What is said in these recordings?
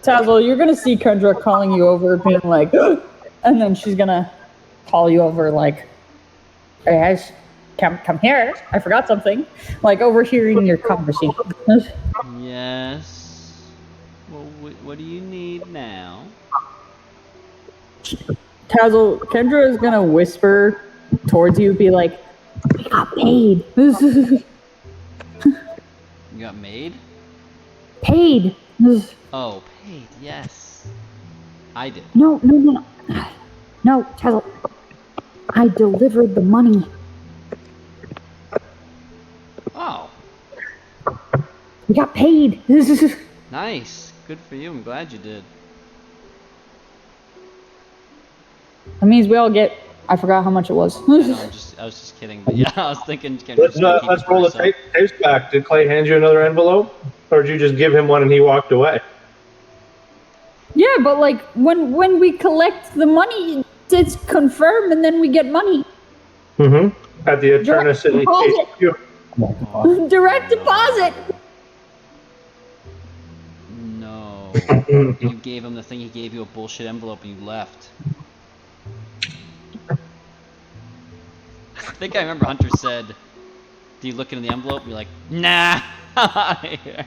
Tazzle, you're gonna see Kendra calling you over, being like, and then she's gonna call you over like, hey guys, come here. I forgot something. Like overhearing your conversation. Yes. Well, what do you need now? Tazzle, Kendra is gonna whisper towards you, be like, we got paid. You got made? Paid. Oh, paid, yes. I did. No, Tazzle. I delivered the money. Oh. We got paid. Nice. Good for you. I'm glad you did. That means we all get. I forgot how much it was. I was just kidding. But yeah, I was thinking. Let's roll the tapes back. Did Clay hand you another envelope, or did you just give him one and he walked away? Yeah, but like when we collect the money, it's confirmed, and then we get money. Mm-hmm. At the Eterna City HQ. Direct deposit. No. You gave him the thing. He gave you a bullshit envelope, and you left. I think I remember Hunter said, "Do you look into the envelope?" And you're like, "Nah, I'm out of here."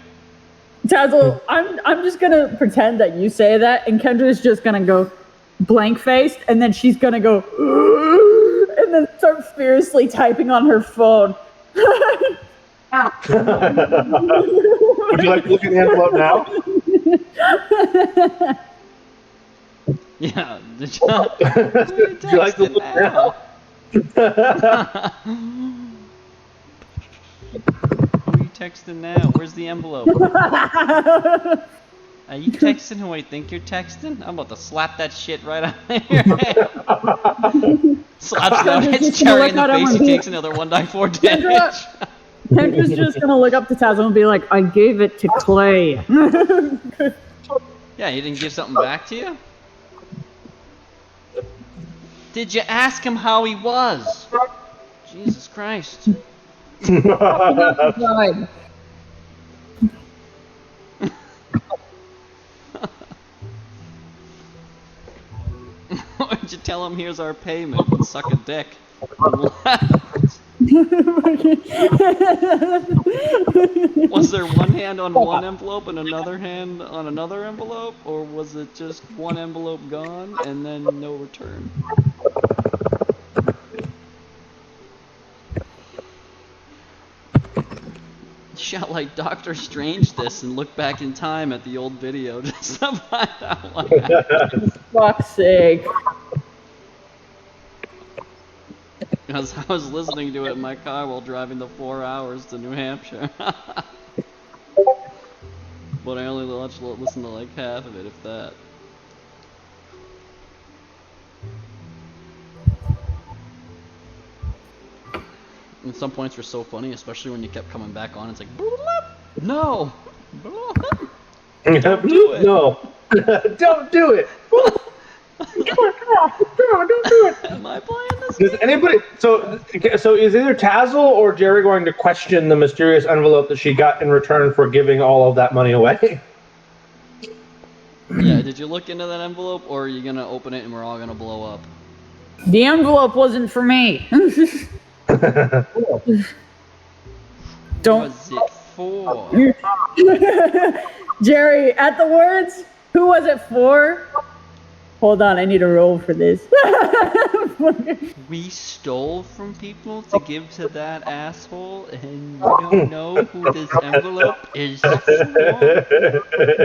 Tazzle, I'm just gonna pretend that you say that, and Kendra's just gonna go blank faced, and then she's gonna go and then start fiercely typing on her phone. Would you like to look at the envelope now? Yeah. Did you like to look now? Who are you texting now? Where's the envelope? Are you texting who I think you're texting? I'm about to slap that shit right out of your head. Slaps down, hits Cherry in the face, he takes another 1die4 damage. Kendra's just gonna look up to Tazzle and be like, I gave it to Clay. Yeah, he didn't give something back to you? Did you ask him how he was? Jesus Christ. Why'd you tell him here's our payment and suck a dick? Was there one hand on one envelope and another hand on another envelope? Or was it just one envelope gone and then no return? Shall like Doctor Strange this and look back in time at the old video just to find out what happened. Fuck's sake. I was listening to it in my car while driving the 4 hours to New Hampshire. But I only listened to like half of it, if that. And some points were so funny, especially when you kept coming back on. It's like, no, don't do it. No, don't do it. Come on, don't do it. Am I playing this? Does anybody? So is either Tazzle or Jerry going to question the mysterious envelope that she got in return for giving all of that money away? Yeah. Did you look into that envelope, or are you gonna open it and we're all gonna blow up? The envelope wasn't for me. Don't. What was it for? Jerry, at the words, who was it for? Hold on, I need a roll for this. We stole from people to give to that asshole, and you don't know who this envelope is for?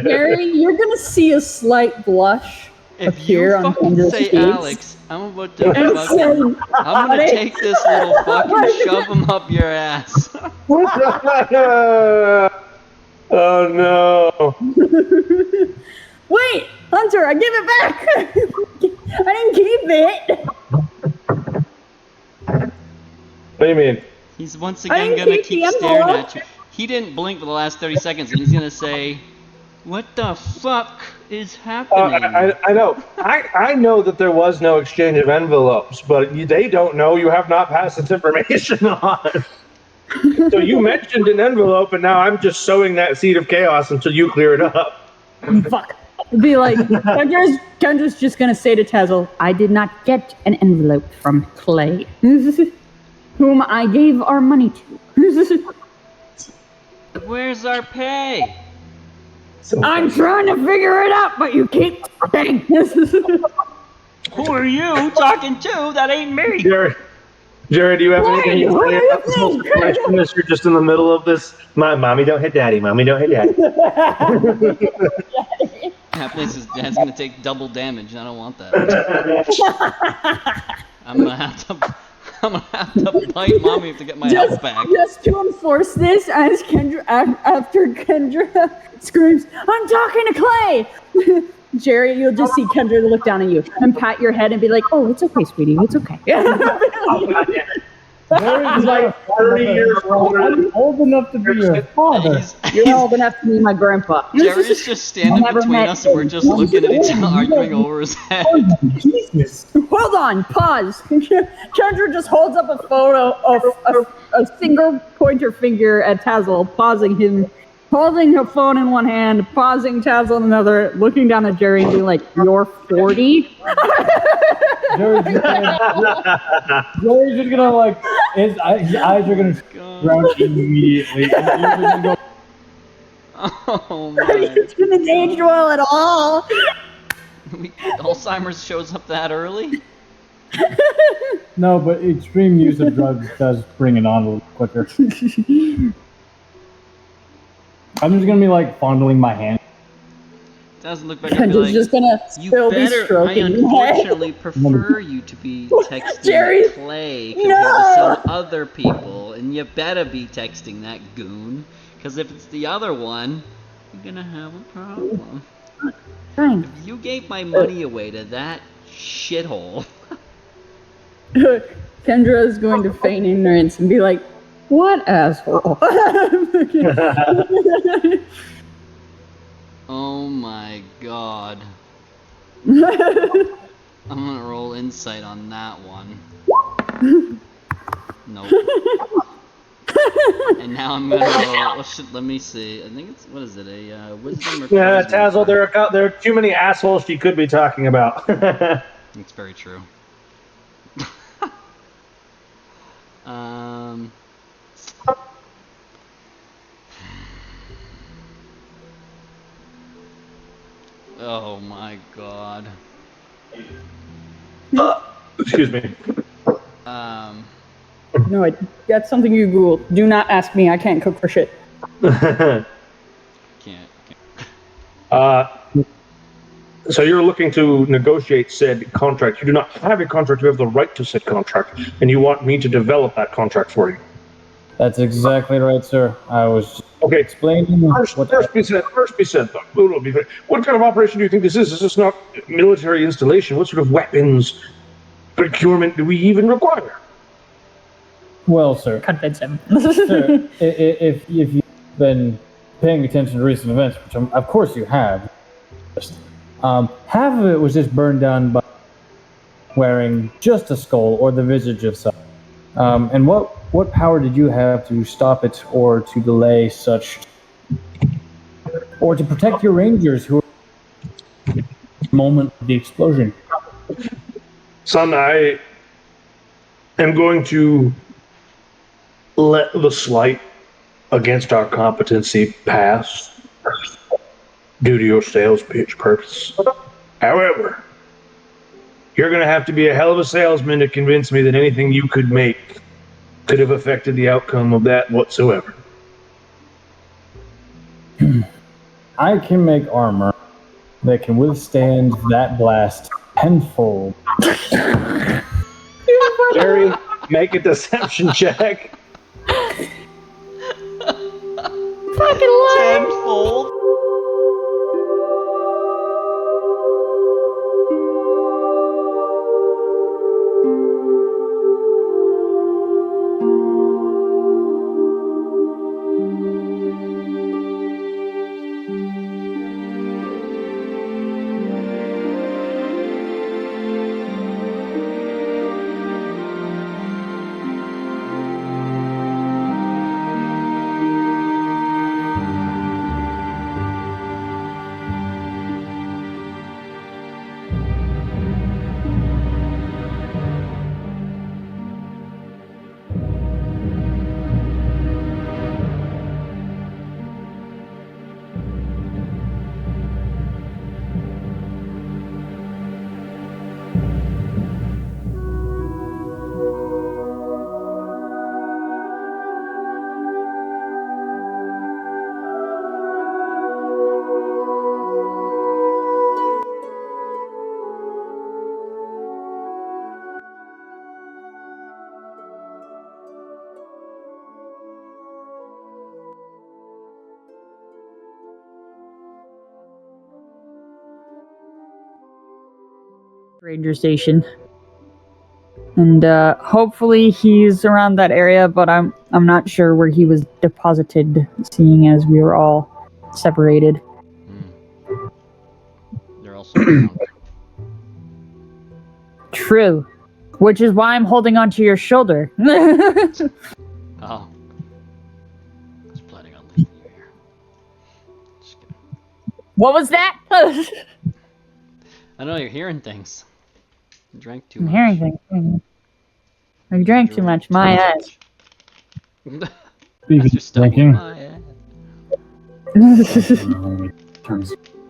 Jerry, you're gonna see a slight blush If appear you on fucking Kendra's say face. Alex, I'm about to fucking, I'm gonna take this little fucking shove him up your ass. Oh no. Wait, Hunter, I give it back. I didn't keep it. What do you mean? He's once again gonna keep staring at you. He didn't blink for the last 30 seconds, and he's gonna say, "What the fuck is happening?" I know. I know that there was no exchange of envelopes, but they don't know you have not passed this information on. So you mentioned an envelope, and now I'm just sowing that seed of chaos until you clear it up. Fuck. Be like, Kendra's just gonna say to Tazzle, I did not get an envelope from Clay, whom I gave our money to. Where's our pay? I'm trying to figure it out, but you keep talking. Who are you talking to? That ain't me. Jared, do you have anything to What say do you about this whole think? situation as you're just in the middle of this? Mommy don't hit daddy. Mommy don't hit daddy. That place is dad's gonna take double damage. I don't want that. I'm gonna have to bite mommy to get my health back. Just to enforce this, as after Kendra screams, I'm talking to Clay! Jerry, you'll just see Kendra look down at you and pat your head and be like, oh, it's okay, sweetie, it's okay. Jerry's like 30 years older. I'm old enough to be your father. You're old enough to be my grandpa. Jerry's just standing between us and we're just looking at each other, arguing over his head. Jesus. Hold on, pause. Kendra just holds up a photo of a single pointer finger at Tazzle, pausing him, holding her phone in one hand, pausing Tazzle in another, looking down at Jerry and being like, you're 40? Jerry's just gonna like, his eyes are gonna drown immediately. And you're gonna go, Oh He my. didn't age well at all. Alzheimer's shows up that early? no, but extreme use of drugs does bring it on a little quicker. I'm just gonna be like fondling my hand. Doesn't look back and be Kendra's like, just gonna you still be better, I stroking your head. unfortunately prefer you to be texting Jerry, Clay compared no! to some other people, and you better be texting that goon, because if it's the other one, you're gonna have a problem. Fine. If you gave my money away to that shithole, Kendra is going to feign ignorance and be like, what asshole? oh my god. I'm gonna roll insight on that one. Nope. And now I'm gonna roll. Oh shit! Let me see. I think it's, what is it? A wisdom or Yeah, charisma? Tazzle, there are too many assholes she could be talking about. It's very true. Oh my god. Excuse me. No, that's something you Google. Do not ask me. I can't cook for shit. Can't. So you're looking to negotiate said contract. You do not have a contract. You have the right to said contract, and you want me to develop that contract for you. That's exactly right, sir. I was Okay. explaining First be said. What kind of operation do you think this is? Is this not military installation? What sort of weapons procurement do we even require? Well, sir. Convince him. Sir, if you've been paying attention to recent events, which of course you have, half of it was just burned down by wearing just a skull or the visage of someone. And what power did you have to stop it or to delay such, or to protect your rangers who were at the moment of the explosion? Son, I am going to let the slight against our competency pass due to your sales pitch purpose. However, you're going to have to be a hell of a salesman to convince me that anything you could make could have affected the outcome of that whatsoever. I can make armor that can withstand that blast tenfold. Jerry, make a deception check. Fucking lie. Tenfold. Ranger Station. And hopefully he's around that area, but I'm not sure where he was deposited, seeing as we were all separated. They're also drunk. True. Which is why I'm holding onto your shoulder. Oh. I was planning on leaving you here. Just kidding. What was that? I know you're hearing things. You drank too I'm much. hearing things. I drank too much. My ass. Speaking of drinking. My ass.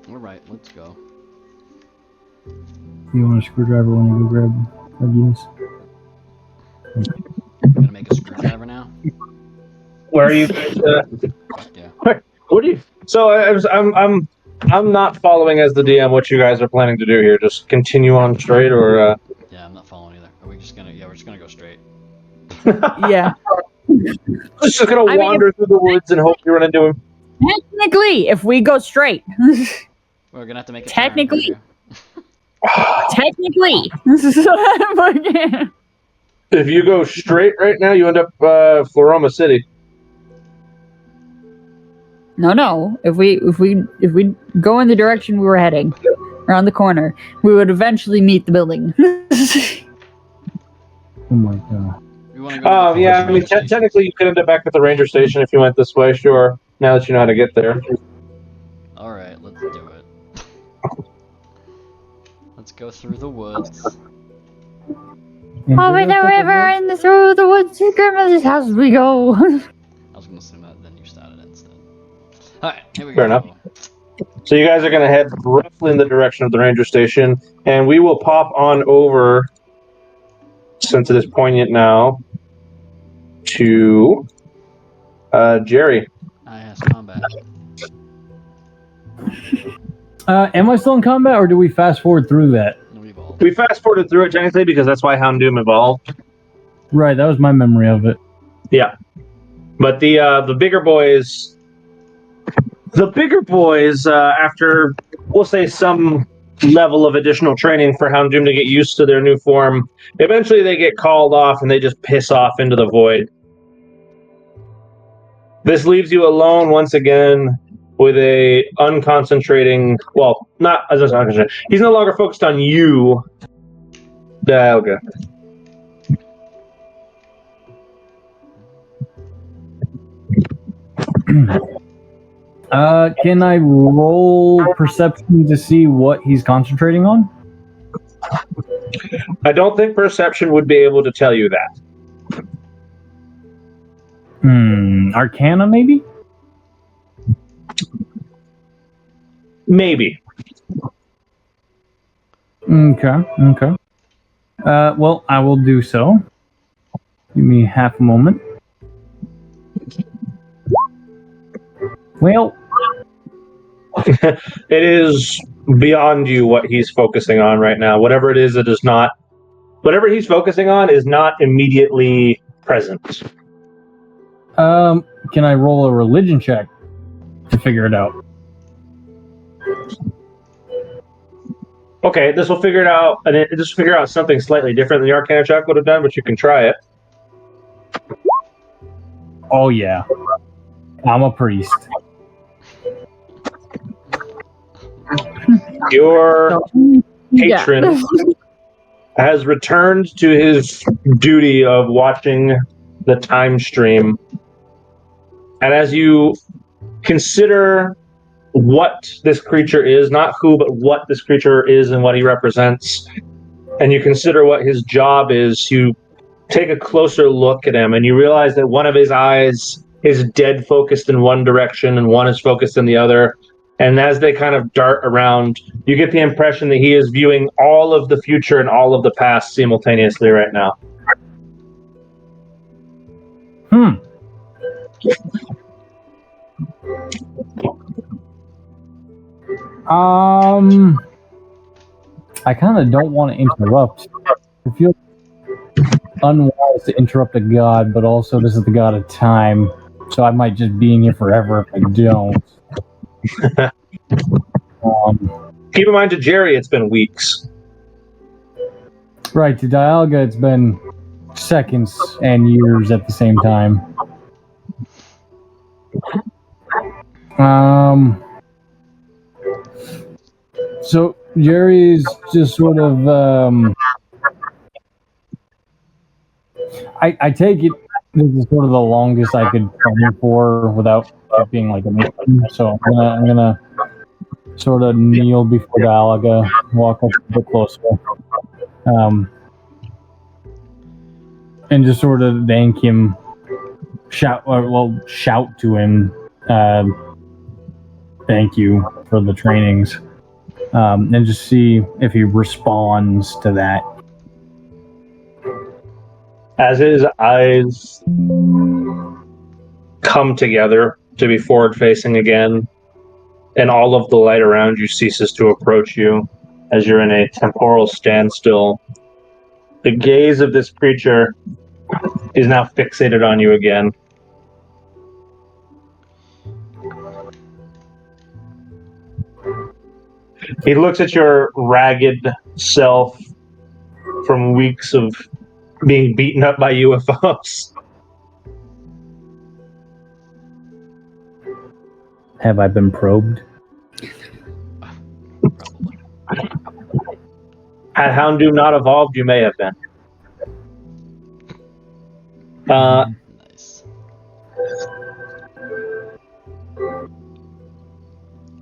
Alright, let's go. You want a screwdriver when you go grab these? Gonna make a screwdriver now? Where are you guys? Yeah. What do you? So I'm not following as the DM what you guys are planning to do here. Just continue on straight, or Yeah, I'm not following either. Are we just gonna? Yeah, we're just gonna go straight. Yeah. just gonna wander through the woods and hope you run into him. Technically, if we go straight. We're gonna have to make a Technically. turn. Technically. If you go straight right now, you end up Floroma City. No. If we go in the direction we were heading, around the corner, we would eventually meet the building. Oh my god. We wanna go to the Yeah. I mean, technically, you could end up back at the ranger station if you went this way. Sure. Now that you know how to get there. Alright, let's do it. Let's go through the woods. Over the river and through the woods to grandmother's house we go. I was gonna assume that, then you started it instead. Alright, here we go. Fair enough. So you guys are going to head roughly in the direction of the ranger station, and we will pop on over, since it is poignant now, to Jerry. I asked combat. Am I still in combat, or do we fast forward through that? We've all. We fast forwarded through it technically because that's why Hound Doom evolved. Right, that was my memory of it. Yeah, but the bigger boys. The bigger boys, after, we'll say, some level of additional training for Hound Doom to get used to their new form, eventually they get called off and they just piss off into the void. This leaves you alone once again with a unconcentrating, well, not as unconcentrated. He's no longer focused on you. Okay. Can I roll perception to see what he's concentrating on? I don't think perception would be able to tell you that. Arcana, maybe? Maybe. Okay. Well, I will do so. Give me half a moment. Well, It is beyond you what he's focusing on right now. Whatever it is, it is not. Whatever he's focusing on is not immediately present. can I roll a religion check to figure it out? Okay, this will figure it out, and this will figure out something slightly different than the Arcana check would have done, but you can try it. Oh yeah, I'm a priest. Your patron has returned to his duty of watching the time stream. And as you consider what this creature is, not who, but what this creature is and what he represents, and you consider what his job is, you take a closer look at him and you realize that one of his eyes is dead focused in one direction and one is focused in the other. And as they kind of dart around, you get the impression that he is viewing all of the future and all of the past simultaneously right now. I kind of don't want to interrupt. I feel unwise to interrupt a god, but also this is the god of time, so I might just be in here forever if I don't. Keep in mind, to Jerry, it's been weeks. Right, to Dialga, it's been seconds and years at the same time. So Jerry's just sort of, I take it this is sort of the longest I could train for without it being like a mission. So I'm gonna sort of kneel before Dialga, walk up a bit closer, and just sort of thank him, shout to him, thank you for the trainings, and just see if he responds to that. As his eyes come together to be forward-facing again, and all of the light around you ceases to approach you as you're in a temporal standstill, the gaze of this creature is now fixated on you again. He looks at your ragged self from weeks of being beaten up by UFOs. Have I been probed? Had Houndoom not evolved, you may have been. Nice.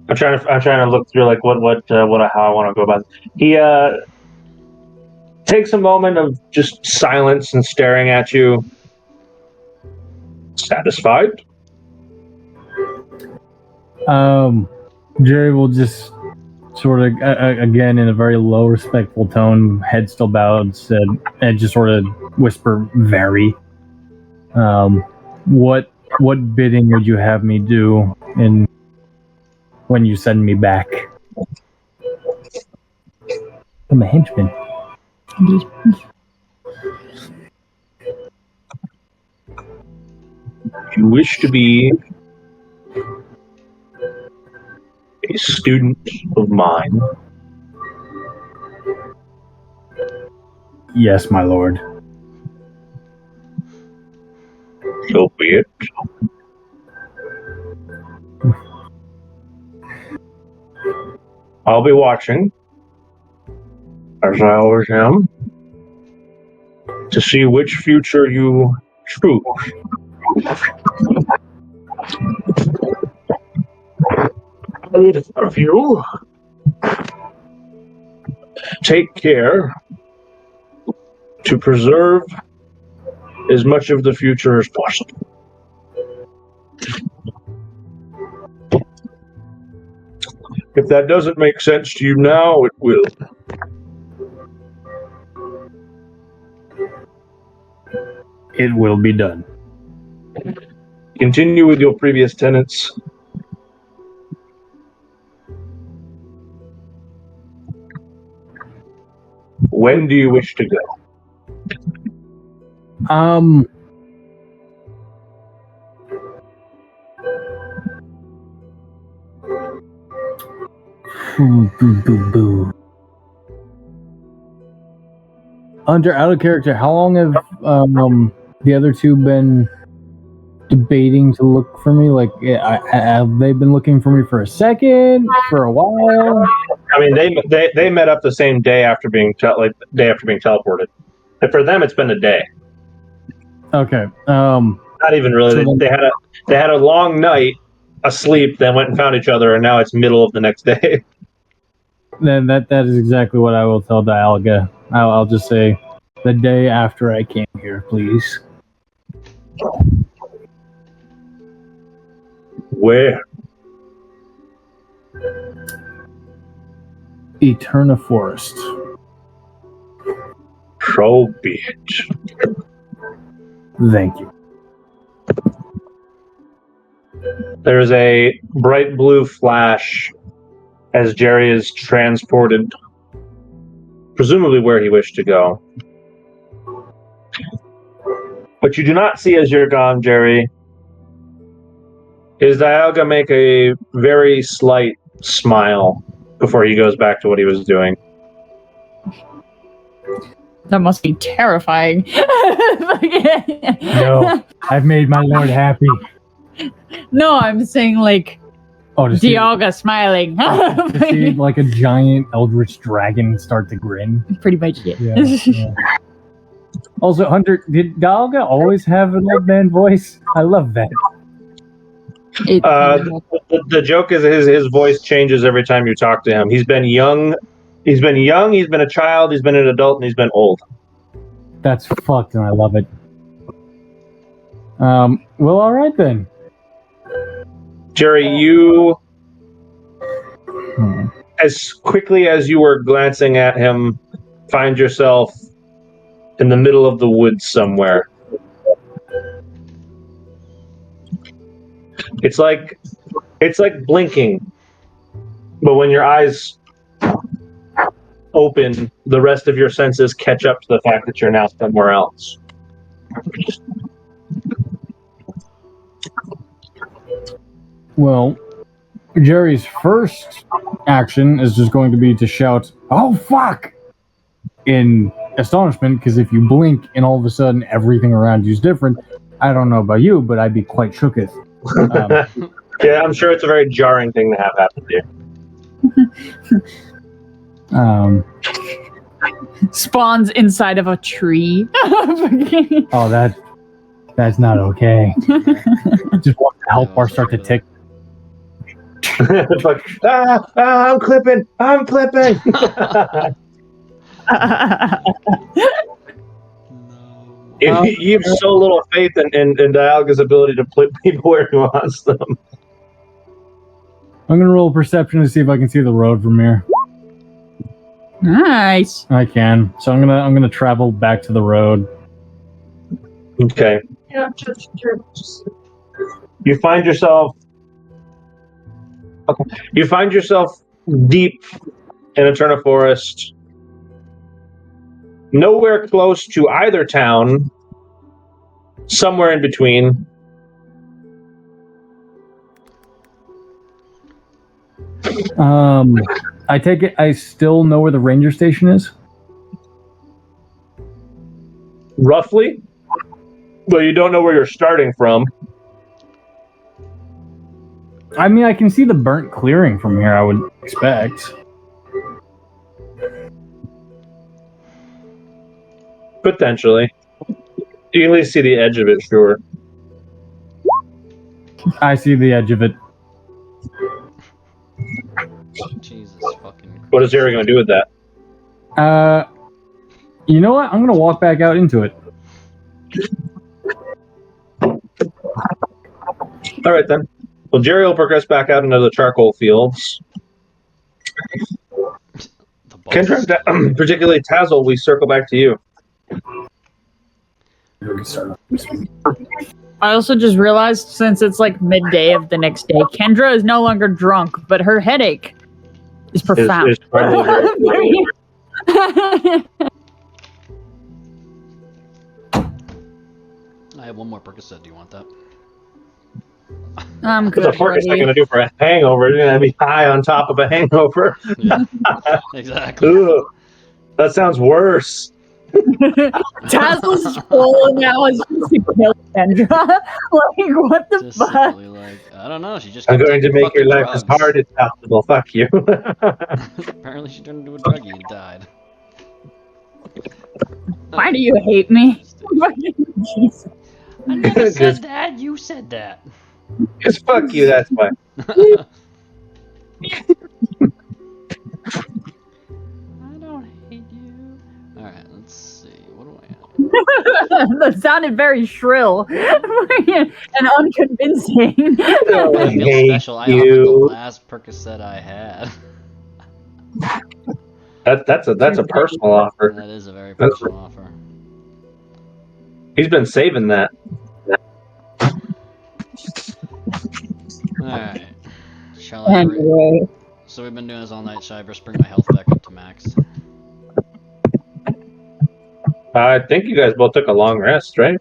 I'm trying to look through like how I want to go about this. He takes a moment of just silence and staring at you. Satisfied? Jerry will just sort of, again, in a very low, respectful tone, head still bowed, said, and just sort of whisper, very. What bidding would you have me do when you send me back? I'm a henchman. You wish to be a student of mine? Yes, my lord. So be it. I'll be watching, as I always am, to see which future you choose. I would have you take care to preserve as much of the future as possible. If that doesn't make sense to you now, it will. It will be done. Continue with your previous tenants. When do you wish to go? Hunter, out of character, how long have the other two been debating to look for me? Like, have they been looking for me for a second, for a while? I mean, they met up the same day after being teleported. And for them, it's been a day. Okay. Not even really. So they had a long night asleep, then went and found each other, and now it's middle of the next day. Then that is exactly what I will tell Dialga. I'll just say, the day after I came here, please. Where? Eterna Forest. So be it. Thank you. There is a bright blue flash as Jerry is transported, presumably where he wished to go. What you do not see as you're gone, Jerry, is Dialga make a very slight smile before he goes back to what he was doing. That must be terrifying. No, I've made my lord happy. No, I'm saying like To see, Dialga smiling. to see like a giant eldritch dragon start to grin. Pretty much, yeah. Yeah. Also, Hunter, did Dialga always have an old man voice? I love that. The joke is his voice changes every time you talk to him. He's been young, he's been a child, he's been an adult, and he's been old. That's fucked, and I love it. Well, all right then. Jerry, you, as quickly as you were glancing at him, find yourself in the middle of the woods somewhere. It's like blinking, but when your eyes open, the rest of your senses catch up to the fact that you're now somewhere else. Well, Jerry's first action is just going to be to shout, "Oh, fuck!" in astonishment, because if you blink and all of a sudden everything around you is different, I don't know about you, but I'd be quite shooketh. Yeah, I'm sure it's a very jarring thing to have happen to you. Spawns inside of a tree. Oh, that's not okay. Just watch the health bar start to tick. It's like, I'm clipping. No. You have so little faith in Dialga's ability to put people where he wants them. I'm gonna roll perception to see if I can see the road from here. Nice. I can. So I'm gonna travel back to the road. Okay. You find yourself deep in Eterna Forest, nowhere close to either town, somewhere in between. I take it I still know where the ranger station is? Roughly, but you don't know where you're starting from. I mean, I can see the burnt clearing from here, I would expect. Potentially. You can at least see the edge of it, sure. I see the edge of it. Jesus fucking Christ. What is Jerry going to do with that? You know what? I'm gonna walk back out into it. All right, then. Well, Jerry will progress back out into the charcoal fields. The boss. Kendra, particularly Tazzle, we circle back to you. I also just realized, since it's like midday of the next day, Kendra is no longer drunk, but her headache is profound. Is probably I have one more Percocet. Do you want that? I'm good. What's a focus buddy. going to do for a hangover? You're going to be high on top of a hangover. Yeah, exactly. Ugh, that sounds worse. Tazzle's goal now is just to kill Kendra. Like, what the Just fuck? simply like, I don't know. She just. I'm kept going to taking make your fucking life as drugs. hard as possible. Fuck you. Apparently, she turned into a druggie and died. Why do you hate me? Jesus. I never said Just- that. You said that. Just fuck you, that's why. I don't hate you. Alright, let's see. What do I have? That sounded very shrill and unconvincing. Oh, I I feel hate special. I offered you. the last Percocet I had. That's a personal offer. That is a very personal offer. He's been saving that. Alright. Shall I? Anyway, So we've been doing this all night. Shall I just bring my health back up to max? I think you guys both took a long rest, right?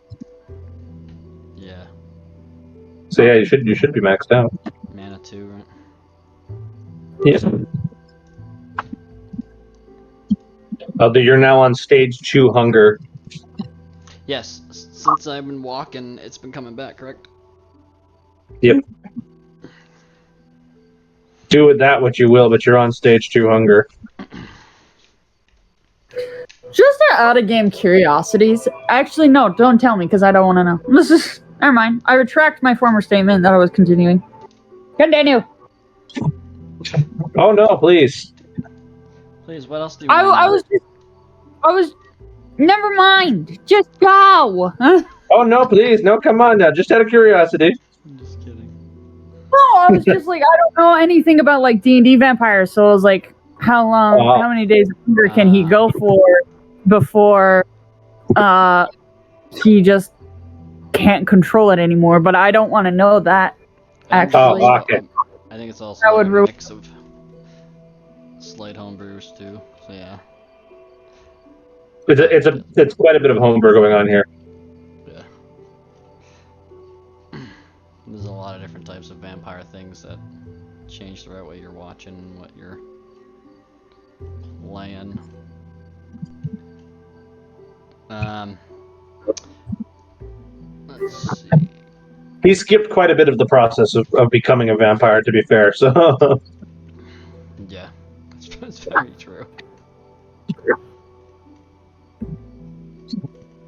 Yeah. So yeah, you should be maxed out. Mana 2, right? Yes. You're now on stage 2 hunger. Yes, since I've been walking, it's been coming back, correct? Yep. Do with that what you will, but you're on stage 2 hunger. Just out of game curiosities. Actually, no, don't tell me because I don't want to know. Never mind. I retract my former statement that I was continuing. Continue. Oh no, please. Please, what else do you I was. Never mind. Just go. Huh? Oh no, please. No, come on now. Just out of curiosity. I'm just kidding. No, I was just like, I don't know anything about like D&D vampires, so I was like, how long, how many days of hunger can he go for before he just can't control it anymore? But I don't want to know that. Actually, okay. I think it's also That like would a ruin- mix of slight homebrews too. So yeah. It's quite a bit of homebrew going on here. Yeah. There's a lot of different types of vampire things that change throughout what you're watching, what you're playing. Let's see. He skipped quite a bit of the process of becoming a vampire, to be fair. So Yeah, that's very true.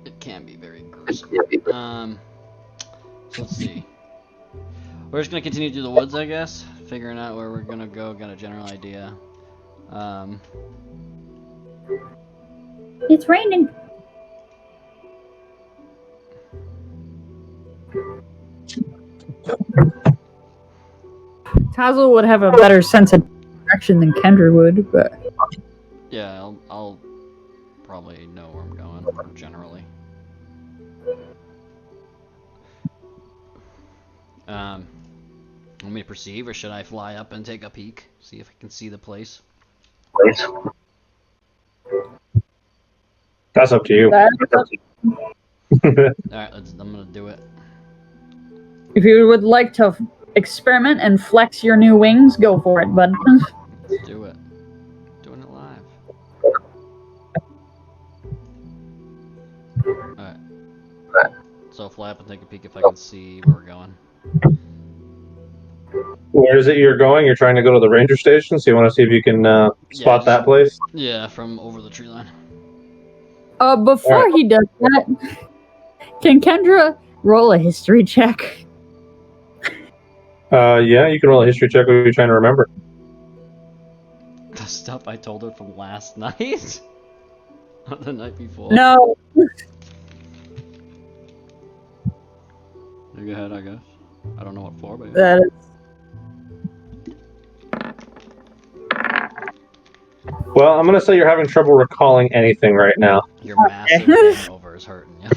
It can be very gruesome. So let's see. We're just gonna continue through the woods, I guess, figuring out where we're gonna go. Got a general idea. it's raining. Tazzle would have a better sense of direction than Kendra would, but Yeah, I'll probably know where I'm going generally. Want me to perceive, or should I fly up and take a peek, see if I can see the place? that's up to you. Alright, I'm gonna do it. if you would like to experiment and flex your new wings, go for it, bud. Let's do it. Doing it live. Alright. So fly up and take a peek if I can see where we're going. Where is it you're going? You're trying to go to the ranger station, so you want to see if you can spot that place? Yeah, from over the tree line. Before he does that, can Kendra roll a history check? Yeah, you can roll a history check. What are you trying to remember? The stuff I told her from last night? Or the night before? No. You go ahead, I guess. I don't know what for, but That is... Well, I'm going to say you're having trouble recalling anything right now. your massive hangover is hurting you.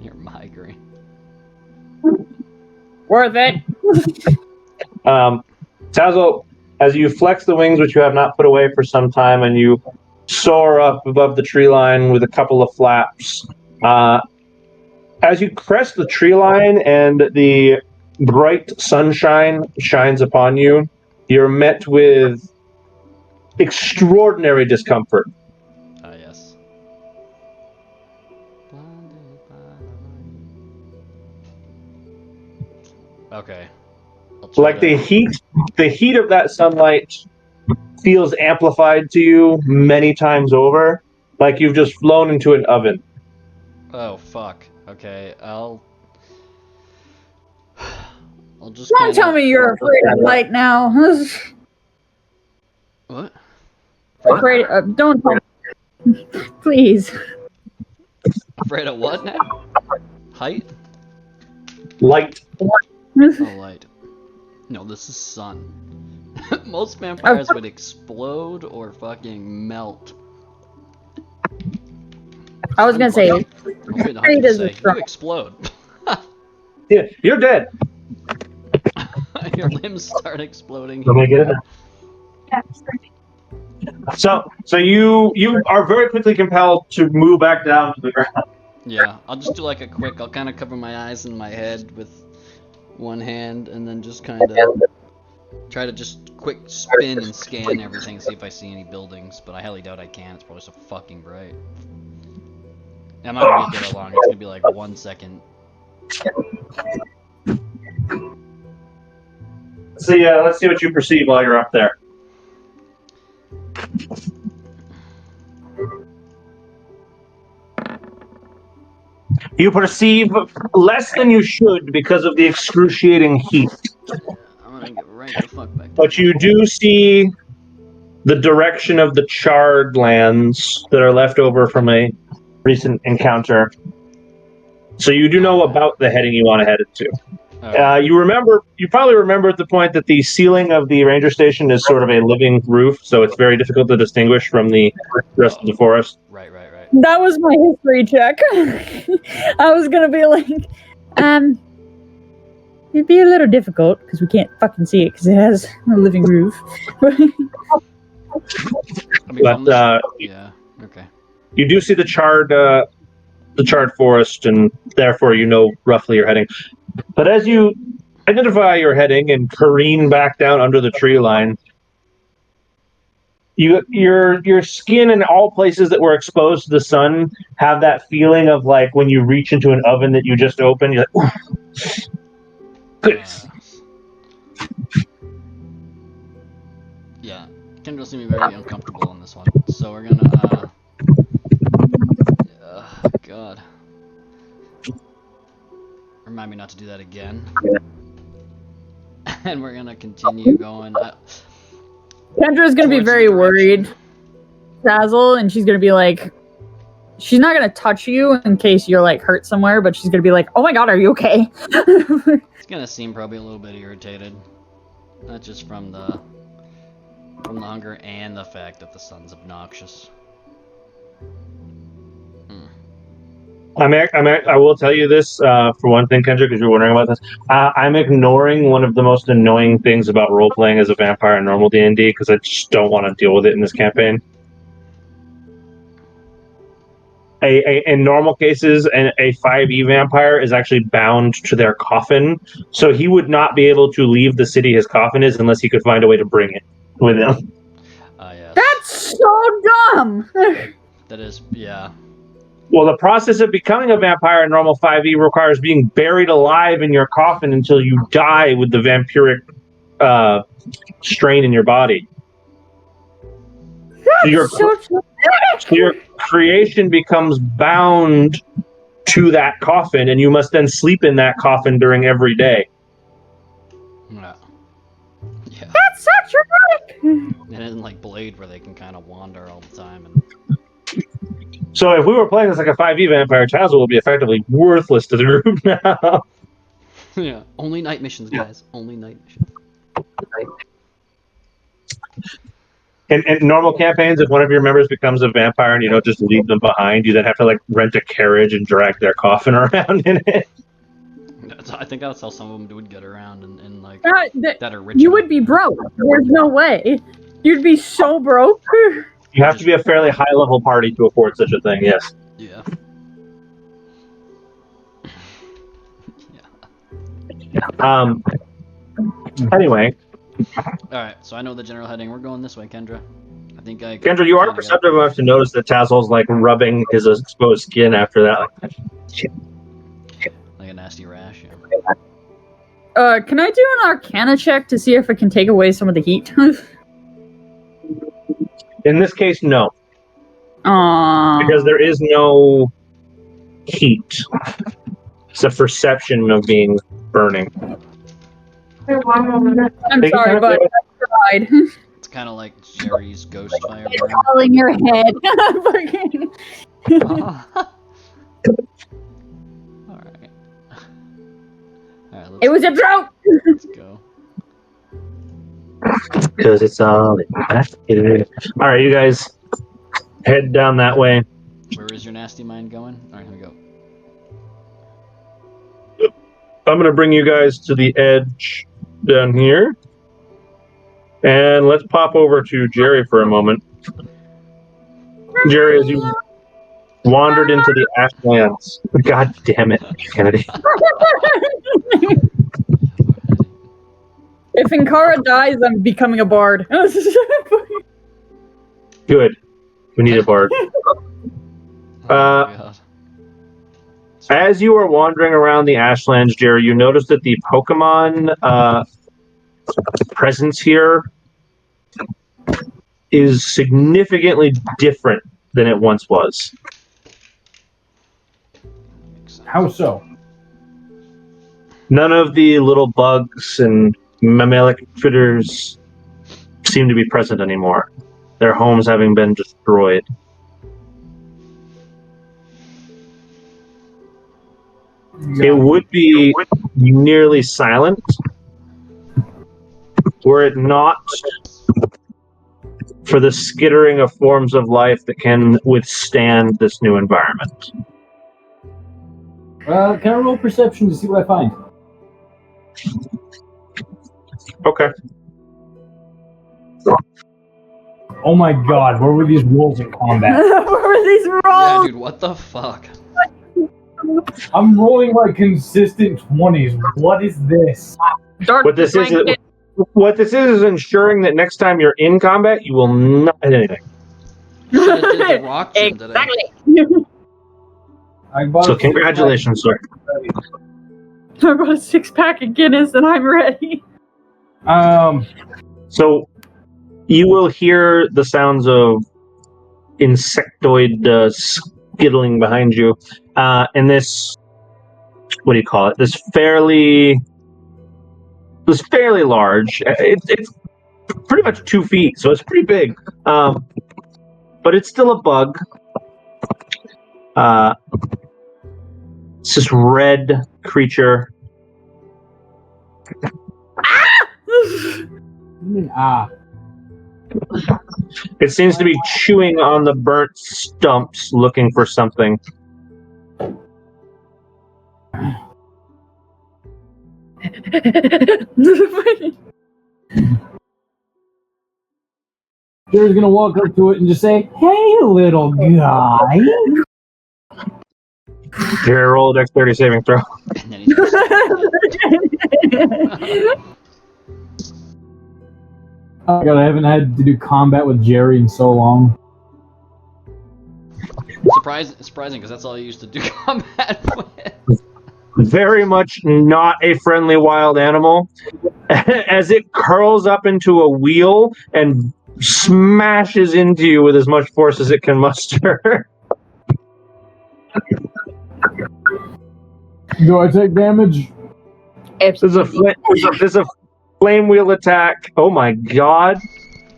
Your migraine. Worth it. Tazzle, as you flex the wings, which you have not put away for some time, and you soar up above the tree line with a couple of flaps, as you crest the tree line and the bright sunshine shines upon you, you're met with extraordinary discomfort. Ah, yes. Okay. Like the heat of that sunlight feels amplified to you many times over, like you've just flown into an oven. Oh, fuck. Okay, I'll just Don't tell me you're afraid of light now. What? Afraid? Don't tell me. Please. Afraid of what now? Height? Light. Oh, light. No, this is sun. Most vampires would explode or fucking melt. I was gonna say. Okay, the hunter would say, you explode. Yeah, you're dead. Your limbs start exploding. Let me get it. So you are very quickly compelled to move back down to the ground. Yeah, I'll just do like a quick, I'll kind of cover my eyes and my head with one hand and then just kind of try to just quick spin and scan everything, see if I see any buildings, but I highly doubt I can. It's probably so fucking bright. I'm not gonna be there long. It's gonna be like 1 second. Let's see what you perceive while you're up there. You perceive less than you should because of the excruciating heat. I'm gonna get right the fuck back. But you do see the direction of the charred lands that are left over from a recent encounter. So you do know about the heading you want to head to. You probably remember at the point that the ceiling of the ranger station is sort of a living roof, so it's very difficult to distinguish from the rest of the forest. Right. That was my history check. I was gonna be like, it'd be a little difficult because we can't fucking see it because it has a living roof. Yeah. Okay. You do see the charred forest, and therefore you know roughly your heading. But as you identify your heading and careen back down under the tree line, your skin in all places that were exposed to the sun have that feeling of like when you reach into an oven that you just opened. You're like, goodness. Yeah, Kendra's gonna be very uncomfortable on this one, so we're gonna. God. Remind me not to do that again. And we're gonna continue going. Kendra's gonna be very worried, Dazzle, and she's gonna be like, she's not gonna touch you in case you're like hurt somewhere, but she's gonna be like, oh my god, are you okay? It's gonna seem probably a little bit irritated. Not just from the hunger and the fact that the sun's obnoxious. I will tell you this for one thing, Kendra, because you're wondering about this. I'm ignoring one of the most annoying things about role playing as a vampire in normal D&D because I just don't want to deal with it in this campaign. In normal cases, a 5e vampire is actually bound to their coffin, so he would not be able to leave the city his coffin is unless he could find a way to bring it with him. Yes. That's so dumb. That is, yeah. Well, the process of becoming a vampire in normal 5e requires being buried alive in your coffin until you die with the vampiric strain in your body. So your creation becomes bound to that coffin, and you must then sleep in that coffin during every day. Yeah. That's such a And it isn't like Blade where they can kind of wander all the time. And so if we were playing this like a 5e vampire, Tazzle will be effectively worthless to the group now. Yeah, only night missions, guys. Only night missions. In normal campaigns, if one of your members becomes a vampire and you don't just leave them behind, you then have to like rent a carriage and drag their coffin around in it. I think that's how some of them would get around and like that are rich. You would be broke. There's no way. You'd be so broke. You have to be a fairly high-level party to afford such a thing, yes. Yeah. Anyway. Alright, so I know the general heading. We're going this way, Kendra. Kendra, you are perceptive enough to notice that Tazzle's like rubbing his exposed skin after that. Like a nasty rash, yeah. Can I do an Arcana check to see if I can take away some of the heat? In this case, no. Aww. Because there is no heat. It's a perception of being burning. I'm sorry, but I tried. It's kind of like Jerry's ghost fire It's burn. all in your head. Alright. It was a joke! Let's go. Because it's all Alright, you guys head down that way. Where is your nasty mind going? Alright, here we go. I'm going to bring you guys to the edge down here. And let's pop over to Jerry for a moment. Jerry, as you wandered into the Ashlands. God damn it, Kennedy. If Inkara dies, I'm becoming a bard. Good. We need a bard. Oh my God. As you are wandering around the Ashlands, Jerry, you notice that the Pokemon presence here is significantly different than it once was. How so? None of the little bugs and mammalic critters seem to be present anymore. Their homes having been destroyed. It would be nearly silent were it not for the skittering of forms of life that can withstand this new environment. Can I roll perception to see what I find? Okay. Oh my God, where were these rolls in combat? What were these Yeah, rolls? dude, what the fuck? I'm rolling like consistent 20s. What is this? Dark What this is ensuring that next time you're in combat, you will not hit anything. Should've did the rock gym today. Exactly. So congratulations, sir. I brought a 6-pack of Guinness and I'm ready. So you will hear the sounds of insectoid skittling behind you, and this, what do you call it? This fairly large. It's pretty much 2 feet, so it's pretty big. But it's still a bug. It's this red creature. It seems to be chewing on the burnt stumps, looking for something. Jerry's gonna walk up to it and just say, "Hey, little guy." Jerry, roll a dexterity saving throw. And then he's Oh God, I haven't had to do combat with Jerry in so long. surprising because that's all I used to do combat with. Very much not a friendly wild animal. As it curls up into a wheel and smashes into you with as much force as it can muster. Do I take damage? There's a flame wheel attack. Oh my God.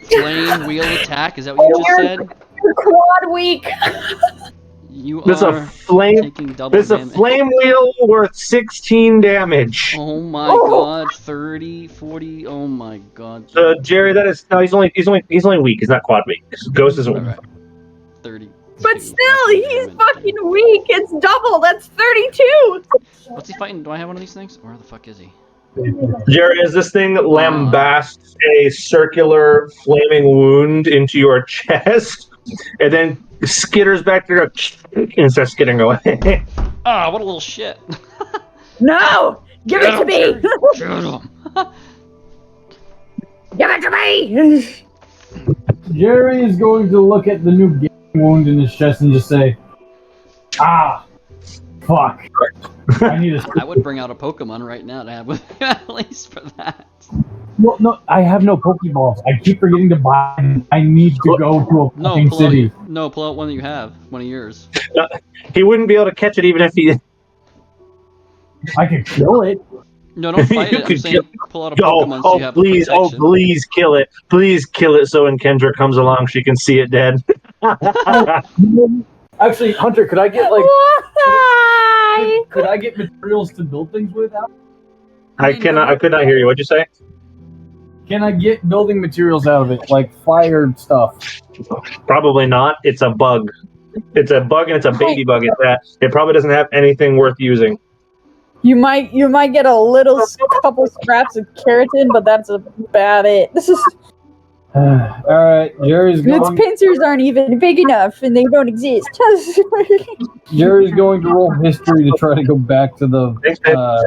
Flame wheel attack? Is that what you just said? You're quad weak. You There's are a flame. taking double There's a damage. flame wheel worth 16 damage. Oh my God, 30, 40. Oh my God. Jerry, that is no. He's only weak. He's not quad weak. Ghost is weak. Alright. 30. But still, he's fucking weak. It's double. That's 32. What's he fighting? Do I have one of these things? Where the fuck is he? Jerry, as this thing lambasts a circular flaming wound into your chest, and then skitters back there and starts skittering away. Ah, what a little shit. No, give it to me. Shoot him. Give it to me. Jerry is going to look at the new wound in his chest and just say, "Ah, fuck. I need a." I would bring out a Pokemon right now to have with me at least for that. Well, no, I have no Pokeballs. I keep forgetting to buy them. I need to go to a No, fucking city. pull out one that you have. One of yours. He wouldn't be able to catch it even if he. I could kill it. No, don't fight You it. I'm could saying pull out a Oh, Pokemon so you have please, protection. please kill it. Please kill it so when Kendra comes along, she can see it dead. Actually, Hunter, could I get like Why? could I get materials to build things with? I could not hear you. What'd you say? Can I get building materials out of it, like fire stuff? Probably not. It's a bug. It's a bug and it's a baby bug at that. It probably doesn't have anything worth using. You might get a little couple scraps of keratin, but that's about it. This is All right, Jerry's its going. pincers aren't even big enough, and they don't exist. Jerry's going to roll history to try to go back to the. Thanks, man.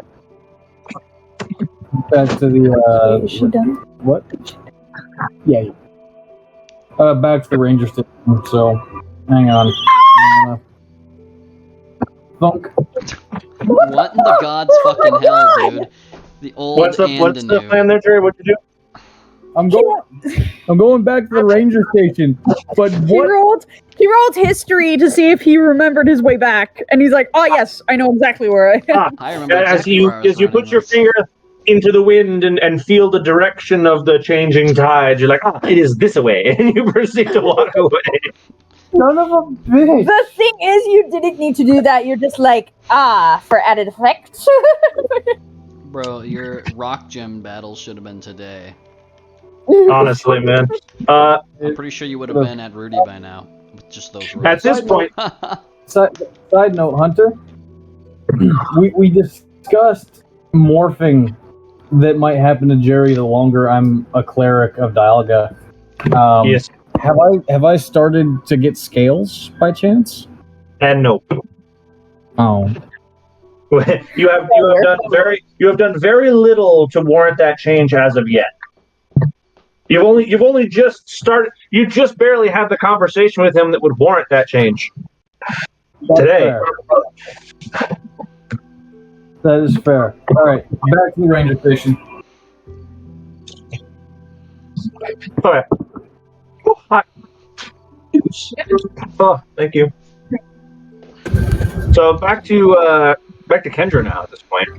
back to the Is she done? what? Yeah. Back to the ranger station. So, hang on. I'm gonna thunk. What in the god's fucking hell, dude? The old What's the new. plan there, Jerry? What'd you do? I'm going back to the ranger station. But He what? rolled history to see if he remembered his way back, and he's like, "Oh yes, I know exactly where I am." I remember As exactly you where I was as you put running your this. finger into the wind and feel the direction of the changing tide, you're like, it is this way, and you proceed to walk away. Son of a bitch! The thing is, you didn't need to do that. You're just like, for added effect. Bro, your rock gem battle should have been today. Honestly, man. I'm pretty sure you would have been at Rudy by now with just those rolls. At this point, Side note, Hunter. we discussed morphing that might happen to Jerry the longer I'm a cleric of Dialga. yes Have I started to get scales by chance? and no. Oh. You have done very little to warrant that change as of yet. You've only just started. You just barely had the conversation with him that would warrant that change. That's Today. fair. That is fair. All right, back to the ranger station. All right. Oh, hi. Oh, thank you. So back to Kendra now at this point.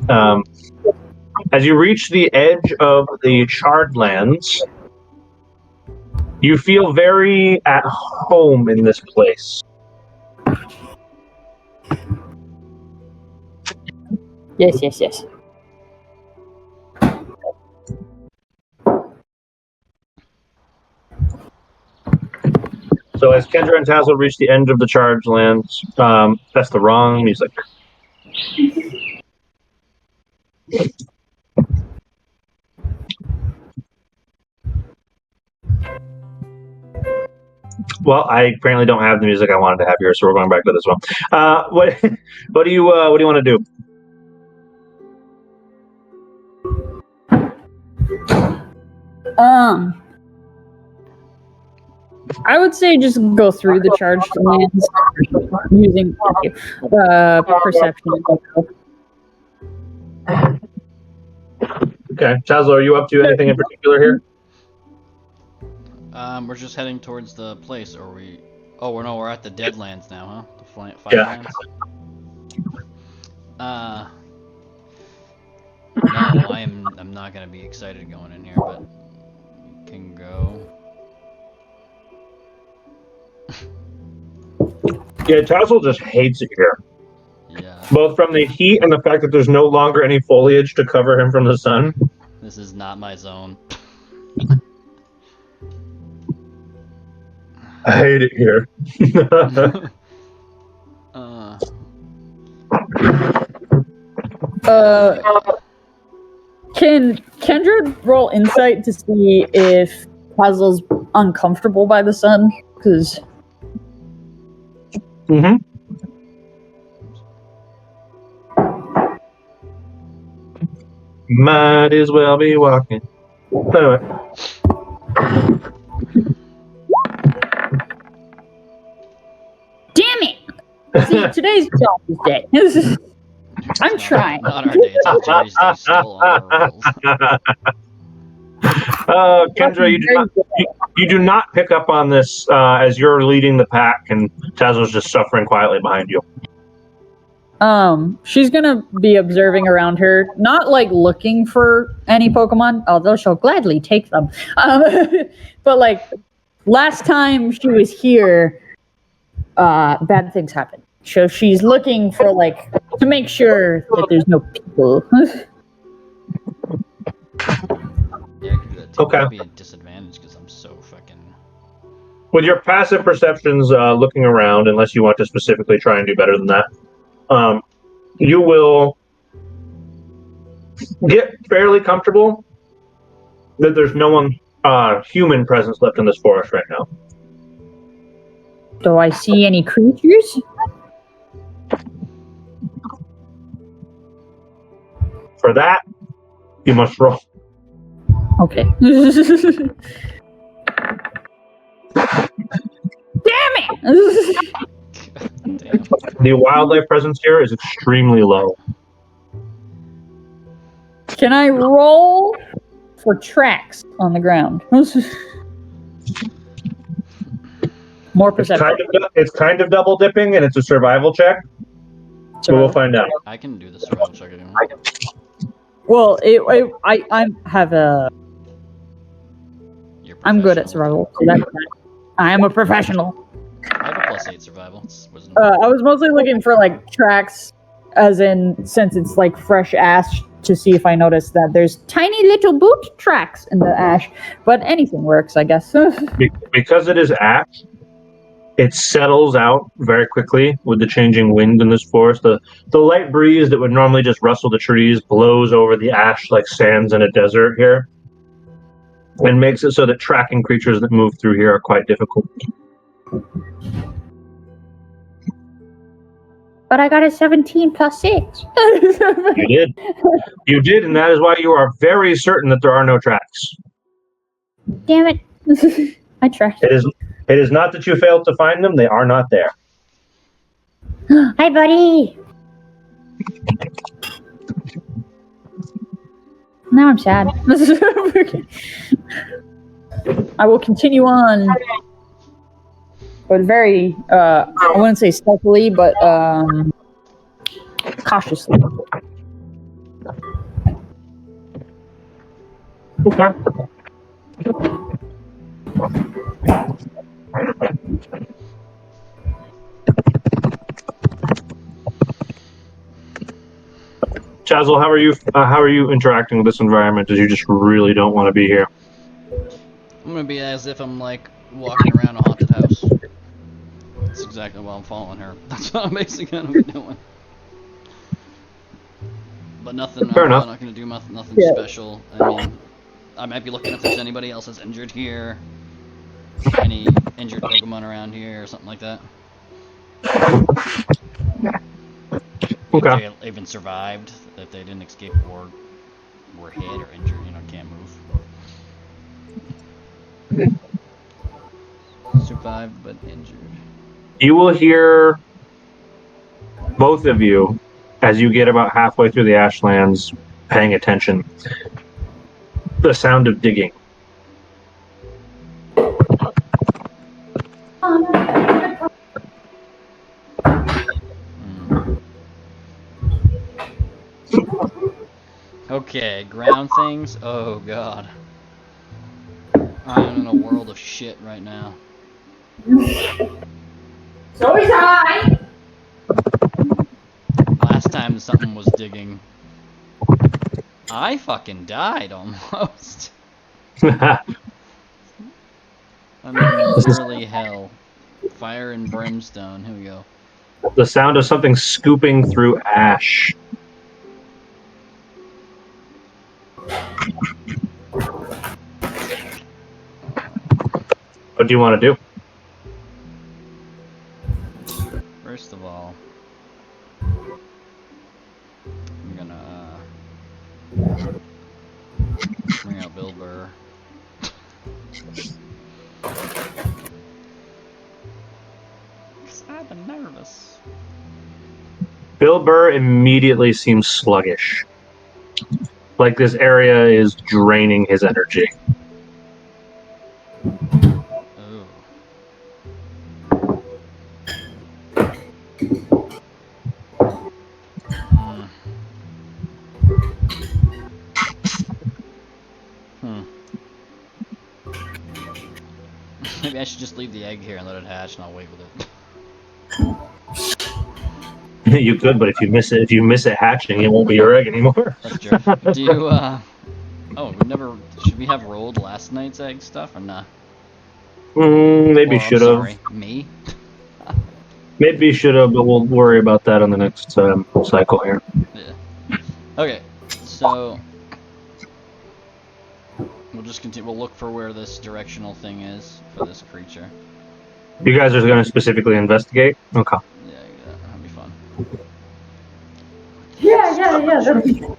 As you reach the edge of the charred lands, you feel very at home in this place. Yes. So as Kendra and Tazzle reach the end of the charged lands, that's the wrong music. Well, I apparently don't have the music I wanted to have here, so we're going back to this one. What do you want to do? I would say just go through the charged lands using perception. Okay, Tazzle, are you up to anything in particular here? We're just heading towards the place, or we? Oh, we're at the Deadlands now, huh? The Yeah. Firelands. No, I'm not gonna be excited going in here, but we can go. Yeah, Tazzle just hates it here. Yeah. Both from the heat and the fact that there's no longer any foliage to cover him from the sun. This is not my zone. I hate it here. Can Kendra roll insight to see if Puzzle's uncomfortable by the sun? Because Might as well be walking. Anyway. damn it! See, today's John's day. I'm trying. Not our day. It's Jerry's day. Still on our rolls. Kendra, you do not pick up on this as you're leading the pack, and Tazzle's just suffering quietly behind you. She's gonna be observing around her, not like looking for any Pokemon, although she'll gladly take them. But like last time she was here, bad things happened. So she's looking for like to make sure that there's no people. Yeah, I can do that too. Okay. That'd be a disadvantage because I'm so fucking. With your passive perceptions looking around, unless you want to specifically try and do better than that, you will get fairly comfortable that there's no one human presence left in this forest right now. Do I see any creatures? For that, You must roll. Okay. Damn it! Damn. The wildlife presence here is extremely low. Can I roll for tracks on the ground? More perception. It's kind of double dipping, and it's a survival check. So we'll find out. I can do the survival check again. Well, I have a. You're I'm good at professional. survival. So that's I am a professional. I have a +8 survival. It's wisdom. I was mostly looking for like tracks, as in since it's like fresh ash, to see if I noticed that there's tiny little boot tracks in the ash. But anything works, I guess. Because it is ash, it settles out very quickly with the changing wind in this forest. The light breeze that would normally just rustle the trees blows over the ash like sands in a desert here, and makes it so that tracking creatures that move through here are quite difficult. But I got a 17 plus 6. You did, and that is why you are very certain that there are no tracks. Damn it. I tried. It is not that you failed to find them, they are not there. Hi, buddy. Now I'm sad. I will continue on, but very, I wouldn't say stealthily, but cautiously. Okay. Chazal, how are you interacting with this environment? As you just really don't want to be here? I'm gonna be as if I'm like walking around a haunted house. That's exactly what I'm following her. That's what I'm basically gonna be doing. But nothing. Fair enough. I'm not gonna do nothing Yeah. special. I mean, I might be looking if there's anybody else that's injured here. Any injured Pokemon around here or something like that. Okay. If they even survived, if they didn't escape or were hit or injured, can't move. Survived but injured. You will hear both of you as you get about halfway through the Ashlands, paying attention. The sound of digging. Okay, ground things. Oh god. I'm in a world of shit right now. So is I. Last time something was digging, I fucking died almost. I'm in literally hell. Fire and brimstone. Here we go. The sound of something scooping through ash. What do you want to do? First of all, I'm gonna bring out Bill Burr. Cause I've been nervous. Bill Burr immediately seems sluggish. Like this area is draining his energy. Oh. Maybe I should just leave the egg here and let it hatch, and I'll wait with it. You could, but if you miss it hatching, it won't be your egg anymore. That's true. Do you, oh, we never, should we have rolled last night's egg stuff, or not? Maybe Or, should I'm have. sorry, me? Maybe should have, but we'll worry about that on the next cycle here. Yeah. Okay, so we'll just continue. We'll look for where this directional thing is for this creature. You guys are going to specifically investigate? Okay. Yeah, that'll be fun. Yeah.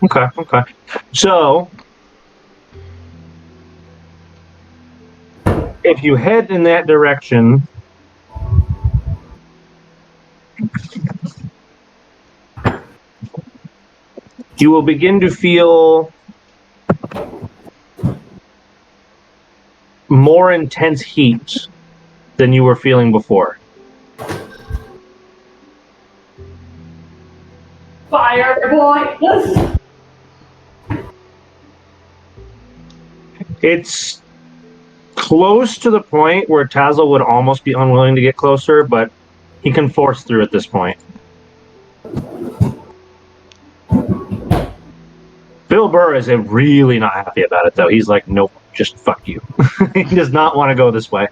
Okay. So, if you head in that direction, you will begin to feel more intense heat than you were feeling before. Fire boy. It's close to the point where Tazzle would almost be unwilling to get closer, but he can force through at this point. Bill Burr is really not happy about it, though. He's like, nope, just fuck you. He does not want to go this way.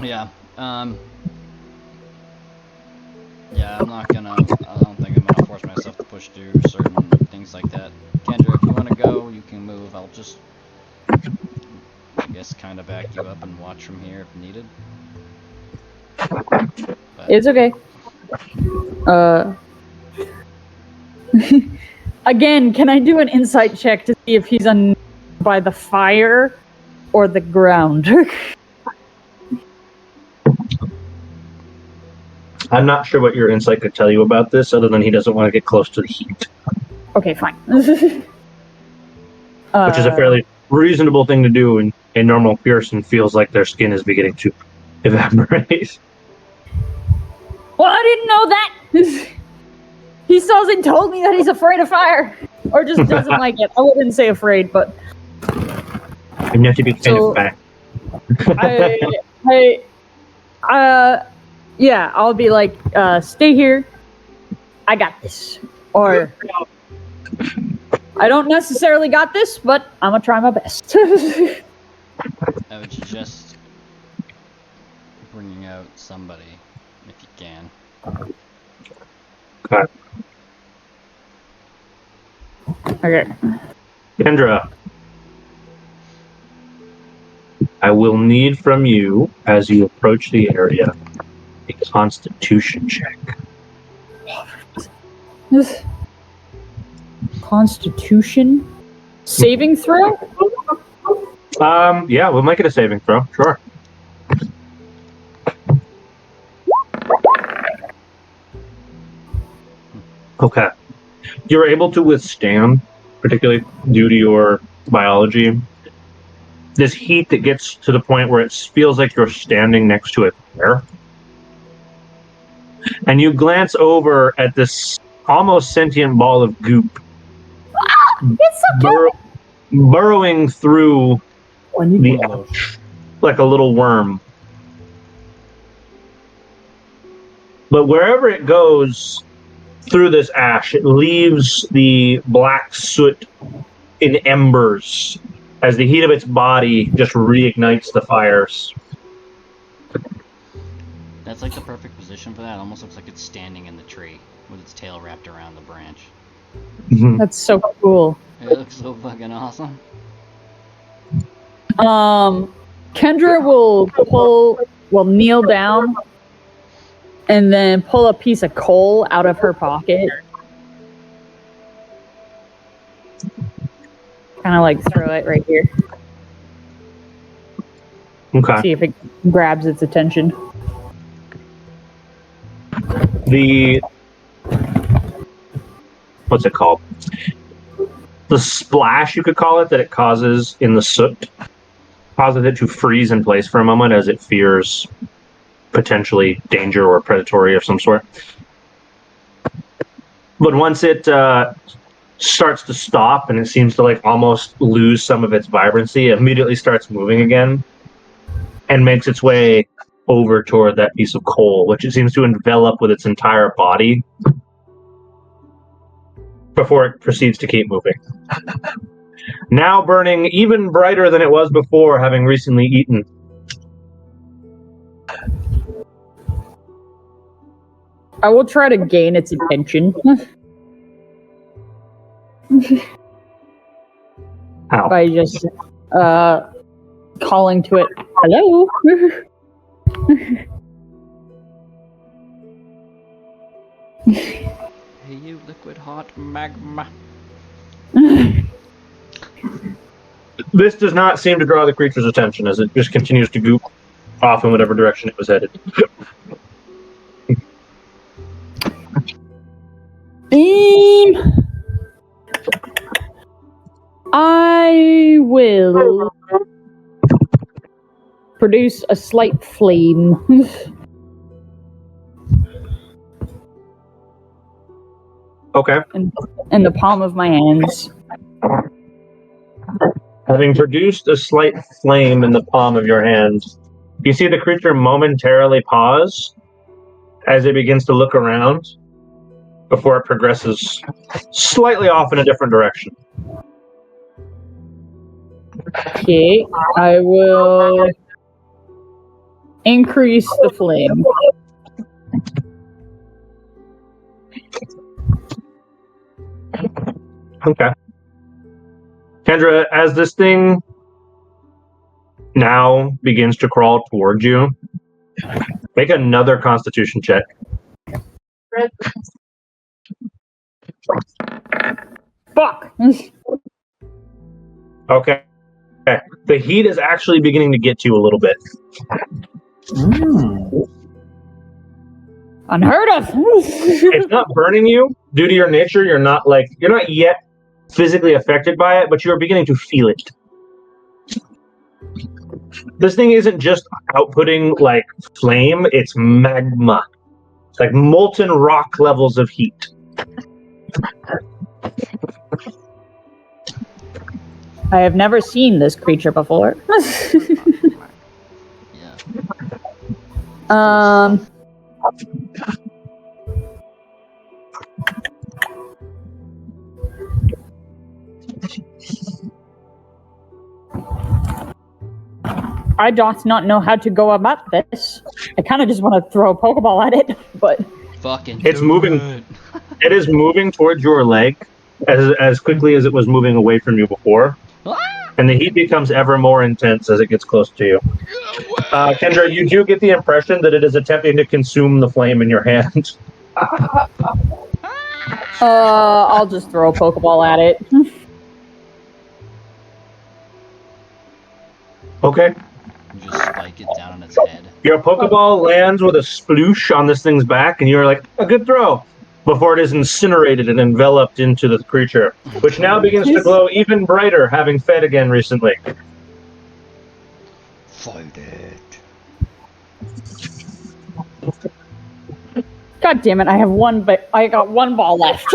Yeah. Yeah, I don't think I'm gonna force myself to push through certain things like that. Kendra, if you want to go, you can move. I'll just, I guess, kind of back you up and watch from here if needed. But, It's okay. Again, can I do an insight check to see if he's by the fire or the ground? I'm not sure what your insight could tell you about this, other than he doesn't want to get close to the heat. Okay, fine. Which is a fairly reasonable thing to do when a normal person feels like their skin is beginning to evaporate. Well, I didn't know that. He still hasn't told me that he's afraid of fire, or just doesn't like it. I wouldn't say afraid, but I'm not to be kind of back. Yeah, I'll be like, stay here. I got this. Or, I don't necessarily got this, but I'm gonna try my best. I would suggest bringing out somebody if you can. Okay. Okay. Kendra, I will need from you, as you approach the area, a Constitution check. Constitution? Saving throw? Yeah, we'll make it a saving throw, sure. Okay. You're able to withstand, particularly due to your biology, this heat that gets to the point where it feels like you're standing next to a fire. And you glance over at this almost sentient ball of goop It's so burrowing through the ash like a little worm. But wherever it goes through this ash, it leaves the black soot in embers as the heat of its body just reignites the fires. That's like the perfect position for that. It almost looks like it's standing in the tree with its tail wrapped around the branch. That's so cool. It looks so fucking awesome. Kendra will kneel down and then pull a piece of coal out of her pocket. Kind of like throw it right here. Okay. See if it grabs its attention. What's it called? The splash, you could call it, that it causes in the soot causes it to freeze in place for a moment as it fears potentially danger or predatory of some sort. But once it starts to stop and it seems to like almost lose some of its vibrancy, it immediately starts moving again and makes its way over toward that piece of coal, which it seems to envelop with its entire body before it proceeds to keep moving. Now burning even brighter than it was before, having recently eaten. I will try to gain its attention. How? By just calling to it, hello? liquid hot magma. This does not seem to draw the creature's attention as it just continues to goop off in whatever direction it was headed. I will produce a slight flame. Okay. In the palm of my hands. Having produced a slight flame in the palm of your hand, you see the creature momentarily pause as it begins to look around before it progresses slightly off in a different direction. Okay, I will increase the flame. Okay. Kendra, as this thing now begins to crawl towards you, make another Constitution check. Fuck! Okay. The heat is actually beginning to get to you a little bit. Unheard of! It's not burning you due to your nature. You're not yet physically affected by it, but you're beginning to feel it. This thing isn't just outputting like flame, it's magma. It's like molten rock levels of heat. I have never seen this creature before. Yeah. I doth not know how to go about this. I kind of just want to throw a Pokeball at it, but Fucking It's do moving. it. It is moving towards your leg as quickly as it was moving away from you before. And the heat becomes ever more intense as it gets close to you. Kendra, you do get the impression that it is attempting to consume the flame in your hand. I'll just throw a Pokeball at it. Okay. You just spike it down on its head. Your Pokeball lands with a sploosh on this thing's back, and you're like, a good throw, before it is incinerated and enveloped into the creature, which now begins to glow even brighter, having fed again recently. Fight it. God damn it! I got one ball left.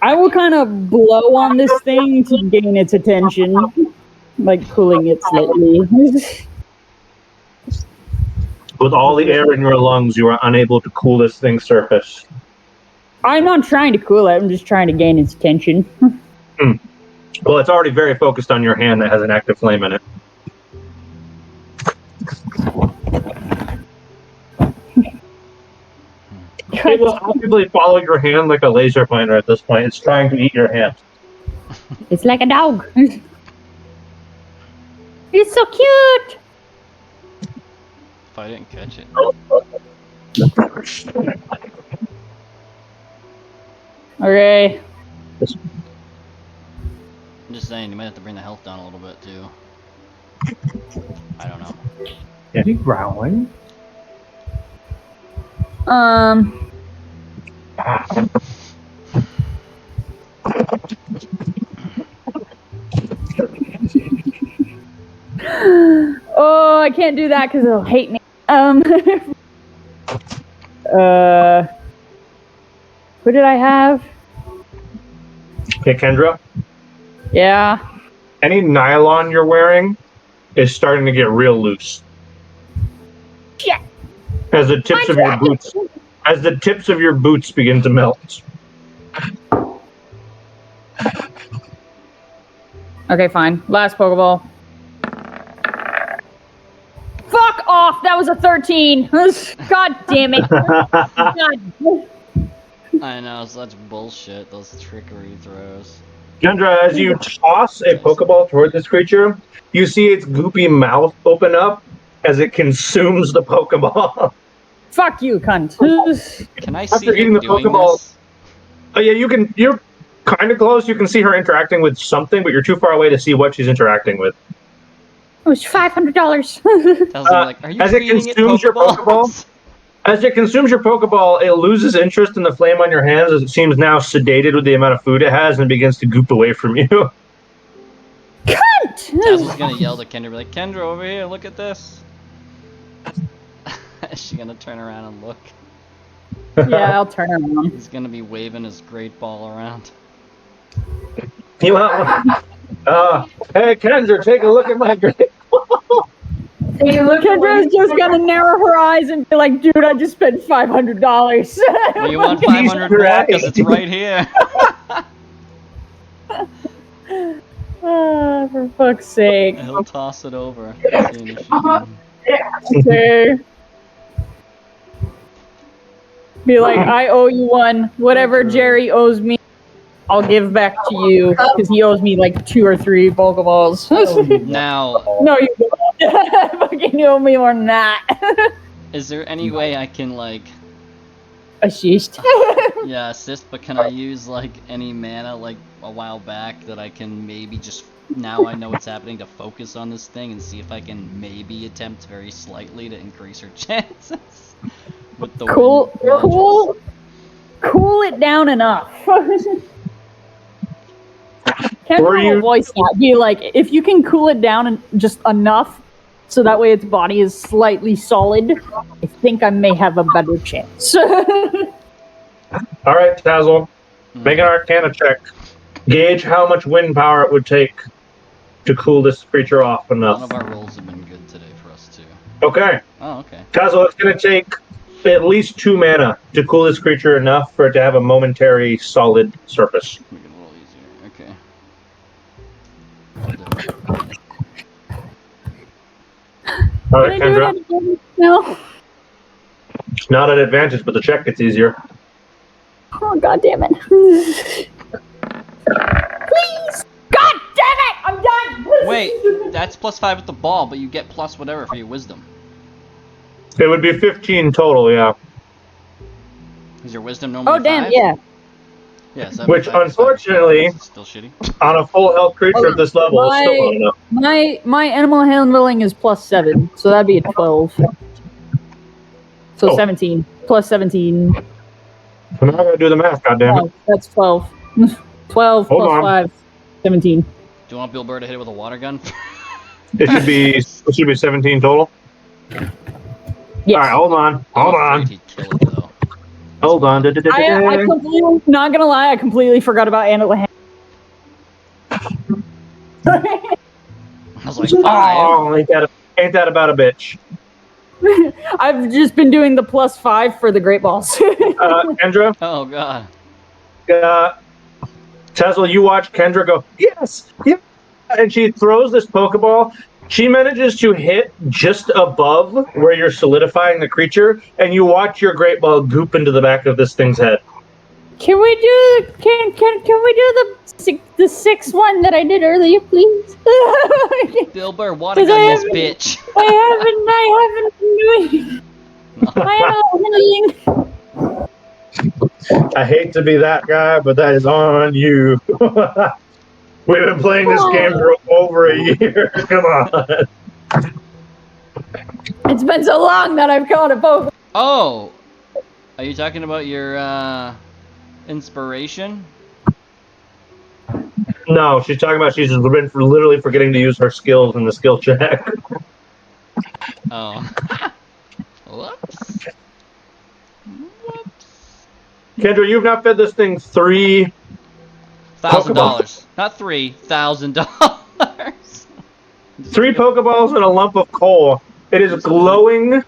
I will kind of blow on this thing to gain its attention, like cooling it slightly. With all the air in your lungs, you are unable to cool this thing's surface. I'm not trying to cool it. I'm just trying to gain its attention. Well, it's already very focused on your hand that has an active flame in it. It will actively follow your hand like a laser pointer at this point. It's trying to eat your hand. It's like a dog. It's so cute. If I didn't catch it. Okay. I'm just saying, you might have to bring the health down a little bit too. I don't know. Is he growling? Oh, I can't do that because it'll hate me. Who did I have? Okay, Kendra, Yeah. any nylon you're wearing is starting to get real loose. Shit. As the tips of your boots begin to melt. Okay, fine. Last Pokeball. Fuck off! That was a 13. God damn it! God. I know, such bullshit, those trickery throws. Kendra, as you toss a Pokeball toward this creature, you see its goopy mouth open up as it consumes the Pokeball. Fuck you, cunt. Can I see After her eating the doing Pokeball- this? Oh yeah, you can. You're kind of close. You can see her interacting with something, but you're too far away to see what she's interacting with. It was $500. Tells me like, are you as it feeding it consumes your Pokeballs? Pokeball? As it consumes your Pokeball, it loses interest in the flame on your hands as it seems now sedated with the amount of food it has and begins to goop away from you. Tazzle's gonna yell to Kendra, be like, Kendra, over here, look at this. Is she gonna turn around and look? Yeah, I'll turn around. He's gonna be waving his great ball around. You hey Kendra, take a look at my great. Kendra's just gonna narrow her eyes and be like, dude, I just spent $500. Well, you want 500 more? Because it's right here. For fuck's sake. He'll toss it over. Seeing if she can- Okay. Be like, I owe you one. Whatever Jerry owes me, I'll give back to you. Because he owes me like 2 or 3 Pokeballs. Now, No, you don't. Fucking you owe me more than that. is there any way I can, like, Assist. yeah, assist, but can I use, like, any mana, like, a while back that I can maybe just, now I know what's happening, to focus on this thing and see if I can maybe attempt very slightly to increase her chances? With the Cool wind it down enough. Were you- voice that. Be like, if you can cool it down and just enough, so that way its body is slightly solid, I think I may have a better chance. All right, Tazzle, make an Arcana check. Gauge how much wind power it would take to cool this creature off None enough. of our rolls have been good today for us, too. Okay, Oh, okay. Tazzle, it's going to take at least 2 mana to cool this creature enough for it to have a momentary solid surface. Make it a little easier. Okay. All right, Can I do Kendra. it at no. It's not an advantage, but the check gets easier. Oh, god damn it. Please! God damn it! I'm done! Wait, that's +5 with the ball, but you get plus whatever for your wisdom. It would be 15 total, yeah. Is your wisdom normally Oh, damn, 5? yeah. Yeah, Which, 75 is unfortunately, still shitty. on a full health creature at this level is still not enough. My animal handling is +7, so that'd be a 12. So Oh. 17. Plus 17. I'm not going to do the math, goddammit. Oh, that's 12. 12 Hold plus on. 5. 17. Do you want Bill Burr to hit it with a water gun? It should be 17 total. Yes. All right, hold on. Hold I'm on. afraid he'd kill it, though. Hold on. I completely, not gonna lie, I completely forgot about animal handling. I was like, 5. Oh, ain't that about a bitch? I've just been doing the +5 for the great balls. Kendra, Oh, God. Tazzle, you watch Kendra go, yes, yeah. And she throws this Pokeball. She manages to hit just above where you're solidifying the creature, and you watch your great ball goop into the back of this thing's head. Can we do the 6th one that I did earlier, please? Bill Burr, water 'Cause gun I this haven't- bitch. I haven't been doing my animal handling. I hate to be that guy, but that is on you. We've been playing this game for over a year. Come on. It's been so long that I've caught a Pokemon. Oh! Are you talking about your, inspiration? No, she's talking about she's been literally forgetting to use her skills in the skill check. Oh. Whoops. Whoops. Kendra, you've now fed this thing 3. $1,000. Not $3,000. 3 Pokeballs and a lump of coal. It is glowing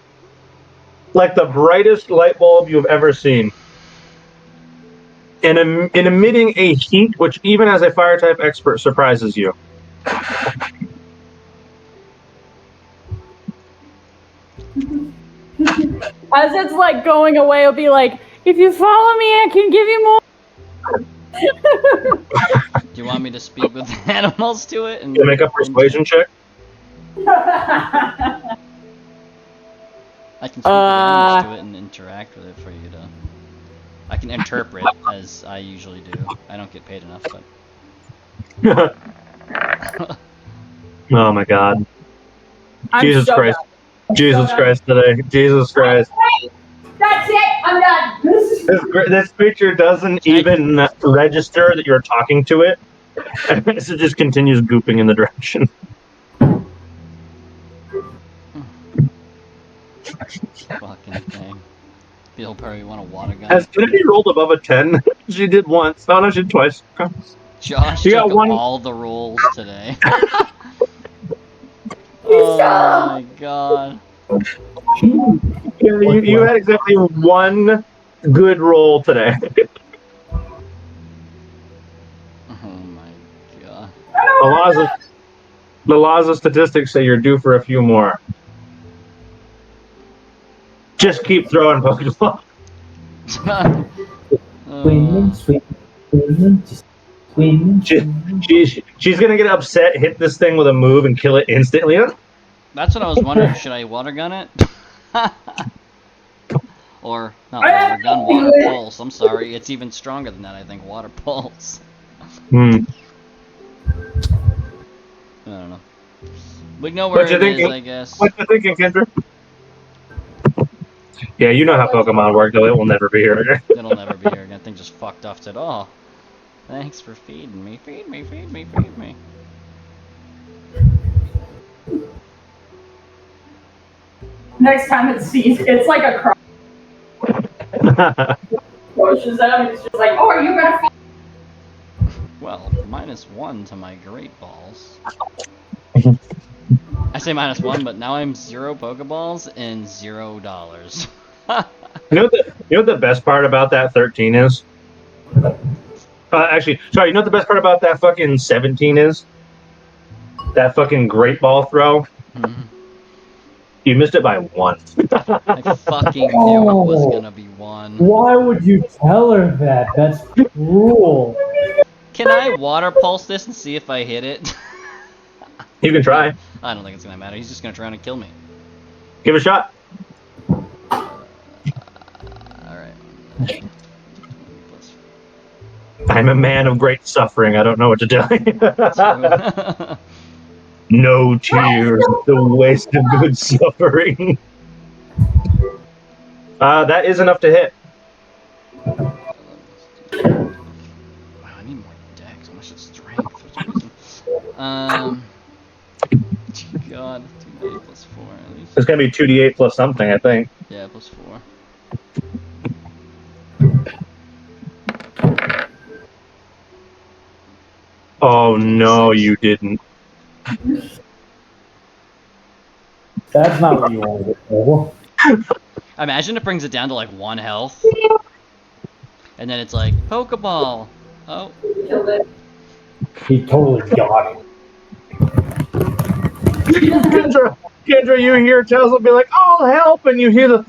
like the brightest light bulb you've ever seen. And emitting a heat which, even as a fire type expert, surprises you. As it's like going away, it'll be like, if you follow me, I can give you more. Do you want me to speak with animals to it? And You make a persuasion check. I I can speak with animals to it and interact with it for you to. I can interpret as I usually do. I don't get paid enough, but. Oh my God. I'm Jesus so Christ. done. Jesus So Christ today. Jesus Christ. That's it. I'm done. This creature doesn't even register that you're talking to it. So it just continues gooping in the direction. Fucking thing. Bill Perry, you want a water gun? Has Kennedy rolled above a 10? She did once. No, she did twice. Josh You got took one- all the rolls today. Oh my god. You had exactly one good roll today. Oh my god. The laws of statistics say you're due for a few more. Just keep throwing Pokemon. She's gonna get upset, hit this thing with a move, and kill it instantly. That's what I was wondering. Should I water gun it? Or not water gun, water pulse. I'm sorry, it's even stronger than that. I think water pulse. Hmm. I don't know. We know where What you it is, thinking? I guess. What you thinking, Kendra? Yeah, you know how Pokemon work, though. It will never be here again. It'll never be here again. Thing just fucked off. Said, "Oh, thanks for feeding me. Feed me. Feed me. Feed me." Next time it sees, it's like a cross. Pushes them. It's just like, oh, are you gonna fall? Well, -1 to my great balls. I say -1, but now I'm 0 Pokeballs and $0. You know what the best part about that 13 is? Actually, sorry, you know what the best part about that fucking 17 is? That fucking great ball throw? You missed it by 1. I fucking knew it was gonna be 1. Why would you tell her that? That's cruel. Can I water pulse this and see if I hit it? You can try. I don't think it's gonna matter. He's just gonna try and kill me. Give it a shot. Alright. I'm a man of great suffering. I don't know what to tell you. No tears, the waste of good suffering. That is enough to hit. Wow, I need more dex. How much is strength for some reason? God, 2d8 plus 4 at least. It's gonna be 2d8 plus something, I think. Yeah, plus 4. Oh no, you didn't. That's not what you wanted for. Imagine it brings it down to like 1 health. And then it's like, Pokeball! Oh. He totally got it. Kendra, you hear Tess will be like, "I'll help," and you hear the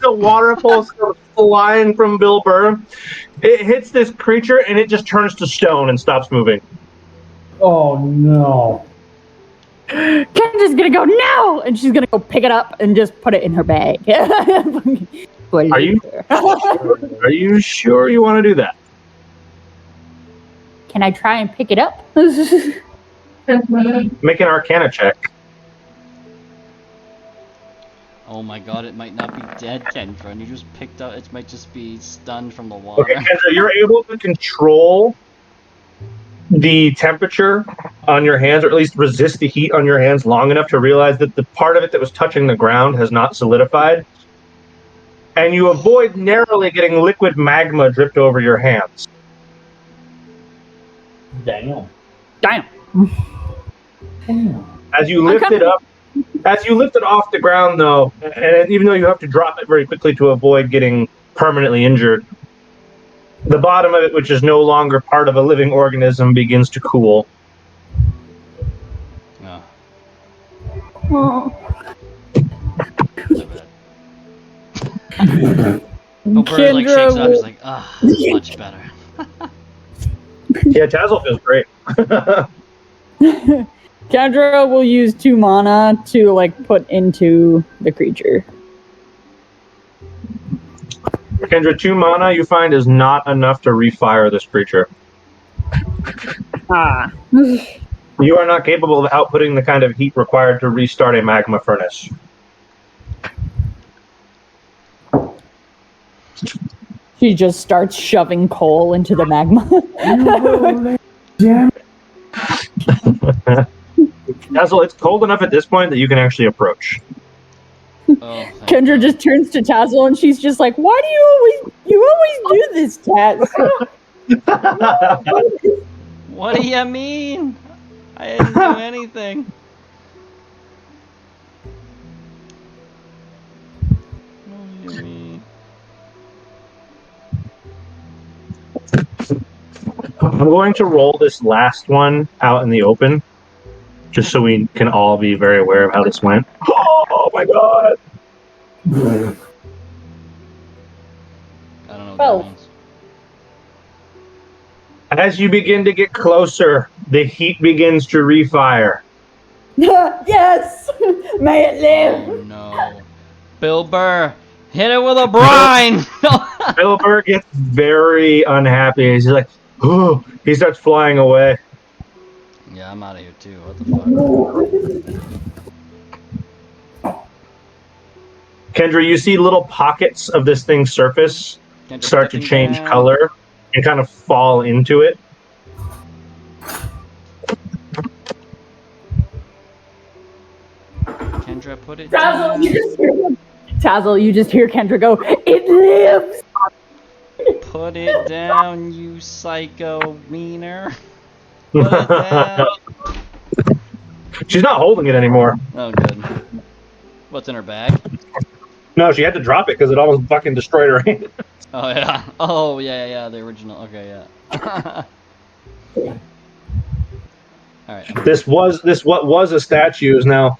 water pulse flying from Bill Burr. It hits this creature and it just turns to stone and stops moving. Oh no. Kendra's gonna go no, and she's gonna go pick it up and just put it in her bag. Are you sure you want to do that? Can I try and pick it up? Make an Arcana check. Oh my god, it might not be dead, Kendra, and you just picked up, it might just be stunned from the water. Okay, Kendra, you're able to control the temperature on your hands, or at least resist the heat on your hands long enough to realize that the part of it that was touching the ground has not solidified. And you avoid narrowly getting liquid magma dripped over your hands. Damn. Damn. As you lift it up, as you lift it off the ground, though, and even though you have to drop it very quickly to avoid getting permanently injured, the bottom of it, which is no longer part of a living organism, begins to cool. Oh, Oh. my bad. Oh, Bird like shakes it off, he's like, ah, much better. Yeah, Tazzle feels great. Kendra will use 2 mana to like put into the creature. Kendra, 2 mana you find is not enough to refire this creature. Ah. You are not capable of outputting the kind of heat required to restart a magma furnace. She just starts shoving coal into the magma. Damn. Dazzle, it's cold enough at this point that you can actually approach. Oh, thank Kendra God. just turns to Tazzle and she's just like, "Why do you always do this, Taz?" What do you mean? I didn't do anything. What do you mean? I'm going to roll this last one out in the open, just so we can all be very aware of how this went. Oh my god! I don't know what Well. that means. As you begin to get closer, the heat begins to refire. Yes, may it Oh live. no. Bill Burr, hit it with a brine! Bill Burr gets very unhappy. He's like, oh, he starts flying away. Yeah, I'm out of here too. What the fuck? Kendra, you see little pockets of this thing's surface Can't start to put the change thing down. color and kind of fall into it. Kendra, put it Tazzle, down. you just hear Kendra go, "It lives." Put it down, you psycho meaner. Put it down. She's not holding it anymore. Oh, good. What's in her bag? No, she had to drop it because it almost fucking destroyed her hand. Oh, yeah. Oh, yeah, the original. Okay, yeah. Alright. This what was a statue is now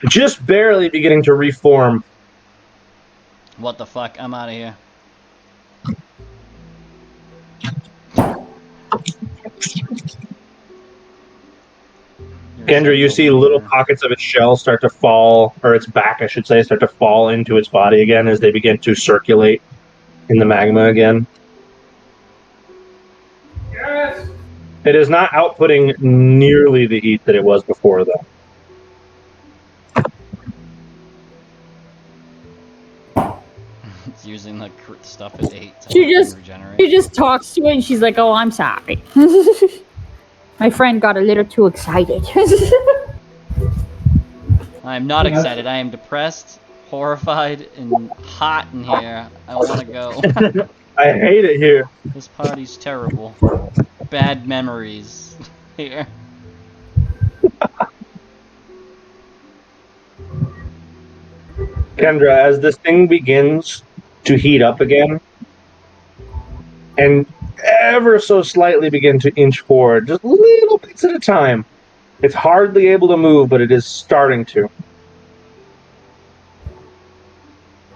just barely beginning to reform. What the fuck? I'm out of here. Kendra, you see little pockets of its shell start to fall, or its back, I should say, start to fall into its body again as they begin to circulate in the magma again. Yes. It is not outputting nearly the heat that it was before, though. It's using the stuff it ate to She just- regenerate. She just talks to it and she's like, "Oh, I'm sorry. My friend got a little too excited." I am not excited. I am depressed, horrified, and hot in here. I want to go. I hate it here. This party's terrible. Bad memories here. Kendra, as this thing begins to heat up again, and ever so slightly begin to inch forward, just little bits at a time. It's hardly able to move, but it is starting to.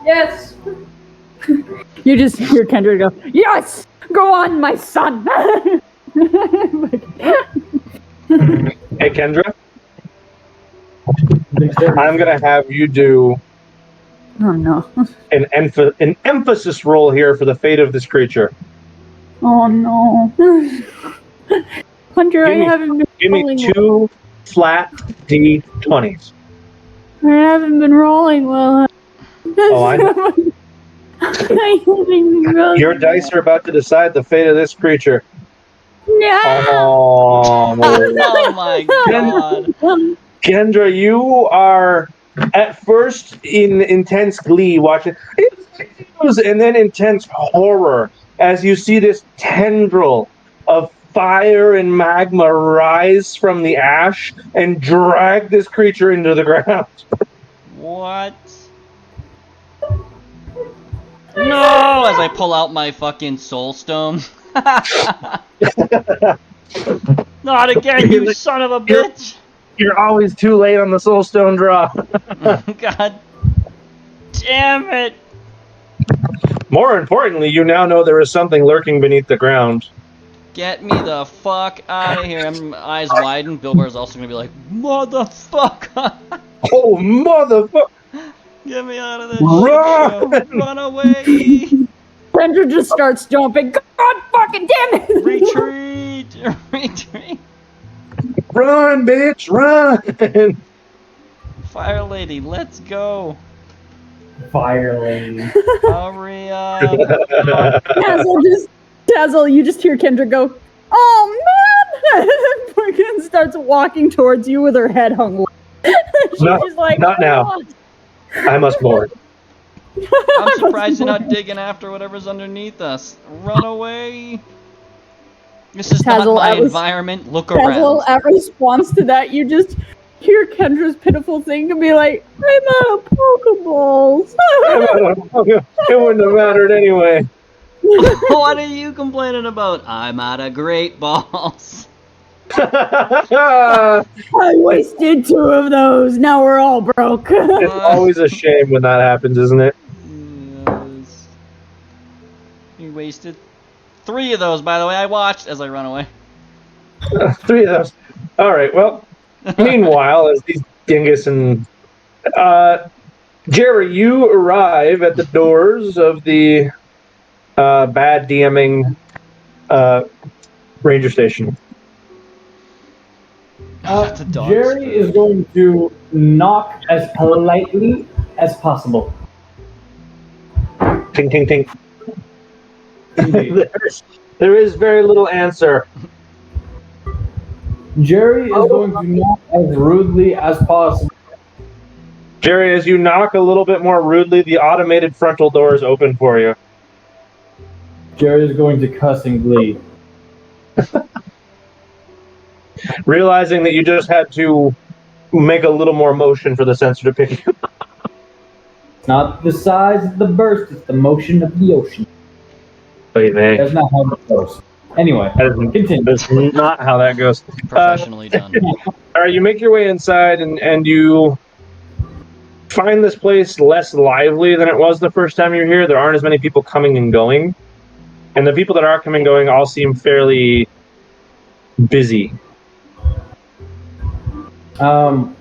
Yes. You just hear Kendra go, "Yes, go on, my son." Hey, Kendra, I'm going to have you do Oh no. an emphasis roll here for the fate of this creature. Oh no. Hunter, I haven't been Give me rolling 2 flat D20s. I haven't been rolling well. Oh, I know. I haven't been rolling. Your dice are about to decide the fate of this creature. No. Oh, Oh my god. Kendra, you are at first in intense glee watching, and then intense horror as you see this tendril of fire and magma rise from the ash and drag this creature into the ground. What? No! As I pull out my fucking soul stone. Not again, you son of a bitch! You're always too late on the soul stone draw. God damn it! More importantly, you now know there is something lurking beneath the ground. Get me the fuck out of here. I'm eyes widened. Bill Burr's also gonna be like, motherfucker! Oh, motherfucker! Get me out of this Run! shit show. Run away! Kendra just starts jumping. God fucking damn it! Retreat! Retreat! Run, bitch, run! Fire lady, let's go! Fire lady. Hurry up! Tazzle, you just hear Kendra go, oh man! And then fucking starts walking towards you with her head hung low. She's No, just like, not now. "God." I must mourn. I'm surprised you're not digging after whatever's underneath us. Run away! This is Tazzle, not my environment. Look Tazzle, around. at response to that, you just hear Kendra's pitiful thing and be like, I'm out of Pokeballs. It wouldn't have mattered anyway. What are you complaining about? I'm out of great balls. I wasted 2 of those. Now we're all broke. It's always a shame when that happens, isn't it? Yes. You wasted 3 of those, by the way. I watched as I run away. 3 of those. All right. Well, meanwhile, as these dingus and Jerry, you arrive at the doors of the bad DMing Ranger Station. The dog's Jerry food. is going to knock as politely as possible. Ting, ting, ting. Indeed. There is very little answer. Jerry is going to knock as rudely as possible. Jerry, as you knock a little bit more rudely, the automated frontal doors open for you. Jerry is going to cuss in glee. Realizing that you just had to make a little more motion for the sensor to pick you up. It's not the size of the burst, it's the motion of the ocean. That's not how it goes. Anyway, continue. That's not how that goes. Professionally done. All right, you make your way inside and you find this place less lively than it was the first time you were here. There aren't as many people coming and going. And the people that are coming and going all seem fairly busy. Well,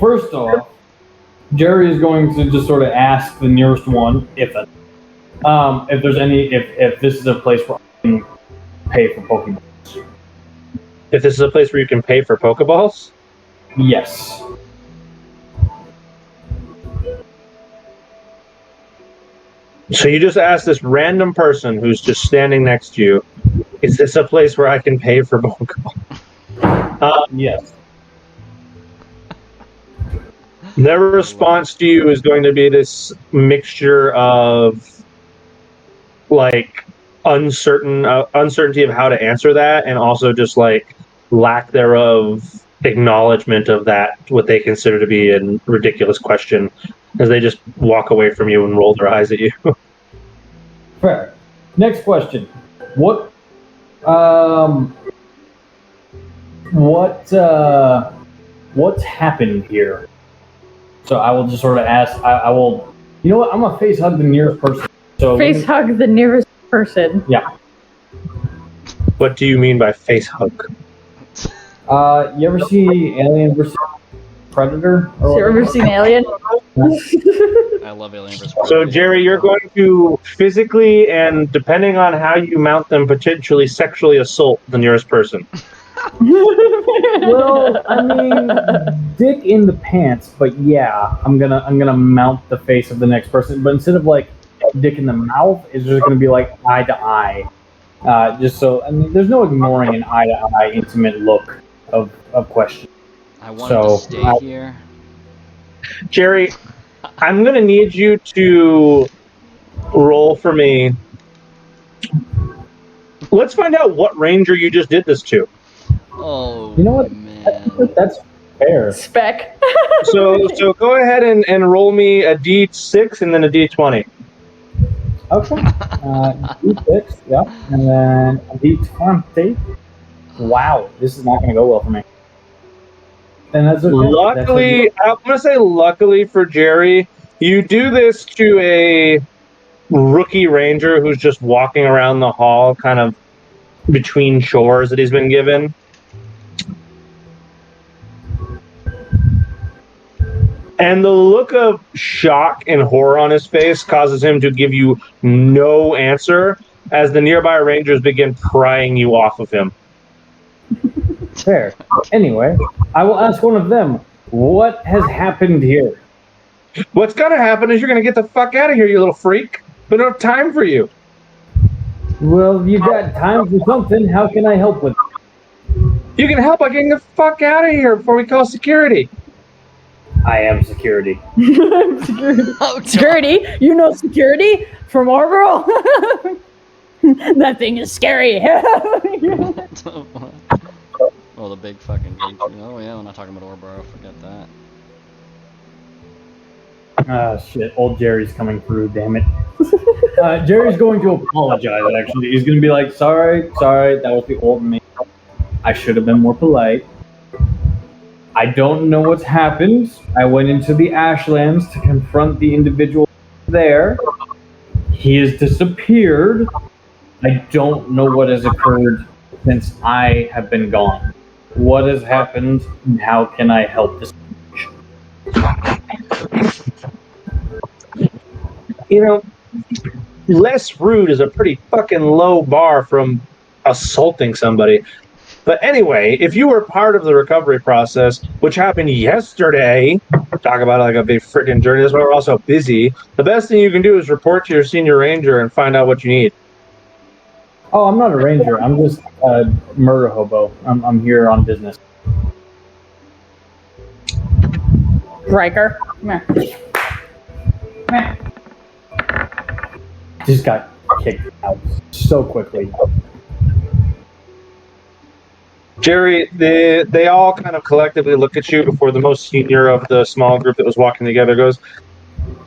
first off, Jerry is going to just sort of ask the nearest one if there's any, if this is a place where I can pay for Pokeballs. If this is a place where you can pay for Pokeballs? Yes. So you just asked this random person who's just standing next to you, is this a place where I can pay for Pokeballs? Yes. Their response to you is going to be this mixture of like uncertainty of how to answer that, and also just like lack thereof acknowledgement of that, what they consider to be a ridiculous question, as they just walk away from you and roll their eyes at you. Fair. Next question. What's happened here? So I will just sort of ask. I will. You know what? I'm gonna face hug the nearest person. So Face hug the nearest person. Yeah. What do you mean by face hug? You ever see Alien vs. Predator? Have you ever seen Alien? I love Alien vs. So Jerry, you're going to physically and, depending on how you mount them, potentially sexually assault the nearest person. Well, I mean, dick in the pants, but yeah, I'm gonna mount the face of the next person, but instead of like dick in the mouth, it's just gonna be like eye to eye. Just so, I mean, there's no ignoring an eye to eye intimate look of question. I wanted to stay here. Jerry, I'm going to need you to roll for me. Let's find out what ranger you just did this to. Oh, You know what? man. That's fair. Spec. So go ahead and roll me a D6 and then a D20. Okay. D6, yeah, and then a D20. Wow, this is not going to go well for me. And that's okay. Luckily, I'm going to say luckily for Jerry, you do this to a rookie ranger who's just walking around the hall, kind of between chores that he's been given. And the look of shock and horror on his face causes him to give you no answer as the nearby rangers begin prying you off of him. Fair. Anyway, I will ask one of them, what has happened here? What's going to happen is you're going to get the fuck out of here, you little freak. We don't have time for you. Well, you got time for something. How can I help with it? You can help by getting the fuck out of here before we call security. I am security. Security. Oh, God. Security? You know security from Marlboro? That thing is scary. Well, the big fucking dude. Oh yeah, we're not talking about Orboro. Forget that. Ah, shit. Old Jerry's coming through, damn it. Jerry's going to apologize, actually. He's going to be like, sorry, that was the old me. I should have been more polite. I don't know what's happened. I went into the Ashlands to confront the individual there. He has disappeared. I don't know what has occurred since I have been gone. What has happened, and how can I help this? You know, less rude is a pretty fucking low bar from assaulting somebody. But anyway, if you were part of the recovery process, which happened yesterday, talk about like a big freaking journey, that's why we're also busy, the best thing you can do is report to your senior ranger and find out what you need. Oh, I'm not a ranger. I'm just a murder hobo. I'm here on business. Riker. Come here. Come here. Just got kicked out so quickly. Jerry, they all kind of collectively look at you before the most senior of the small group that was walking together goes,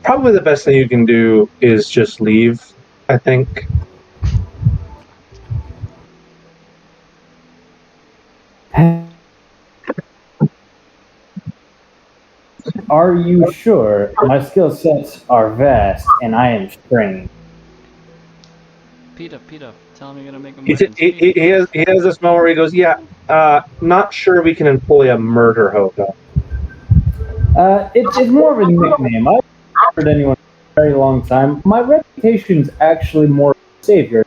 probably the best thing you can do is just leave, I think. Are you sure? My skill sets are vast, and I am trained. Peter, tell him you're gonna make him. He has this moment where he goes, yeah, not sure we can employ a murder hobo. It's more of a nickname. I haven't heard anyone for a very long time. My reputation's actually more of a savior.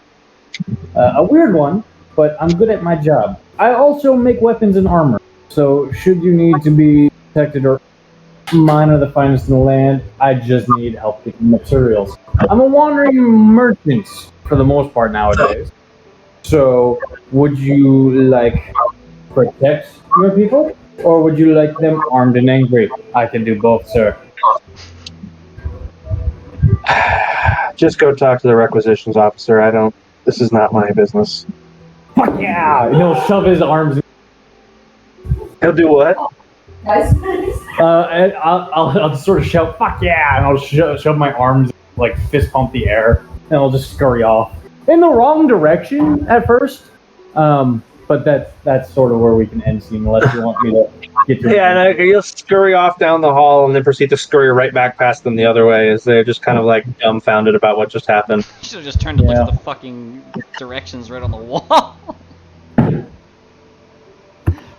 A weird one, but I'm good at my job. I also make weapons and armor, so should you need to be protected or mine are the finest in the land, I just need help getting materials. I'm a wandering merchant for the most part nowadays. So, would you like protect your people, or would you like them armed and angry? I can do both, sir. Just go talk to the requisitions officer. This is not my business. Fuck yeah! And he'll shove his arms. He'll do what? And I'll just sort of shout, "Fuck yeah!" and I'll shove my arms, like fist pump the air, and I'll just scurry off in the wrong direction at first. But that's sort of where we can end scene, unless you want me to get to. Yeah, and you'll scurry off down the hall and then proceed to scurry right back past them the other way, as they're just kind of like dumbfounded about what just happened. You should have just turned to look at the fucking directions right on the wall.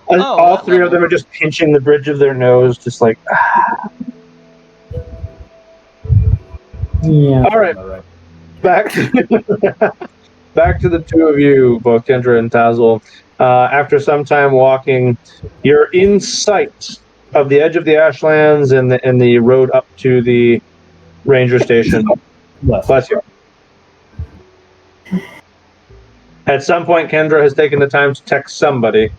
All three of them are just pinching the bridge of their nose, just like. Yeah. All right. Back to the two of you, both Kendra and Tazzle. After some time walking, you're in sight of the edge of the Ashlands and the road up to the ranger station. Bless you. At some point, Kendra has taken the time to text somebody.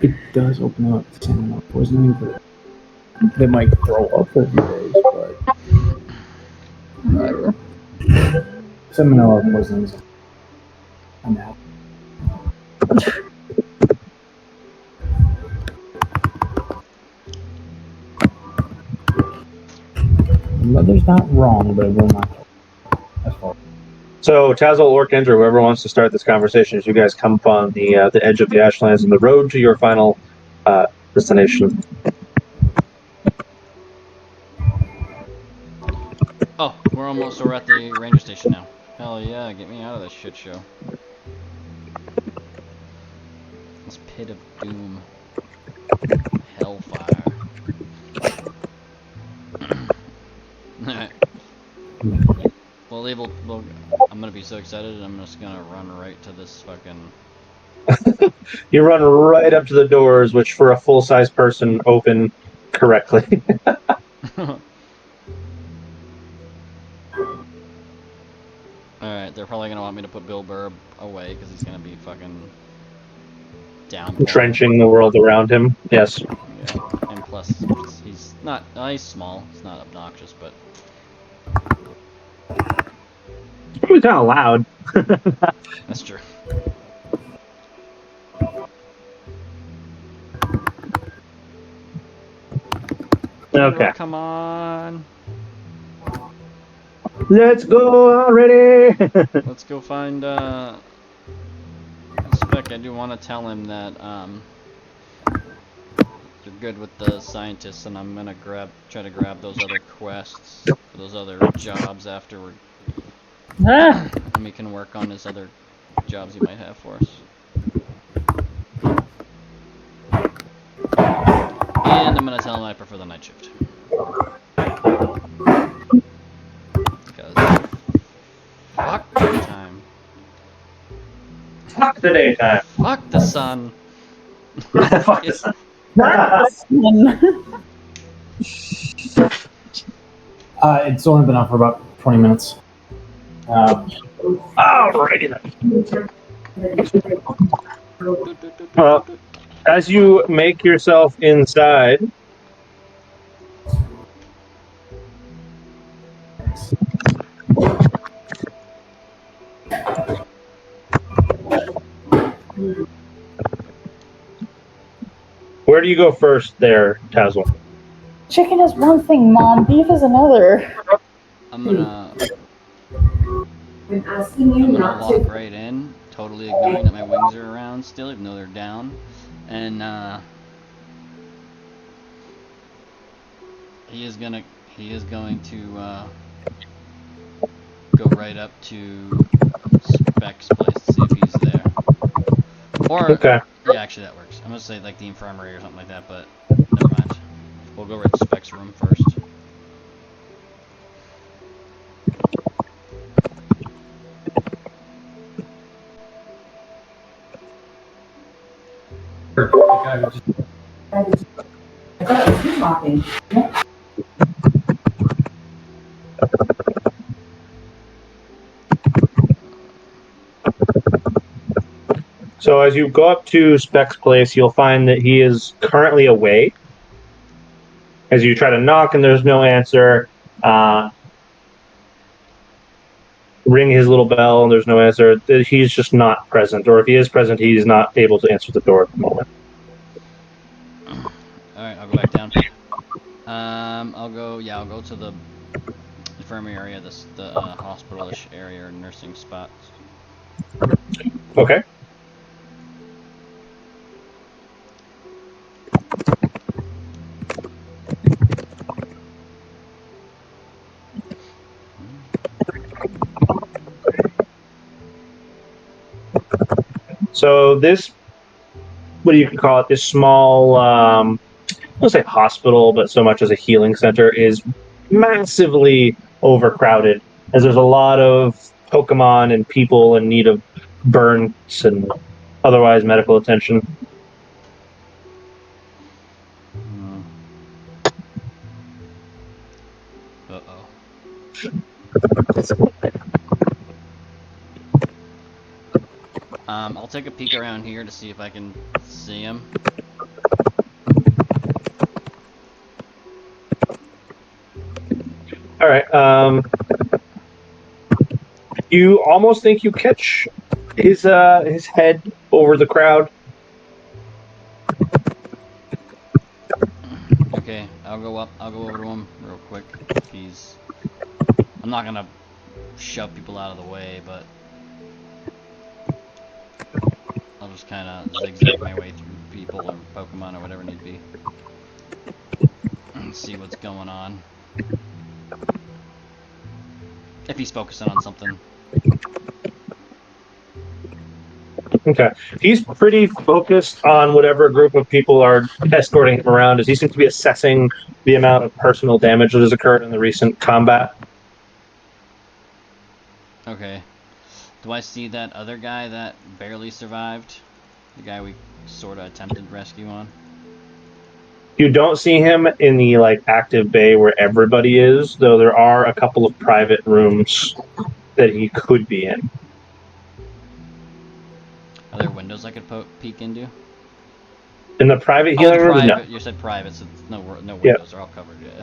It does open up to salmonella poisoning, but they might throw up for a few days, but whatever. Salmonella poisoning is I'm out. Mother's not wrong, but it will not help. That's all. So, Tazzle or Kendra, whoever wants to start this conversation, as you guys come upon the edge of the Ashlands and the road to your final destination. Oh, we're at the ranger station now. Hell yeah, get me out of this shit show. This pit of doom. Hellfire. Alright. Well, I'm gonna be so excited, I'm just gonna run right to this fucking... You run right up to the doors, which for a full-size person open correctly. Alright, they're probably gonna want me to put Bill Burr away, because he's gonna be fucking... down. Trenching the world around him, yes. Yeah, and plus, he's not... he's small, he's not obnoxious, but... He's kind of loud. That's true. Okay. Oh, come on. Let's go already. Let's go find Spec. I do want to tell him that you're good with the scientists, and I'm gonna try to grab those other quests, those other jobs afterward, Ah, and we can work on his other jobs he might have for us. And I'm gonna tell him I prefer the night shift. Because fuck the time. Fuck the daytime. Fuck the sun. Fuck the sun. It's only been out for about 20 minutes. Alrighty then. As you make yourself inside, where do you go first there, Tazzle? chicken is one thing, Mom. Beef is another. I'm gonna I'm asking you not walk to. right in, totally ignoring that my wings are around still, even though they're down. And he is going to go right up to Spec's place to see if he's there. Or Okay. yeah, actually that works. I'm gonna say like the infirmary or something like that, but never mind. We'll go right to Spec's room first. I thought it was you talking. So as you go up to Spec's place, you'll find that he is currently away. As you try to knock and there's no answer, ring his little bell and there's no answer, he's just not present. Or if he is present, he's not able to answer the door at the moment. Alright, I'll go back down. I'll go to the infirmary area, the hospital-ish area or nursing spots. Okay. So this, what do you call it, this small, I don't say hospital, but so much as a healing center, is massively overcrowded, as there's a lot of Pokemon and people in need of burns and otherwise medical attention. Uh-oh. I'll take a peek around here to see if I can see him. All right. You almost think you catch his head over the crowd. Okay, I'll go over to him real quick. I'm not gonna shove people out of the way, but I'll just kind of zigzag my way through people or Pokemon or whatever need to be. And see what's going on. If he's focusing on something. Okay. He's pretty focused on whatever group of people are escorting him around, as he seems to be assessing the amount of personal damage that has occurred in the recent combat. Okay. Do I see that other guy that barely survived? The guy we sort of attempted rescue on? You don't see him in the active bay where everybody is, though there are a couple of private rooms that he could be in. Are there windows I could peek into? In the private Oh, healing the rooms, no. private. You said private, so no windows. Yep. They're all covered. Yeah.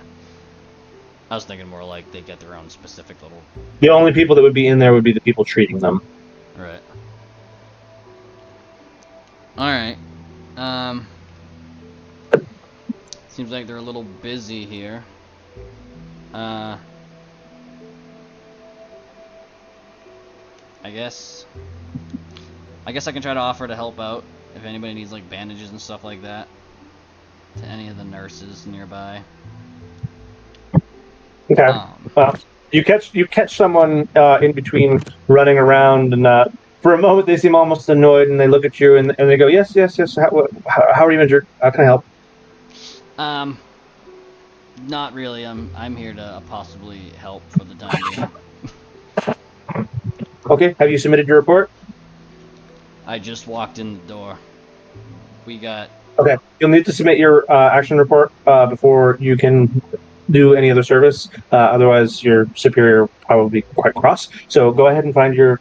I was thinking more like they get their own specific little. The only people that would be in there would be the people treating them. Right. All right. Seems like they're a little busy here. I guess I can try to offer to help out if anybody needs like bandages and stuff like that to any of the nurses nearby. Okay. You catch someone in between running around, and for a moment they seem almost annoyed, and they look at you and they go, "Yes. How are you injured? How can I help?" Not really. I'm here to possibly help for the time being. Okay. Have you submitted your report? I just walked in the door. We got. Okay. You'll need to submit your action report before you can do any other service. Otherwise, your superior will probably be quite cross. So go ahead and find your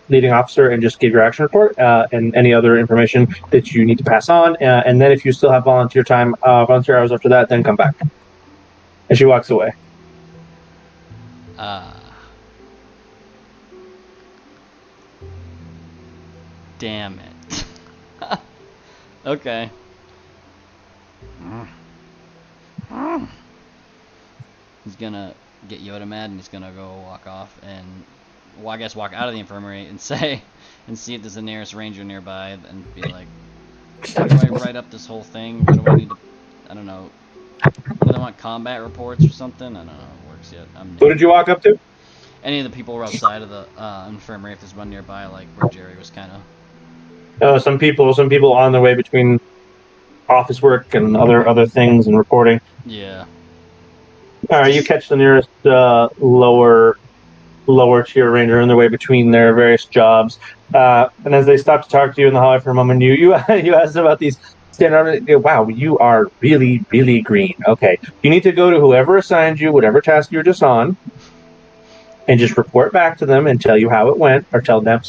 leading officer and just give your action report and any other information that you need to pass on. And then if you still have volunteer hours after that, then come back. And she walks away. Damn it. Okay. He's gonna get Yoda mad, and he's gonna go walk off and, well, I guess walk out of the infirmary and say, and see if there's the nearest ranger nearby, and be like, how do I write up this whole thing? What do I need to, I don't know. Do they want combat reports or something? I don't know how it works yet. Who did you walk up to? Any of the people were outside of the infirmary, if there's one nearby, like where Jerry was kind of. Some people on their way between office work and other things and reporting. Yeah. All right, you catch the nearest lower tier ranger on their way between their various jobs, and as they stop to talk to you in the hallway for a moment, you ask them about these. Stand on. Wow, you are really, really green. Okay, you need to go to whoever assigned you whatever task you're just on, and just report back to them and tell you how it went, or tell them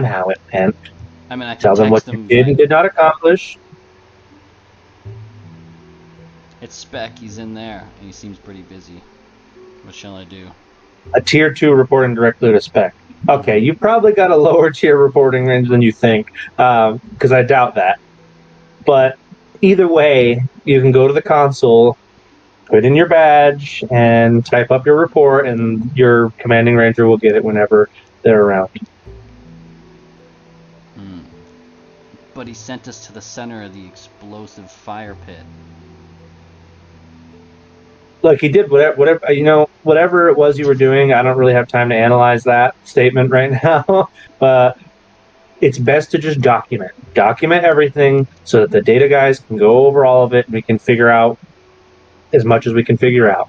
how it went. I mean, I can tell them what you did and did not accomplish. It's Spec. He's in there, and he seems pretty busy. What shall I do? A tier 2 reporting directly to Spec. Okay, you probably got a lower tier reporting range than you think, because I doubt that. But either way, you can go to the console, put in your badge, and type up your report, and your commanding ranger will get it whenever they're around. But he sent us to the center of the explosive fire pit. Look, he did whatever it was you were doing. I don't really have time to analyze that statement right now, but it's best to just document everything so that the data guys can go over all of it and we can figure out as much as we can figure out.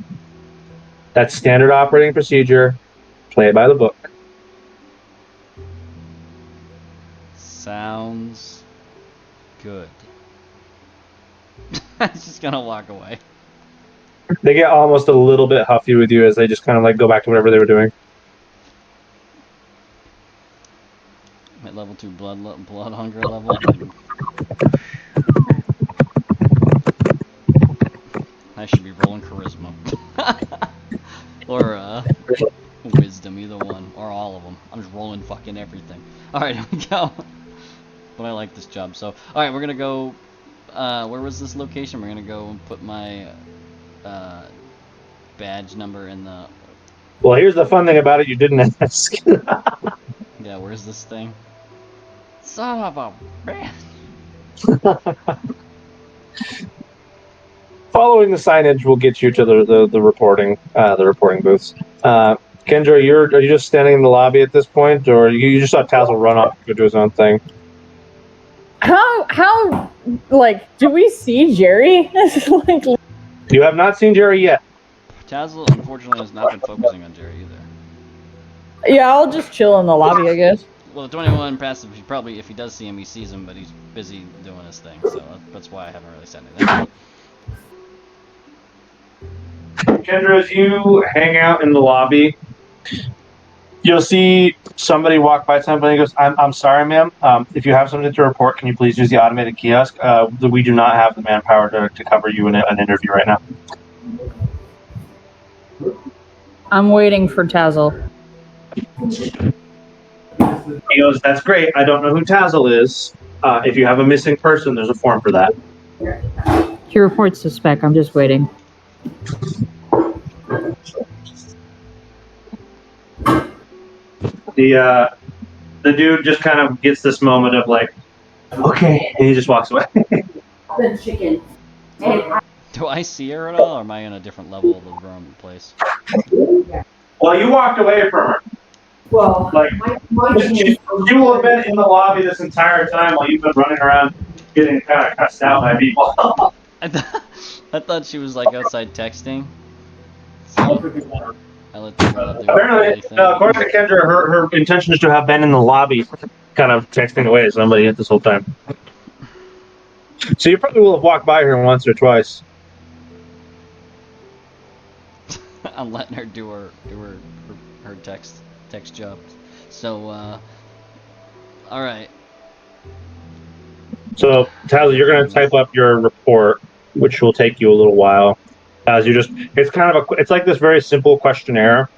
That's standard operating procedure. Play it by the book. Sounds good. I'm just gonna walk away. They get almost a little bit huffy with you as they just kind of go back to whatever they were doing. At level 2 blood hunger level. I should be rolling charisma. Or wisdom, either one. Or all of them. I'm just rolling fucking everything. Alright, here we go. But I like this job, so. Alright, we're gonna go. Where was this location? We're gonna go and put my badge number in the. Well, here's the fun thing about it, you didn't ask. Yeah, where's this thing? Son of a bitch. Following the signage will get you to the reporting booths. Kendra, are you just standing in the lobby at this point, or you just saw Tazzle run off and go do his own thing? How, like, do we see Jerry? Like, You have not seen Jerry yet. Tazzle, unfortunately, has not been focusing on Jerry either. yeah, I'll just chill in the lobby, I guess. Well, 21 passive, he probably, if he does see him, he sees him, but he's busy doing his thing, so that's why I haven't really said anything. Kendra, as you hang out in the lobby, you'll see somebody walk by somebody and goes, I'm sorry, ma'am. If you have something to report, can you please use the automated kiosk? We do not have the manpower to cover you in an interview right now. I'm waiting for Tazzle. He goes, that's great. I don't know who Tazzle is. If you have a missing person, there's a form for that. He reports to spec. I'm just waiting. The dude just kind of gets this moment of like, okay, and he just walks away. The chicken. And Do I see her at all, or am I in a different level of the room place? Well, you walked away from her. well, Like, my she will have been in the lobby this entire time while you've been running around getting kind of cussed out by people. I thought she was like outside texting. So I let the girl do Apparently, everything. according to Kendra, her intention is to have been in the lobby, kind of texting away at somebody this whole time. So you probably will have walked by her once or twice. I'm letting her do her text job. So all right. So, Tazzy, you're going to type up your report, which will take you a little while. As you it's kind of it's like this very simple questionnaire,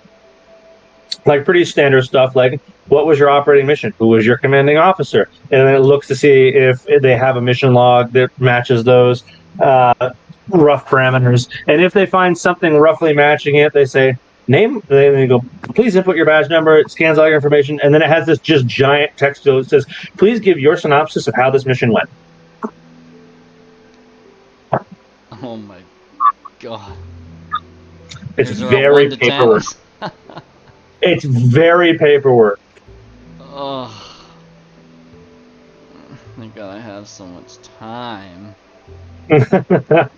like pretty standard stuff. Like, what was your operating mission? Who was your commanding officer? And then it looks to see if they have a mission log that matches those rough parameters. And if they find something roughly matching it, they say name. Then they go, please input your badge number. It scans all your information, and then it has this just giant text field that says, please give your synopsis of how this mission went. Oh my god. It's Is there a very 1 to 10? paperwork. It's very paperwork. Oh. Thank God I have so much time. Oh,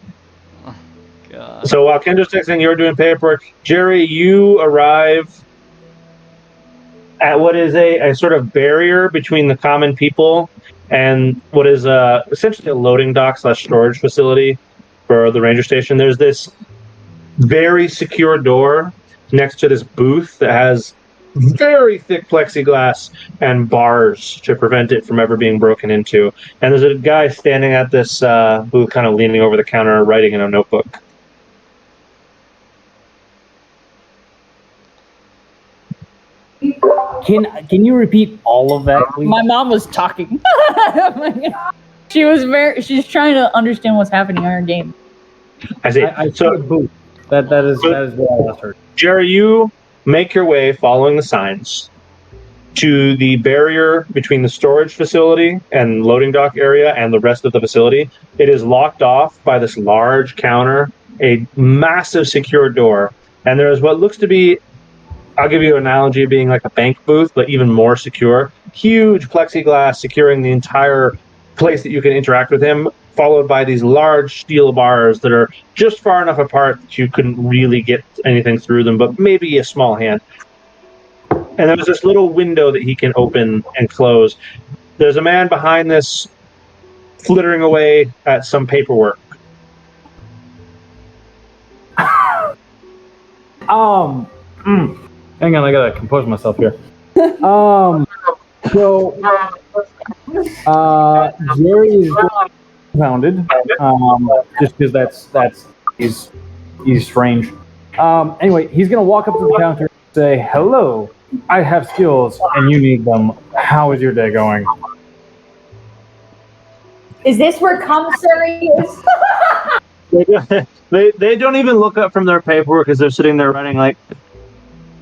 God. So while Kendra's texting, you're doing paperwork. Jerry, you arrive at what is a sort of barrier between the common people and what is essentially a loading dock / storage facility for the ranger station. There's this very secure door next to this booth that has very thick plexiglass and bars to prevent it from ever being broken into. And there's a guy standing at this booth, kind of leaning over the counter, writing in a notebook. Can you repeat all of that, please? My mom was talking. She's trying to understand what's happening in her game. I see. I So, said booth. That is what I last heard. Jerry, you make your way following the signs to the barrier between the storage facility and loading dock area and the rest of the facility. It is locked off by this large counter, a massive secure door, and there is what looks to be, I'll give you an analogy of being like a bank booth, but even more secure. Huge plexiglass securing the entire place that you can interact with him, followed by these large steel bars that are just far enough apart that you couldn't really get anything through them, but maybe a small hand. And there's this little window that he can open and close. There's a man behind this flittering away at some paperwork. Hang on, I gotta compose myself here. So, Jerry is founded, just because he's strange. Anyway, he's gonna walk up to the counter and say, "Hello, I have skills and you need them. How is your day going?" is this where commissary is? They don't even look up from their paperwork as they're sitting there writing like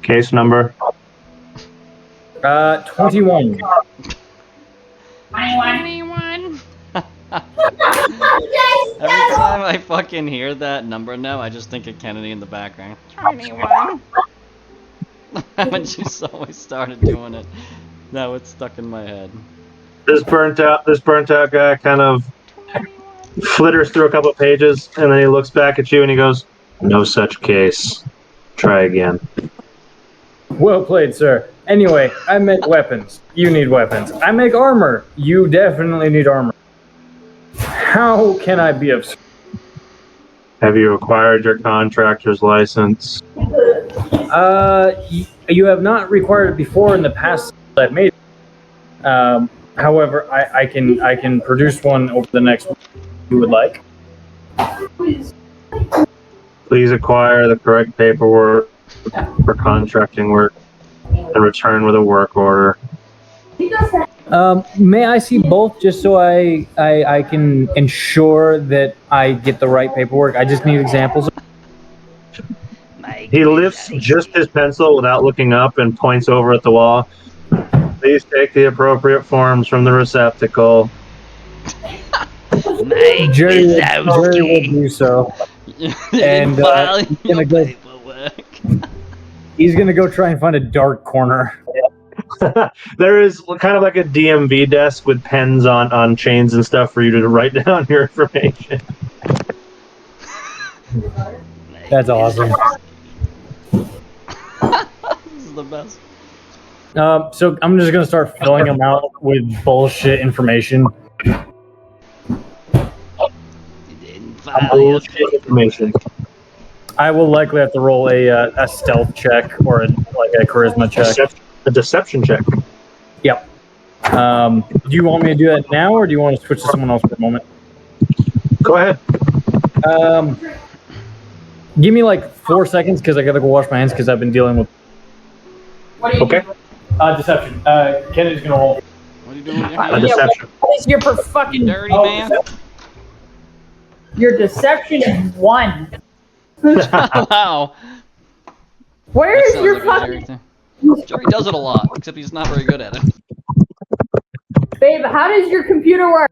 case number. 21. 21. Yes, Every time I fucking hear that number now, I just think of Kennedy in the background. 21. Haven't you always started doing it? Now it's stuck in my head. This burnt out guy kind of flitters through a couple of pages, and then he looks back at you and he goes, "No such case. Try again." Well played, sir. Anyway, I make weapons. You need weapons. I make armor. You definitely need armor. How can I be of service? Have you acquired your contractor's license? You have not required it before in the past I've made it. However, I can produce one over the next week if you would like. Please acquire the correct paperwork for contracting work and return with a work order. May I see both just so I can ensure that I get the right paperwork? I just need examples. He lifts just his pencil without looking up and points over at the wall. Please take the appropriate forms from the receptacle. Jerry will do so. And he's gonna go try and find a dark corner. There is kind of like a DMV desk with pens on chains and stuff for you to write down your information. That's awesome. This is the best. So I'm just gonna start filling them out with bullshit information. Bullshit information. I will likely have to roll a stealth check or a charisma check. A deception check. Yep. Do you want me to do that now, or do you want to switch to someone else for a moment? Go ahead. Give me like 4 seconds because I gotta go wash my hands because I've been dealing with. Okay. Deception. Kennedy's gonna roll. What are you doing with your A hands? deception. What is your fucking Dirty man. Your deception is 1. Wow. Where That is sounds your like a fucking Jerry thing. Jerry does it a lot, except he's not very good at it. babe? How does your computer work?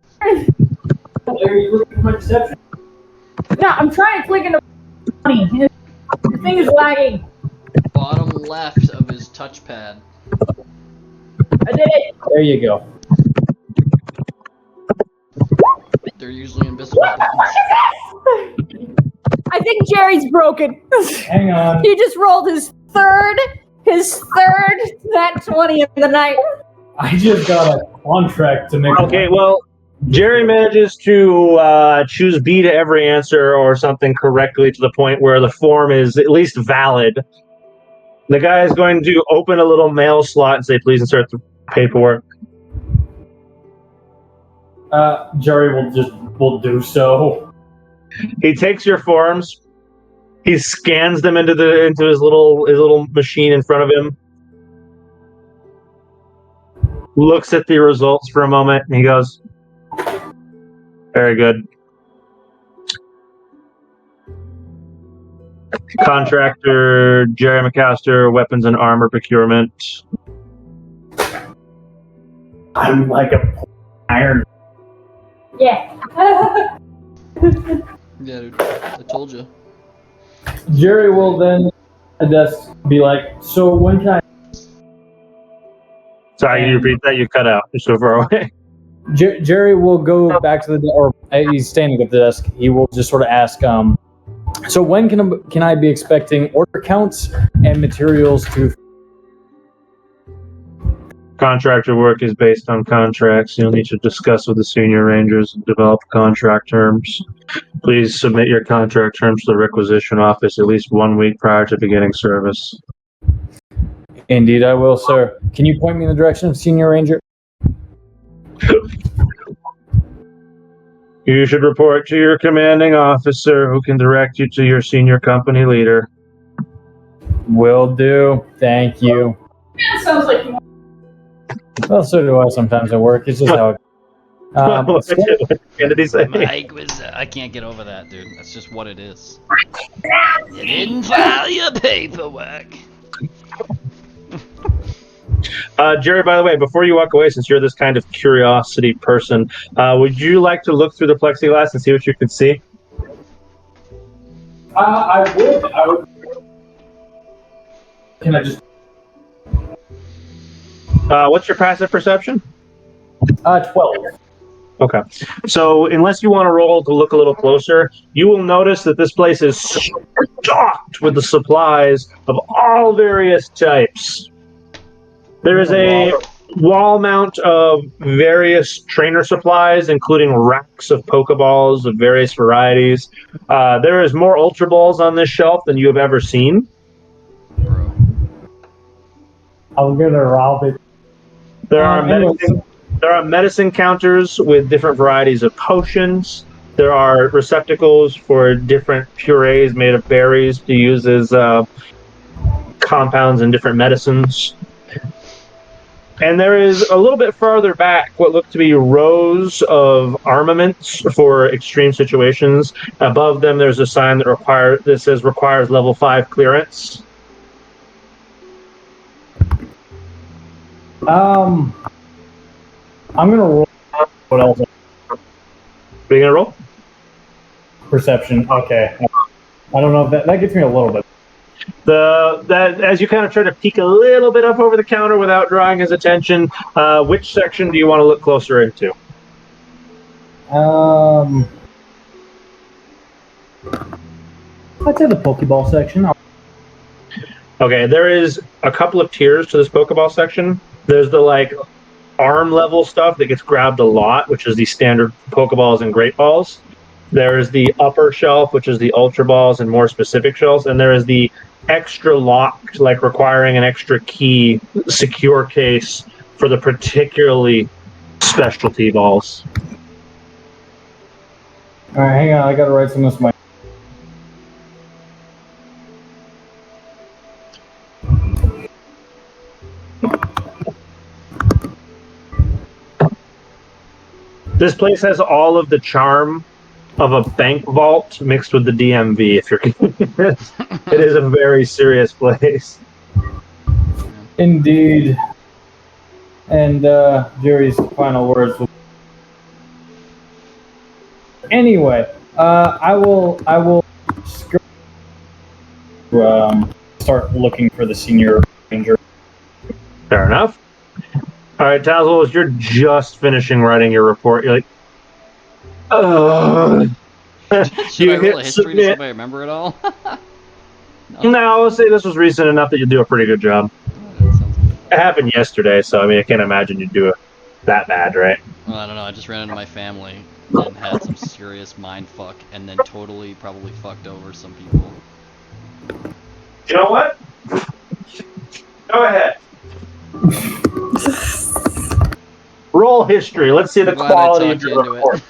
Larry, you looking for my deception? No, I'm trying to click into money. The thing is lagging. Bottom left of his touchpad. I did it. There you go. They're usually invisible. I think Jerry's broken. Hang on. He just rolled his third nat 20 of the night. I just got a contract to make. Okay, well, Jerry manages to choose B to every answer or something correctly to the point where the form is at least valid. The guy is going to open a little mail slot and say, "Please insert the paperwork." Jerry will do so. He takes your forms. He scans them into his little machine in front of him. Looks at the results for a moment, and he goes, "Very good. Contractor Jerry McAllister, weapons and armor procurement." I'm like a iron. Yeah. Yeah, dude. I told you. Jerry will then at desk be like, "So when can I?" Sorry, can you repeat that? You cut out. You're so far away. Jerry will go back to the or he's standing at the desk. He will just sort of ask, "So when can I be expecting order counts and materials to?" Contractor work is based on contracts. You'll need to discuss with the senior rangers and develop contract terms. Please submit your contract terms to the requisition office at least 1 week prior to beginning service. Indeed, I will, sir. Can you point me in the direction of Senior Ranger? You should report to your commanding officer, who can direct you to your senior company leader. Will do. Thank you. That sounds like you. Well, so do I sometimes at work. It's just how it What did he say? Mike was. I can't get over that, dude. That's just what it is. You didn't file your paperwork. Jerry, by the way, before you walk away, since you're this kind of curiosity person, would you like to look through the plexiglass and see what you could see? I would. Can I just What's your passive perception? 12. Okay. So unless you want to roll to look a little closer, you will notice that this place is stocked with the supplies of all various types. There is a wall mount of various trainer supplies, including racks of Pokeballs of various varieties. There is more Ultra Balls on this shelf than you have ever seen. Bro. I'm gonna rob it. There are anyways. medicine counters with different varieties of potions. There are receptacles for different purees made of berries to use as compounds in different medicines. And there is a little bit farther back what look to be rows of armaments for extreme situations. Above them, there's a sign that says requires level 5 clearance. I'm gonna roll. What else? Are you gonna roll? Perception. Okay. I don't know if that gets me a little bit. That as you kind of try to peek a little bit up over the counter without drawing his attention, which section do you want to look closer into? I'd say the Pokeball section. Okay, there is a couple of tiers to this Pokeball section. There's the arm level stuff that gets grabbed a lot, which is the standard Pokeballs and Great Balls. There's the upper shelf, which is the Ultra Balls and more specific shelves, and there is the extra locked, requiring an extra key, secure case for the particularly specialty balls. All right, hang on. I gotta write some of this. This place has all of the charm of a bank vault mixed with the DMV, if you're curious. It is a very serious place. Indeed. And Jerry's final words. Anyway, I will start looking for the senior ranger. Fair enough. All right, Tazzle, as you're just finishing writing your report, you're like, Should I roll a history to see if I remember it all? No, I'll say this was recent enough that you do a pretty good job. It happened yesterday, so I can't imagine you'd do it that bad, right? Well, I don't know. I just ran into my family and had some serious mind fuck, and then totally probably fucked over some people. You know what? Go ahead. Roll history. Let's see the Glad quality I of talked your you report.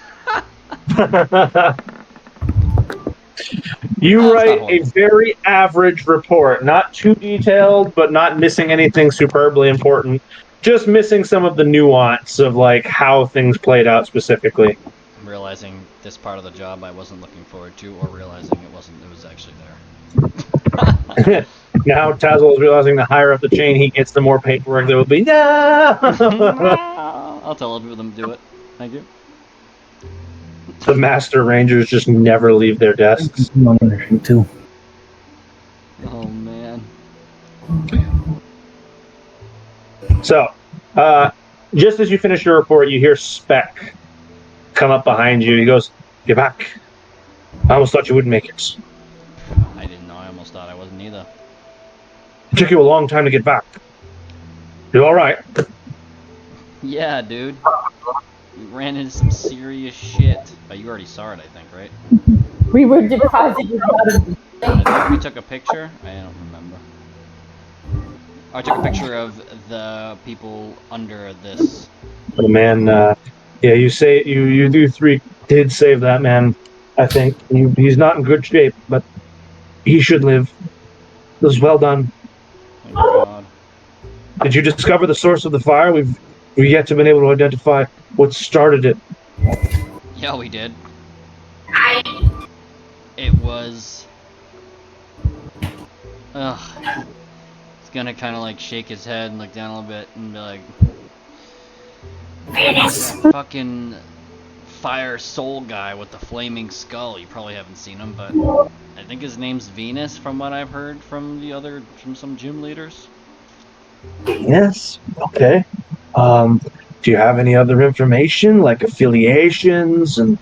You write a very average report. Not too detailed, but not missing anything superbly important. Just missing some of the nuance of how things played out specifically. I'm realizing this part of the job I wasn't looking forward to, or realizing it was actually there. Now Tazzle is realizing the higher up the chain he gets, the more paperwork there will be. No! I'll tell them to do it. Thank you. The Master Rangers just never leave their desks. Too. Oh man. So, just as you finish your report, you hear Spec come up behind you. He goes, "Get back. I almost thought you wouldn't make it. I didn't know. I almost thought I wasn't either. It took you a long time to get back. You all right?" Yeah, dude. You ran into some serious shit. Oh, you already saw it, I think, right? We were deposited out of I think we took a picture. I don't remember. I took a picture of the people under this. Oh, man, yeah, you did save that man. I think he's not in good shape, but he should live. This was well done. Thank God. Did you discover the source of the fire? We've yet to been able to identify what started it. Yeah, we did. It was... Ugh. He's gonna kind of shake his head and look down a little bit and be like... That fucking fire soul guy with the flaming skull. You probably haven't seen him, but I think his name's Venus from what I've heard from some gym leaders. Yes. Okay. Do you have any other information, like affiliations and?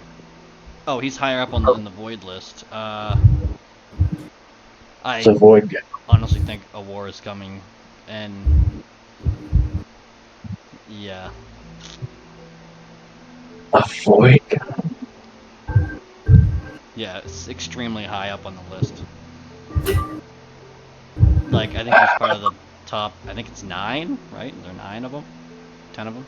Oh, he's higher up on in the void list. It's a I void guy. honestly think a war is coming, and yeah. A void guy. Yeah, it's extremely high up on the list. Like, I think he's part of the top, I think it's 9, right? There are 9 of them? 10 of them?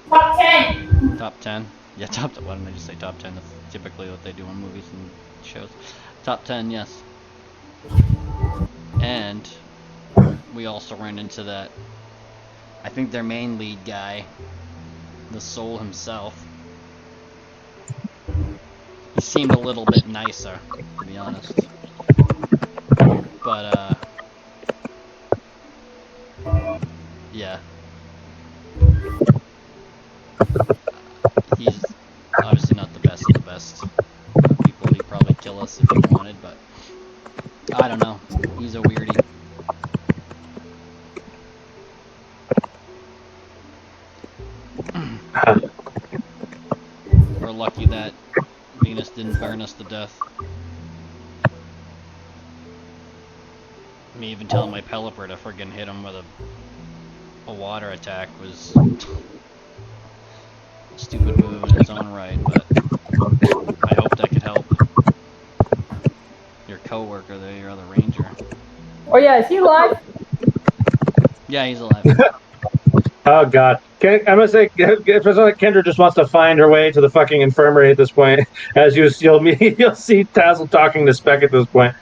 Top 10! Top 10? Yeah, top 10. Why didn't I just say top 10? That's typically what they do in movies and shows. Top 10, yes. And we also ran into that, I think their main lead guy, the Soul himself. He seemed a little bit nicer, to be honest. But, yeah. He's obviously not the best of the best people. He'd probably kill us if he wanted, but I don't know. He's a weirdie. We're lucky that Venus didn't burn us to death. Me even telling my Pelipper to friggin' hit him with a water attack was a stupid move in its own right, but I hope that could help your coworker there, your other ranger. Oh yeah, is he alive? Yeah, he's alive. Oh God! I'm gonna say, if it's like Kendra just wants to find her way to the fucking infirmary at this point, as you'll see Tazzle talking to Speck at this point.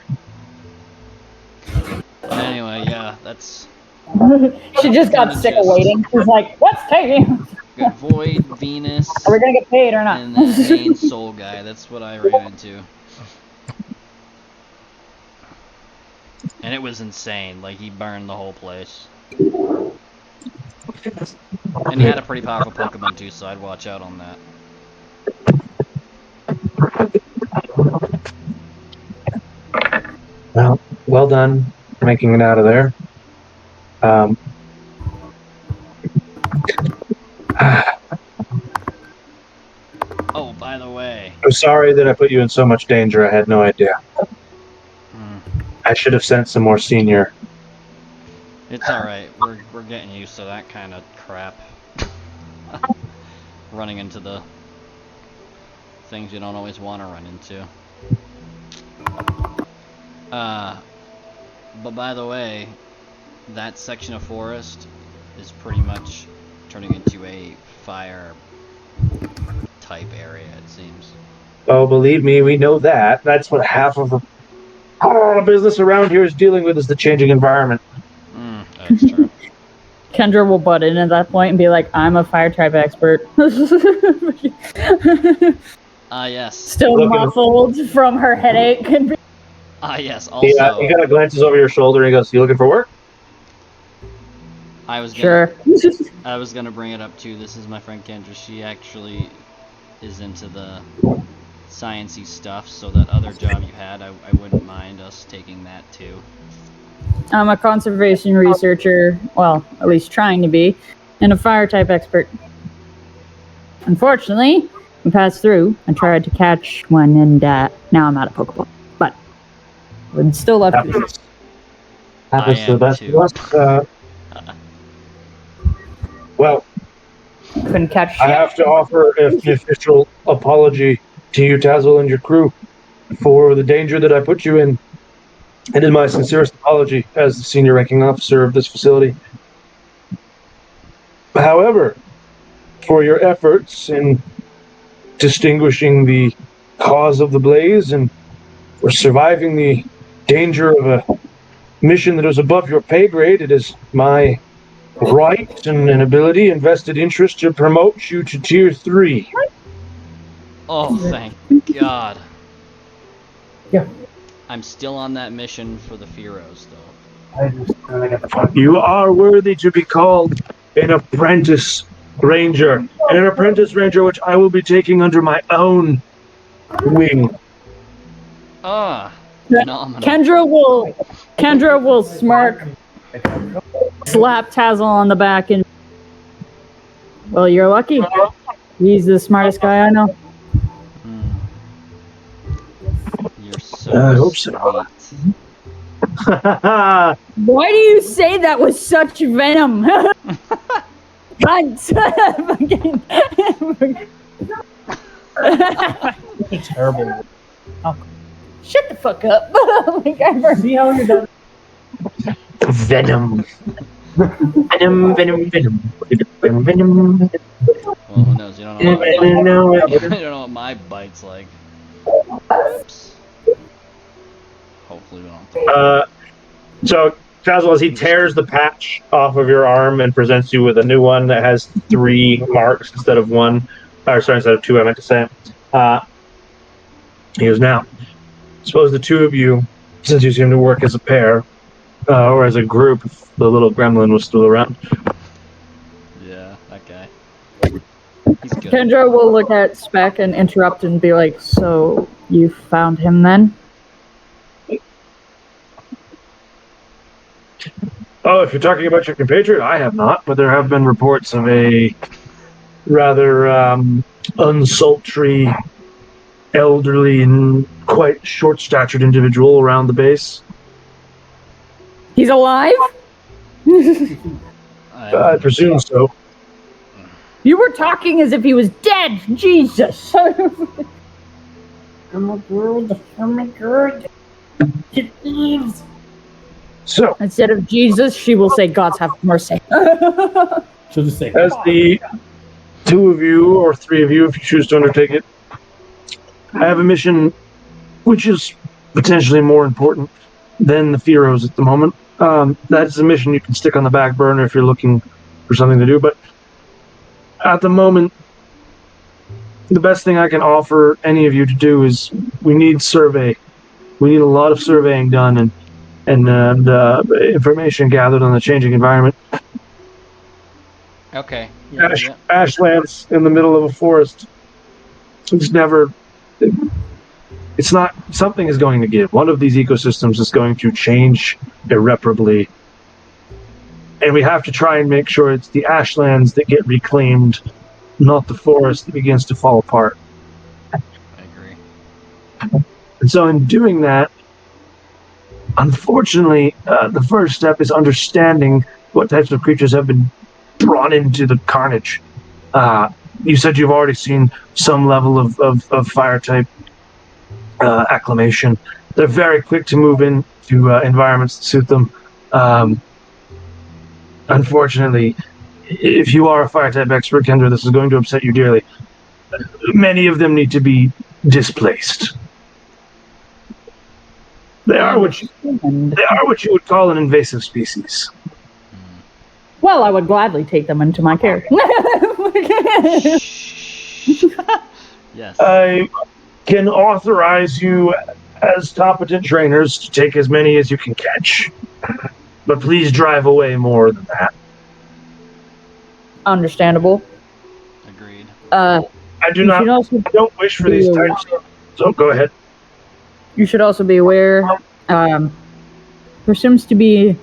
Anyway, yeah, that's She just got Kinda sick of just- waiting. She's like, what's taking? got Void, Venus, Are we gonna get paid or not? and that main soul guy. That's what I ran into. And it was insane. Like, he burned the whole place. And he had a pretty powerful Pokemon too, so I'd watch out on that. Well done making it out of there. Oh, by the way. I'm sorry that I put you in so much danger. I had no idea. I should have sent some more senior. It's alright. We're getting used to that kind of crap. Running into the things you don't always want to run into. But by the way, that section of forest is pretty much turning into a fire type area, it seems. Oh, believe me, we know that. That's what half of the business around here is dealing with, is the changing environment. That's true. Kendra will butt in at that point and be like, I'm a fire type expert. Yes. Still Looking- muffled from her headache. And be- Yes, also, He kind of glances over your shoulder and he goes, "You looking for work?" I was gonna, Sure. I was gonna bring it up too. This is my friend Kendra. She actually is into the sciencey stuff, so that other job you had, I wouldn't mind us taking that too. I'm a conservation researcher, well, at least trying to be, and a fire type expert. Unfortunately, we passed through and tried to catch one, and now I'm out of Pokeball. But would still love to. Happens I to the am best too. of us. Well, Couldn't catch I shit. have to offer an official apology to you, Tazzle, and your crew for the danger that I put you in. It is my sincerest apology as the senior ranking officer of this facility. However, for your efforts in distinguishing the cause of the blaze and for surviving the danger of a mission that was above your pay grade, it is my right and an ability and vested interest to promote you to Tier 3. Oh, thank God. Yeah. I'm still on that mission for the Fearos, though. You are worthy to be called an apprentice ranger, and an apprentice ranger which I will be taking under my own wing. Phenomenal. Kendra will smirk slap Tazzle on the back and, well, you're lucky. He's the smartest guy I know. You're so I hope so. sweet. Why do you say that with such venom? Cunt. Terrible. Shut the fuck up. Like, I See how you're done. Venom. Venom. Well, who knows? You don't know what you don't know what my bite's like. Oops. Hopefully we don't. So, Tazzle, as he tears the patch off of your arm and presents you with a new one that has 3 marks instead of 1, or sorry, instead of 2, I meant to say. He goes, now, suppose the 2 of you, since you seem to work as a pair, or as a group, if the little gremlin was still around. Yeah, that guy. He's good. Kendra will look at Spec and interrupt and be like, so you found him then? Oh, if you're talking about your compatriot, I have not, but there have been reports of a rather unsultry, elderly, and quite short-statured individual around the base. He's alive? I presume so. You were talking as if he was dead. Jesus. Oh my god. It is. So, Instead of Jesus, she will say, God's have mercy. She'll just say, as the 2 of you, or 3 of you, if you choose to undertake it, I have a mission which is potentially more important than the Fearos at the moment. That's a mission you can stick on the back burner if you're looking for something to do, but at the moment, the best thing I can offer any of you to do is we need survey. We need a lot of surveying done and information gathered on the changing environment. Okay. Yeah, yeah. Ashlands in the middle of a forest. It's never. It's not. Something is going to give. One of these ecosystems is going to change irreparably. And we have to try and make sure it's the ashlands that get reclaimed, not the forest that begins to fall apart. I agree. And so in doing that, unfortunately, the first step is understanding what types of creatures have been brought into the carnage. You said you've already seen some level of fire type acclimation. They're very quick to move into environments that suit them. Unfortunately, if you are a fire type expert, Kendra, this is going to upset you dearly. Many of them need to be displaced. They are what you would call an invasive species. Well, I would gladly take them into my care. Yes. I can authorize you as competent trainers to take as many as you can catch. But please drive away more than that. Understandable. Agreed. I don't wish for these types. So go ahead. You should also be aware, there seems to be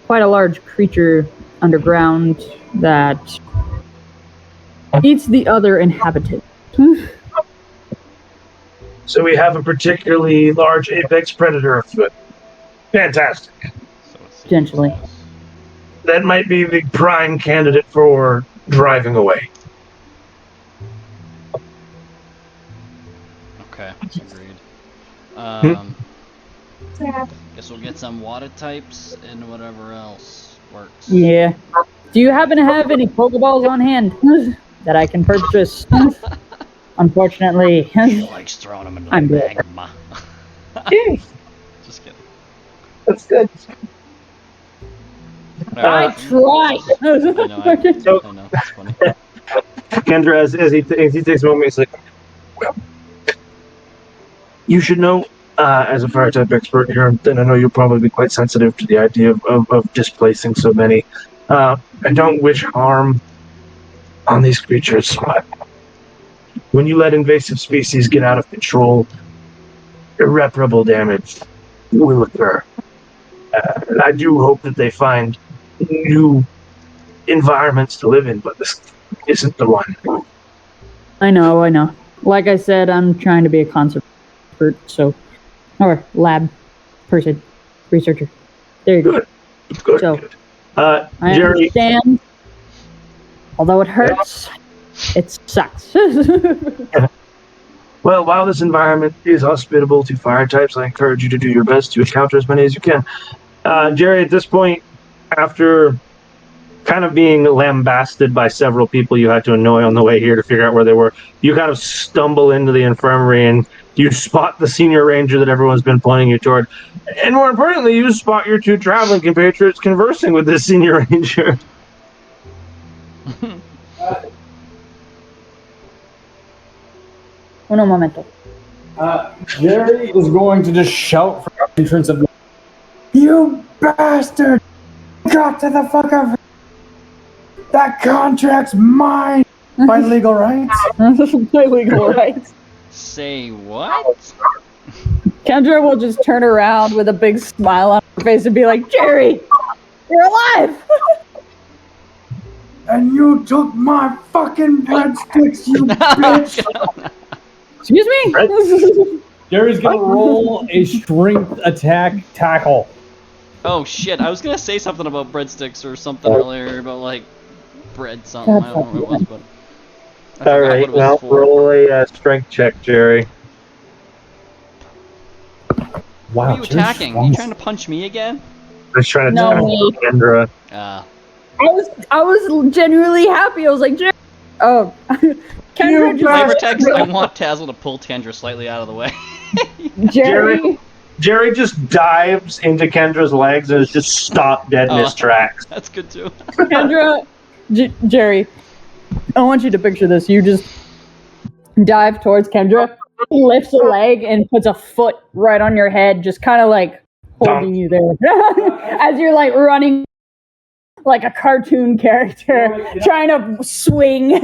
quite a large creature underground that eats the other inhabitants. So we have a particularly large apex predator afoot. Fantastic. Potentially. That might be the prime candidate for driving away. Okay, agreed. Guess we'll get some water types and whatever else works. Yeah. Do you happen to have any Pokeballs on hand that I can purchase? Unfortunately. She likes throwing them into the I'm good. magma. Just kidding. That's good. I tried. I know, it's funny. Kendra, as he takes a moment, he's like, well, you should know, as a fire type expert here, and I know you'll probably be quite sensitive to the idea of displacing so many. I don't wish harm on these creatures, but when you let invasive species get out of control, irreparable damage will occur. I do hope that they find new environments to live in, but this isn't the one. I know. Like I said, I'm trying to be a concept expert, or lab person, researcher. There you go. Good. So, Good. I Jerry, understand. Although it hurts, it sucks. well, while this environment is hospitable to fire types, I encourage you to do your best to encounter as many as you can. Jerry, at this point, after kind of being lambasted by several people you had to annoy on the way here to figure out where they were, you kind of stumble into the infirmary and you spot the senior ranger that everyone's been pointing you toward. And more importantly, you spot your two traveling compatriots conversing with this senior ranger. Uno momento. Jerry is going to just shout from the entrance of the... You bastard! Got to the fuck up! That contract's mine by legal rights. My legal rights. Say what? Kendra will just turn around with a big smile on her face and be like, Jerry, you're alive! And you took my fucking breadsticks, you bitch! Excuse me? Jerry's gonna roll a strength attack tackle. Oh shit, I was gonna say something about breadsticks or something earlier about like bread something, I don't know what it was, but I forgot Alright, what it was well, for. roll a strength check, Jerry. Who are you attacking? Are you trying to punch me again? I was trying to No, tackle me. Kendra. I was genuinely happy. I was like, Jerry. Oh, Kendra Flavor just. text, I want Tazzle to pull Kendra slightly out of the way. Jerry. Jerry just dives into Kendra's legs and is just stopped dead in his tracks. That's good too. Kendra. Jerry. I want you to picture this. You just dive towards Kendra, lifts a leg, and puts a foot right on your head, just kind of like holding you there. As you're like running like a cartoon character, trying to swing.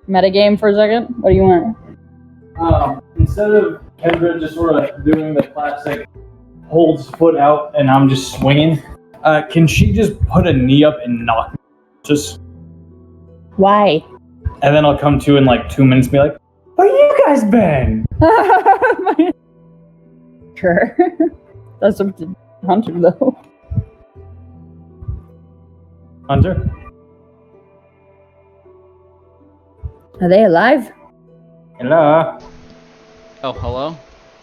Metagame for a second? What do you want? Instead of Kendra just sort of doing the classic holds foot out and I'm just swinging, can she just put a knee up and knock me? Just Why? and then I'll come to in like 2 minutes and be like, where you guys been? Sure. That's up to Hunter though. Hunter? Are they alive? Hello? Oh, hello?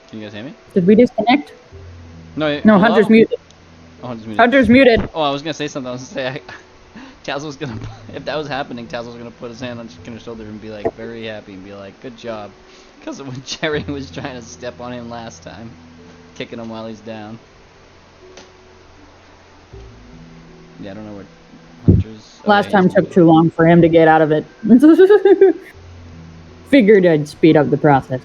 Can you guys hear me? Did we disconnect? No, No, hello? Hunter's muted. Oh, Hunter's muted. Hunter's muted. Oh, I was gonna say something. I was gonna say, Tazzle was gonna, if that was happening, Tazzle was gonna put his hand on Kendra's shoulder and be like, very happy, and be like, good job. Because of when Jerry was trying to step on him last time, kicking him while he's down. Yeah, I don't know where Hunter's... Last time took too long for him to get out of it. Figured I'd speed up the process.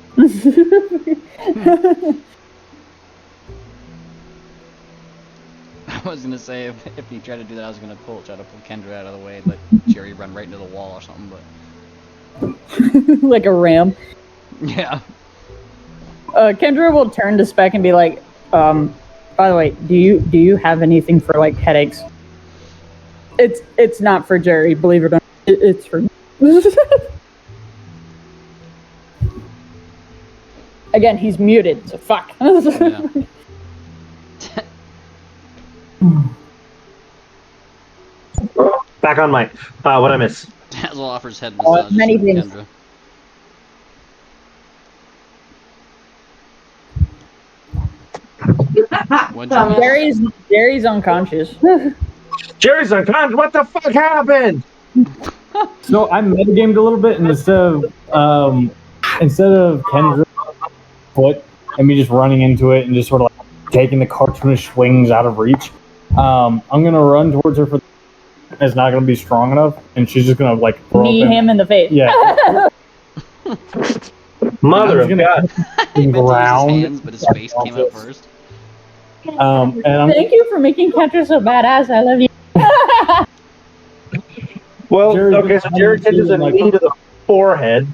I was gonna say, if he tried to do that, I was gonna try to pull Kendra out of the way and let Jerry run right into the wall or something, but... Like a ram. Yeah. Kendra will turn to Spec and be like, by the way, do you have anything for like headaches? It's not for Jerry, believe it or not. It's for me. Again, he's muted, so fuck. Yeah. Back on mic. What I miss? Tazzle offers head massages many to things. Kendra. What'd you miss? Jerry's unconscious. Jerry's unconscious. What the fuck happened? So I metagamed a little bit, and instead of Kendra's foot and me just running into it and just sort of like taking the cartoonish swings out of reach, I'm gonna run towards her for. It's not gonna be strong enough, and she's just gonna like throw Knee him in the face. Yeah. Mother of God. He meant to use his Ground. hands, but his face came out first. And I'm Thank you for making Kendra so badass. I love you. Well, Jerry's okay, so Jerry catches a knee to the forehead.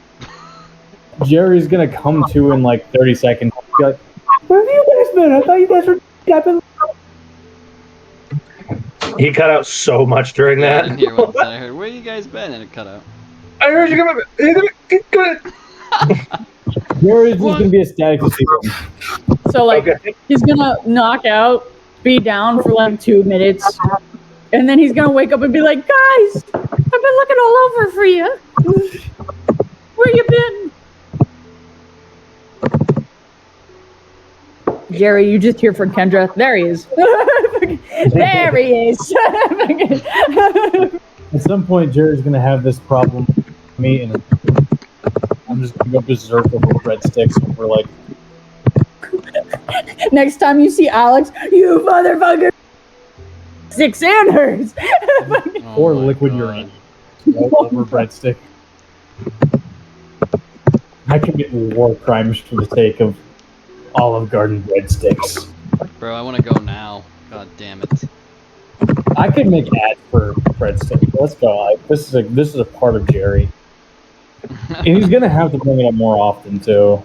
Jerry's gonna come to in like 30 seconds. Be like, where have you guys been? I thought you guys were stepping. He cut out so much during Yeah, I that. didn't hear what he said. I heard, where you guys been? And it cut out. I heard you come up. Gary's just gonna be ecstatic to see him. So like Okay. he's gonna knock out, be down for like 2 minutes, and then he's gonna wake up and be like, guys, I've been looking all over for you. Where you been? Jerry, you just hear from Kendra. There he is. There he is. At some point, Jerry's gonna have this problem with me, and I'm just gonna go berserk over breadsticks over like. Next time you see Alex, you motherfucker. 6 and hers. Oh Or my liquid God. urine. Over breadstick. I commit war crimes for the sake of Olive Garden breadsticks. Bro, I want to go now. God damn it. I could make ads for breadsticks. Let's go. This is a part of Jerry, and he's gonna have to bring it up more often too.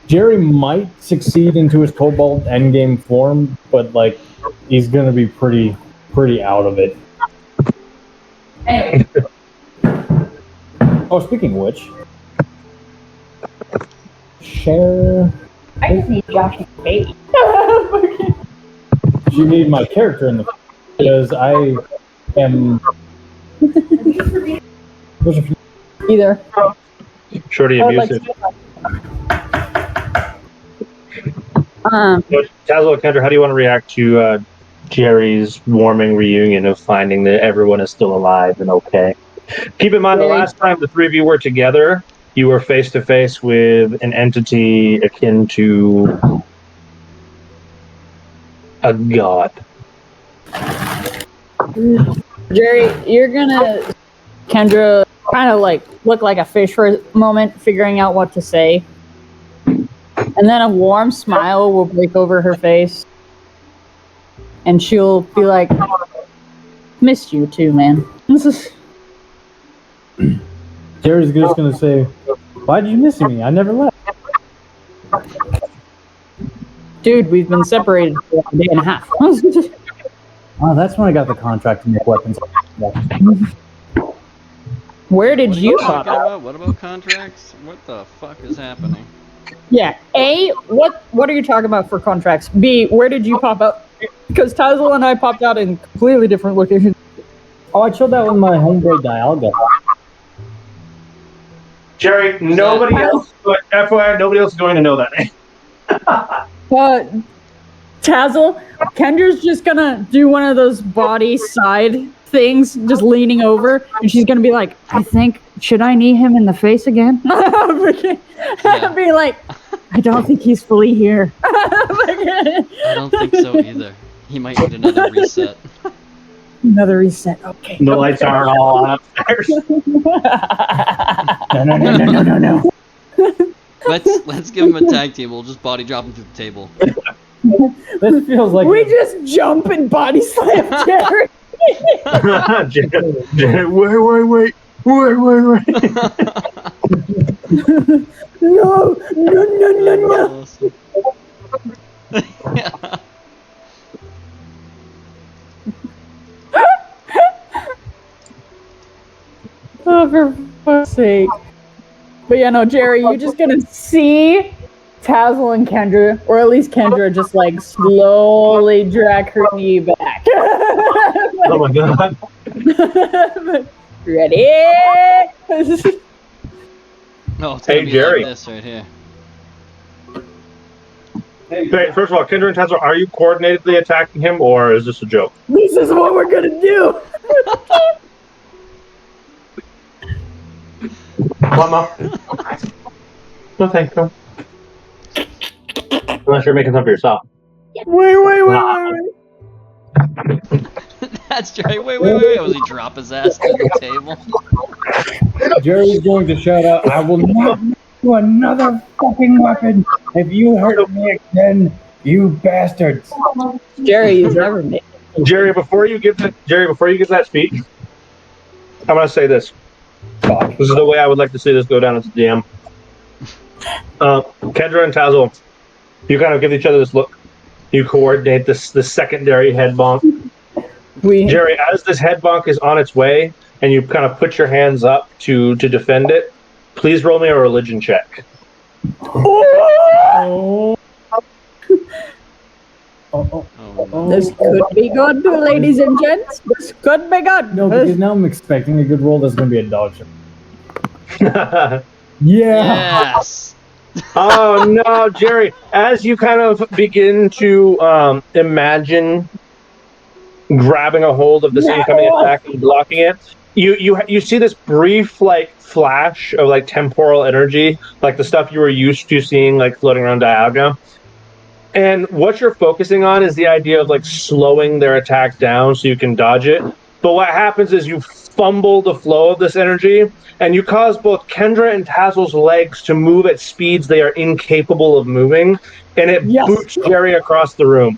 Jerry might succeed into his Cobalt endgame form, but like he's gonna be pretty out of it. Anyway, Oh, speaking of which, share. I just need Josh's face. You need my character in the because I am. Either. Shorty I would like abusive. to- Tazlo, Kendra, how do you want to react to Jerry's warming reunion of finding that everyone is still alive and okay? Keep in mind, the Jerry- last time the three of you were together, you were face to face with an entity akin to a god. Jerry, you're gonna Kendra kind of like look like a fish for a moment, figuring out what to say. And then a warm smile will break over her face. And she'll be like, missed you too, man. Jerry's just gonna say, "Why did you miss me? I never left." Dude, we've been separated for a day and a half. Oh, that's when I got the contract to make weapons. Where did you What pop out? What about contracts? What the fuck is happening? Yeah. A, what are you talking about for contracts? B, where did you pop out? Because Tazel and I popped out in completely different locations. Oh, I chilled out with my homeboy Dialga. Jerry, nobody else, FYI, nobody else is going to know that name. Tazel, Kendra's just gonna do one of those body side things, just leaning over, and she's gonna be like, I think, should I knee him in the face again? Yeah. Be like, I don't think he's fully here. I don't think so either. He might need another reset. Another reset. Okay. The lights aren't all on upstairs. No. Let's give him a tag team. We'll just body drop him through the table. This feels like We just jump and body slam Jerry. Jerry, wait. No. Awesome. Yeah. Oh, for fuck's sake. But yeah, no, Jerry, you're just gonna see Tazel and Kendra, or at least Kendra, just like slowly drag her knee back. Oh my god. Ready? No, it's Hey, gonna be Jerry. like this right here. Wait, first of all, Kendra and Tazlo, are you coordinatedly attacking him, or is this a joke? This is what we're gonna do. Mama. No, thank you. Unless you're making something for yourself. Wait. That's Jerry. Wait. Was he drop his ass to the table? Jerry's going to shout out, "I will not do another fucking weapon if you hurt me again, you bastards." Jerry, you've never made. Jerry, before you give that speech, I'm gonna say this. This is the way I would like to see this go down as a DM. Kendra and Tazel, you kind of give each other this look. You coordinate this secondary head bonk. Jerry, as this head bonk is on its way, and you kind of put your hands up to defend it, please roll me a religion check. Oh. Oh, no. This could be good, ladies and gents. This could be good. No, because now I'm expecting a good roll that's going to be a dodge. Yeah. Yes. Oh no, Jerry! As you kind of begin to imagine grabbing a hold of this incoming attack and blocking it, you see this brief like flash of like temporal energy, like the stuff you were used to seeing like floating around Diaga. And what you're focusing on is the idea of like slowing their attack down so you can dodge it. But what happens is you fumble the flow of this energy, and you cause both Kendra and Tazzle's legs to move at speeds they are incapable of moving, and it boots Jerry across the room.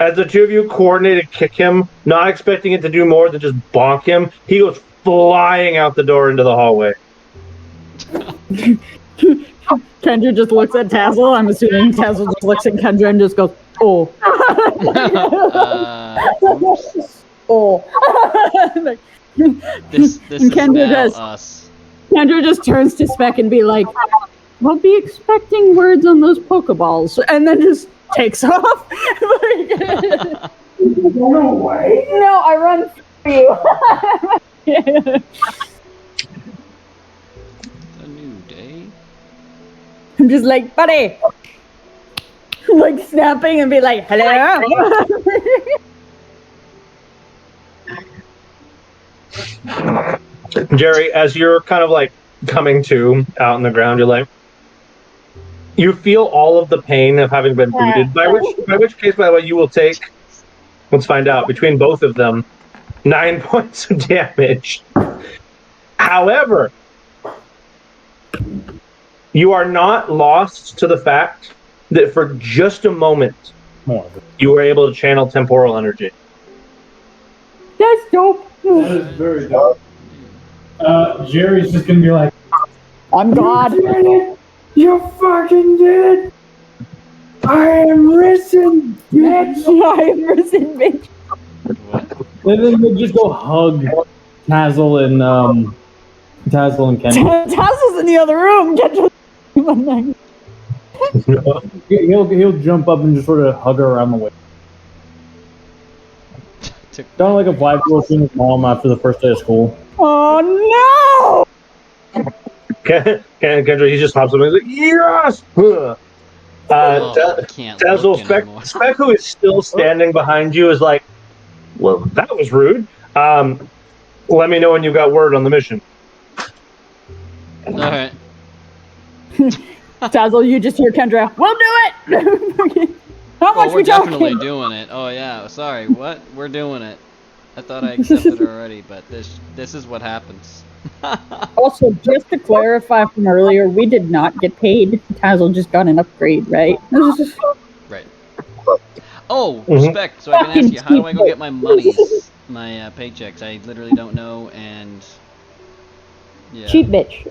As the two of you coordinated kick him, not expecting it to do more than just bonk him, he goes flying out the door into the hallway. Kendra just looks at Tazzle. I'm assuming Tazzle just looks at Kendra and just goes, oh. Oops. Oh. This is Kendra now does. us. Kendra just turns to Spec and be like, I'll be expecting words on those Pokeballs. And then just takes off. No way. No, I run for you. A new day. I'm just like, buddy. Like snapping and be like, hello. Jerry, as you're kind of like coming to out on the ground, you're like, you feel all of the pain of having been booted. By which case, by the way, you will take. Let's find out between both of them, 9 points of damage. However, you are not lost to the fact that for just a moment, you were able to channel temporal energy. That's dope. That is very dope. Jerry's just going to be like, I'm God. You fucking did it! I am risen, bitch! I am risen, bitch. What? and then they just go hug Tazzle and Kendra. Tazzle's in the other room. He'll jump up and just sort of hug her around the way. Kind of like a 5-year-old seeing his mom after the first day of school. Oh Kendra, he just hops up and he's like, yes! I can't Tazzle, look anymore. Spec, who is still standing behind you, is like, well, that was rude. Let me know when you got word on the mission. Alright. Tazzle, you just hear Kendra, we'll do it! How much We're we talking? definitely doing it. Oh yeah, sorry, what? We're doing it. I thought I accepted it already, but this is what happens. Also, just to clarify from earlier, we did not get paid. Tazzle just got an upgrade, right? Right. Oh, Spec, so I can ask you, how do I go get my monies, my paychecks? I literally don't know, and yeah. Cheap bitch.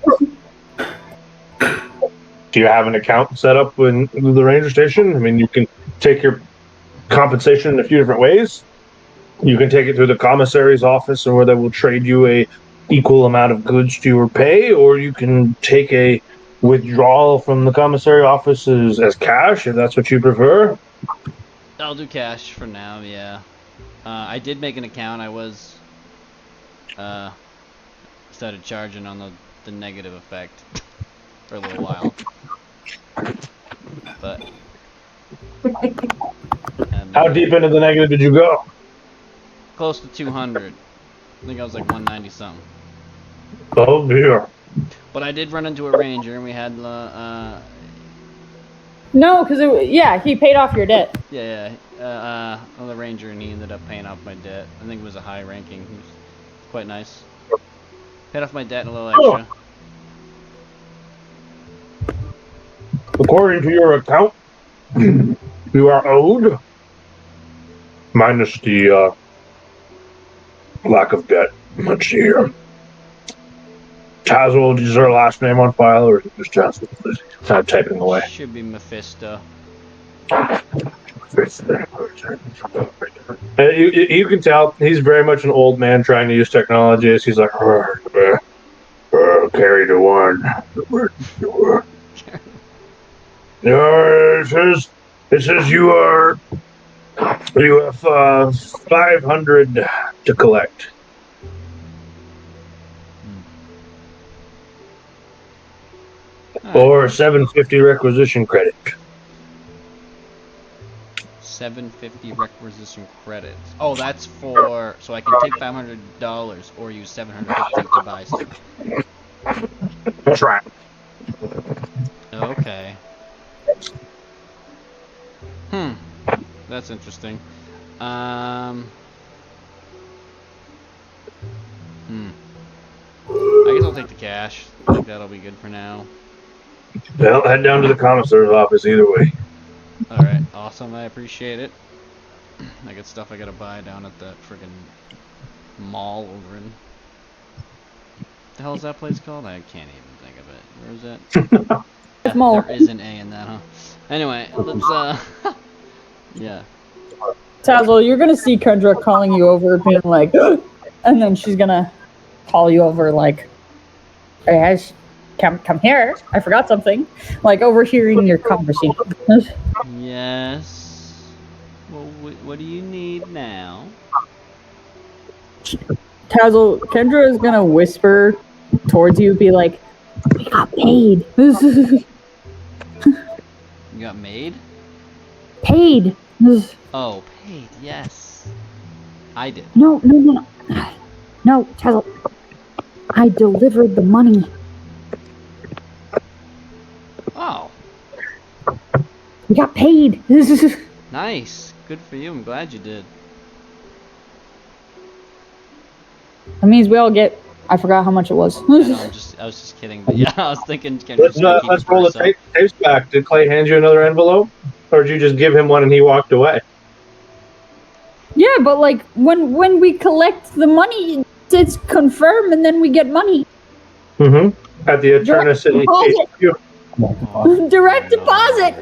Do you have an account set up in the Ranger Station? I mean, you can take your compensation in a few different ways. You can take it through the commissary's office, and where they will trade you a equal amount of goods to your pay, or you can take a withdrawal from the commissary office as cash, if that's what you prefer. I'll do cash for now, yeah. I did make an account. I was started charging on the negative effect for a little while. But how deep into the negative did you go? Close to 200. I think I was like 190 something. Oh dear. But I did run into a ranger, and we had No, because he paid off your debt. the ranger, and he ended up paying off my debt. I think it was a high ranking. He was quite nice. Paid off my debt and a little extra. According to your account, you are owed, minus the lack of debt. Let's see here. Tazzle, is there a last name on file, or is it just Tazzle? It's not typing away. Should be Mephisto. You can tell he's very much an old man trying to use technology. He's like, carry the one. No, it says you have 500 to collect. Or 750 requisition credit. 750 requisition credits. Oh, that's for so I can take $500 or use 750 to buy something. That's right. Okay. That's interesting. I guess I'll take the cash. I think that'll be good for now. Well, head down to the commissar's office either way. Alright, awesome. I appreciate it. I got stuff I gotta buy down at that friggin' mall over in... What the hell is that place called? I can't even think of it. Where is that? Yeah, Mall. there is an A in that, huh? Anyway, let's, yeah. Tazzle, you're gonna see Kendra calling you over, being like, and then she's gonna call you over like, hey, come here. I forgot something. Like overhearing your conversation. Yes. Well, what do you need now? Tazzle, Kendra is gonna whisper towards you, be like, we got paid. You got made? Paid. Oh, paid, yes. I did. No, Tazzle. I delivered the money. Oh, We got paid. nice. Good for you. I'm glad you did. That means we all get. I forgot how much it was. I know, I was just kidding. But yeah, I was thinking. Let's roll the tapes back. Did Clay hand you another envelope? Or did you just give him one and he walked away? Yeah, but like when we collect the money, it's confirmed, and then we get money. Mm-hmm. At the Eterna City HQ. Direct deposit.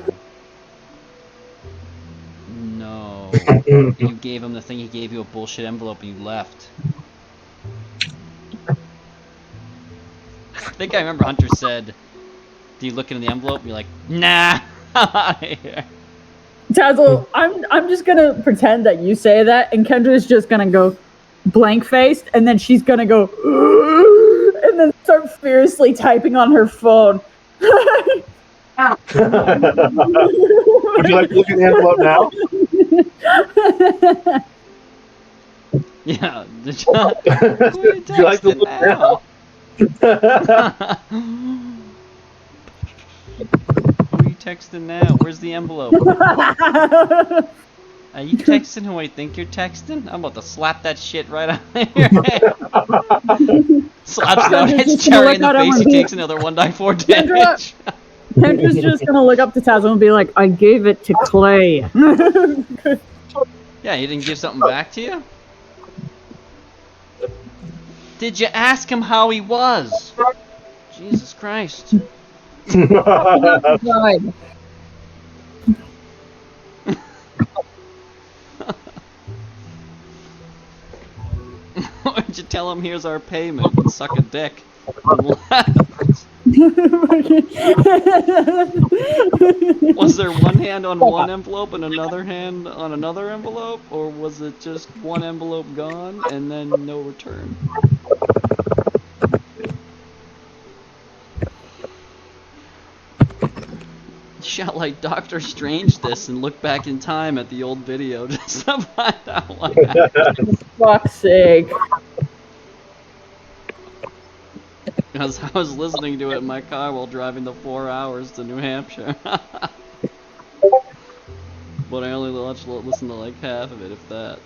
No. You gave him the thing. He gave you a bullshit envelope and you left. I think I remember Hunter said, "Do you look into the envelope?" And you're like, "Nah, I'm out of here." Tazzle, I'm just gonna pretend that you say that, and Kendra's just gonna go blank faced, and then she's gonna go and then start fiercely typing on her phone. Would you like to look at the envelope now? Yeah. Did Would you like to look now? Who are you texting now? Where's the envelope? Are you texting who I think you're texting? I'm about to slap that shit right out of your head. Slaps down, hits Cherry in the face, he takes another 1die4 damage. Kendra's just gonna look up to Tazzle and be like, I gave it to Clay. Yeah, he didn't give something back to you? Did you ask him how he was? Jesus Christ. God. Why don't you tell him here's our payment and suck a dick? Was there one hand on one envelope and another hand on another envelope? Or was it just one envelope gone and then no return? Shall like Doctor Strange this and look back in time at the old video just to find out what happened. Fuck's sake. Because I was listening to it in my car while driving the 4 hours to New Hampshire. But I only listened to like half of it, if that.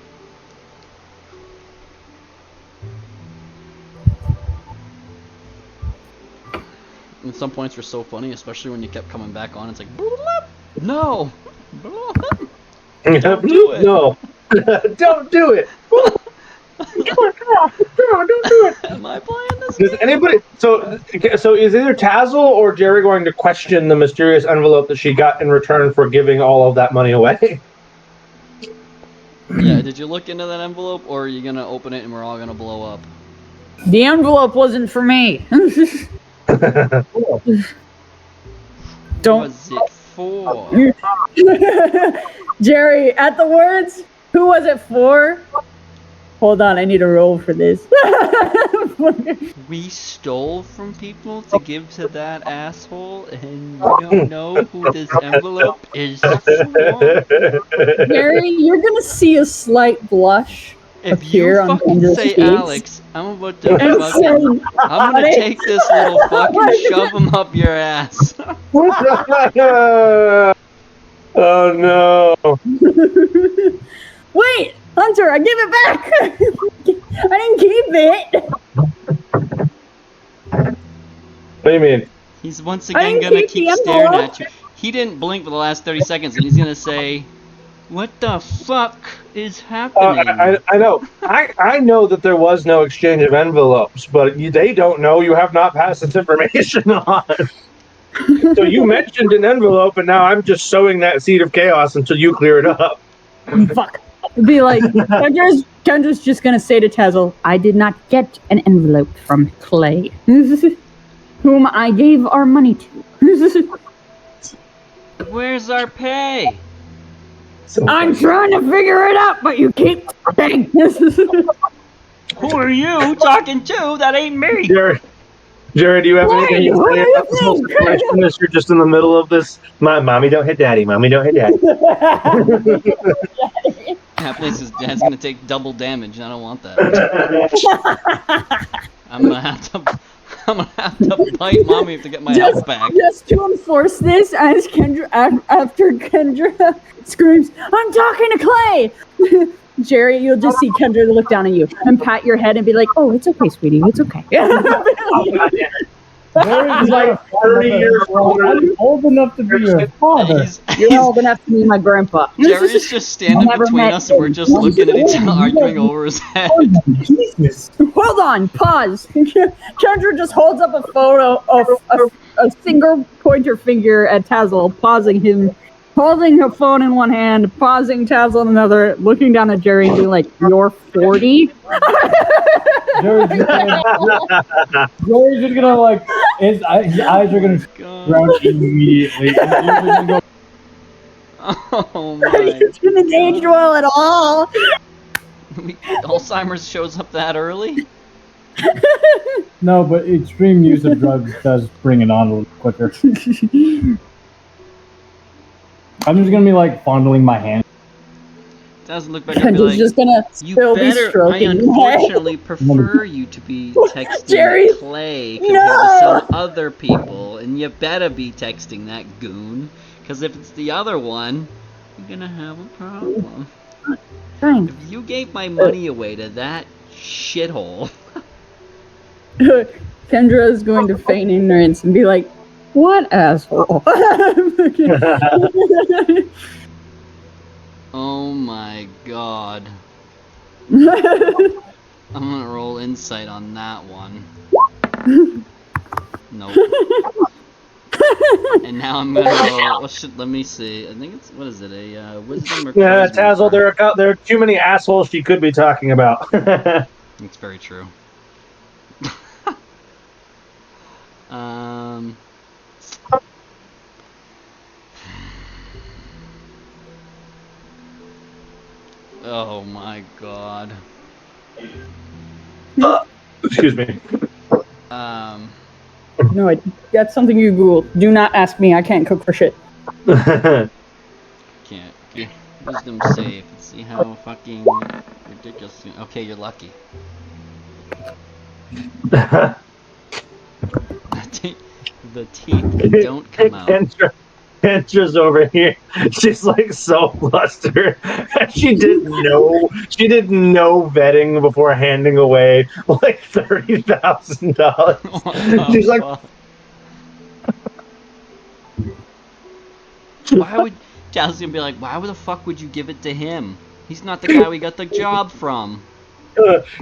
And some points were so funny, especially when you kept coming back on. It's like, no, don't do it. No, don't do it. Come on, don't do it. Am I playing this? Does anybody? So is either Tazzle or Jerry going to question the mysterious envelope that she got in return for giving all of that money away? Yeah, did you look into that envelope, or are you gonna open it and we're all gonna blow up? The envelope wasn't for me. Don't. Was it for? Jerry, at the words, who was it for? Hold on, I need a roll for this. We stole from people to give to that asshole, and you don't know who this envelope is for? Jerry, you're gonna see a slight blush If appear you on fucking Kendra's say face. Alex, I'm about to And fucking... say, I'm gonna "Honey." take this little fucking shove him up your ass. Oh no. Wait, Hunter, I give it back. I didn't keep it. What do you mean? He's once I again didn't gonna keep keep the staring envelope. at you. He didn't blink for the last 30 seconds, and he's gonna say, "What the fuck is happening?" I know. I know that there was no exchange of envelopes, but they don't know you have not passed this information on. So you mentioned an envelope, and now I'm just sowing that seed of chaos until you clear it up. Fuck. It'd be like, Kendra's just gonna say to Tazzle, I did not get an envelope from Clay, whom I gave our money to. Where's our pay? I'm trying to figure it out, but you keep talking. Who are you talking to? That ain't me. Jared, do you have Why? anything to What say do you about this whole think? situation as you're just in the middle of this? Mommy, don't hit daddy. Mommy, don't hit daddy. That place is dad's gonna take double damage. I don't want that. I'm gonna have to bite mommy to get my health back. Just to enforce this, as Kendra, after Kendra screams, I'm talking to Clay! Jerry, you'll just see Kendra look down at you and pat your head and be like, oh, it's okay, sweetie, it's okay. Jerry's like 30 years older. I'm old enough to be your father. You're old enough to be my grandpa. Jerry's just standing Never between met us and we're just him. looking at each other, arguing over his head. Jesus. Hold on, pause. Kendra just holds up a photo of a single pointer finger at Tazzle, pausing him, holding her phone in one hand, pausing Tazzle in another, looking down at Jerry and being like, you're 40? Jerry's just gonna like, his eyes are gonna round immediately. And you're just gonna go, Oh my It didn't age well at all. Alzheimer's shows up that early? no, but extreme use of drugs does bring it on a little quicker. I'm just gonna be like fondling my hand. Doesn't look back and be Kendra's like, just gonna you still be better, I stroking your head. unfortunately prefer you to be texting Jerry, Clay compared no! to some other people, and you better be texting that goon, because if it's the other one, you're gonna have a problem. Fine. If you gave my money away to that shithole, Kendra is going to feign ignorance and be like, what asshole? oh my god. I'm gonna roll insight on that one. Nope. And now I'm gonna roll. Well, shit, let me see. I think it's, what is it? A wisdom or Yeah, charisma Tazzle, check? there are too many assholes she could be talking about. It's very true. Oh my god. Excuse me. No, that's something you Googled. Do not ask me. I can't cook for shit. Can't. Okay. Wisdom save. Let's see how fucking ridiculous. Okay, you're lucky. The teeth don't come out. Kendra's over here. She's like so flustered. She didn't know vetting before handing away like $30,000. She's like, why would Jazz gonna be like, why the fuck would you give it to him? He's not the guy we got the job from.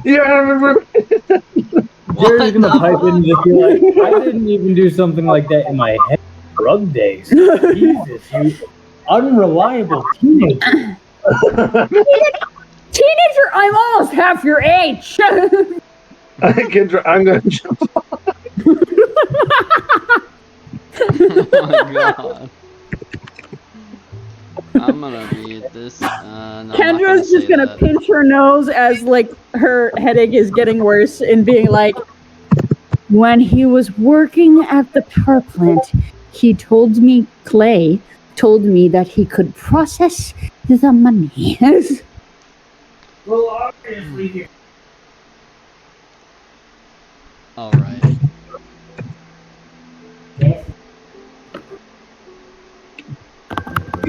yeah, I remember. Jerry's gonna pipe in and just be like, I didn't even do something like that in my head. Drug days. Jesus, you unreliable teenager. Teenager, I'm almost half your age. Kendra, I'm going to jump off. Oh my god. I'm gonna read this. No, I'm not Kendra's just say gonna that. pinch her nose as like her headache is getting worse and being like, when he was working at the power plant, he told me, Clay told me that he could process the money. Well, obviously. Alright.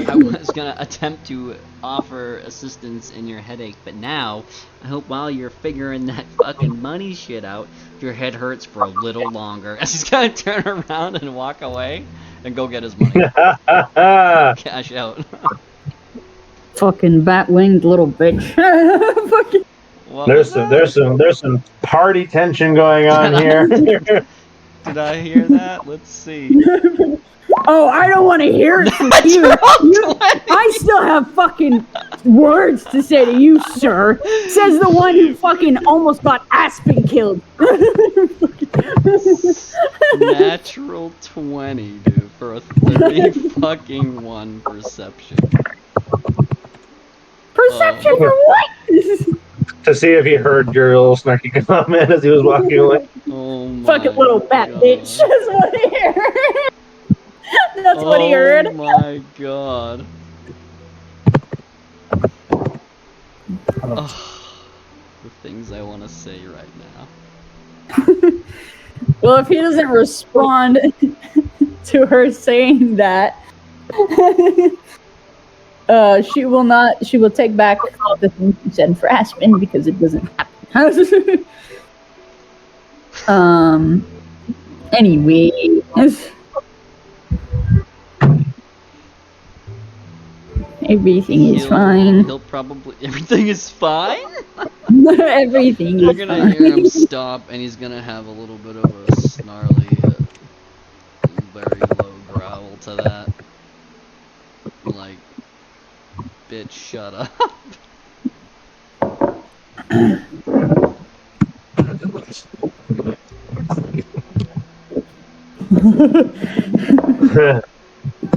I was gonna attempt to offer assistance in your headache, but now, I hope while you're figuring that fucking money shit out, your head hurts for a little longer. As he's gonna turn around and walk away and go get his money. Cash out. Fucking bat-winged little bitch. Fucking- What There's was some party tension going on here. that? Did I hear that? Let's see. Oh, I don't want to hear it from you. I still have fucking words to say to you, sir. Says the one who fucking almost got Aspen killed. Natural 20, dude, for a 30 fucking 1 perception. Perception for what? To see if he heard your little snarky comment as he was walking away. Oh my Fucking little bat God. bitch. That's what he heard. That's what he heard. Oh my god. Ugh, the things I want to say right now. Well, if he doesn't respond to her saying that, she will take back the thing she said for Aspen because it doesn't happen. Anyway. Everything is fine. He'll probably. Everything is fine? Everything You're is gonna fine. hear him stop, and he's gonna have a little bit of a snarly, very low growl to that. Like, bitch, shut up.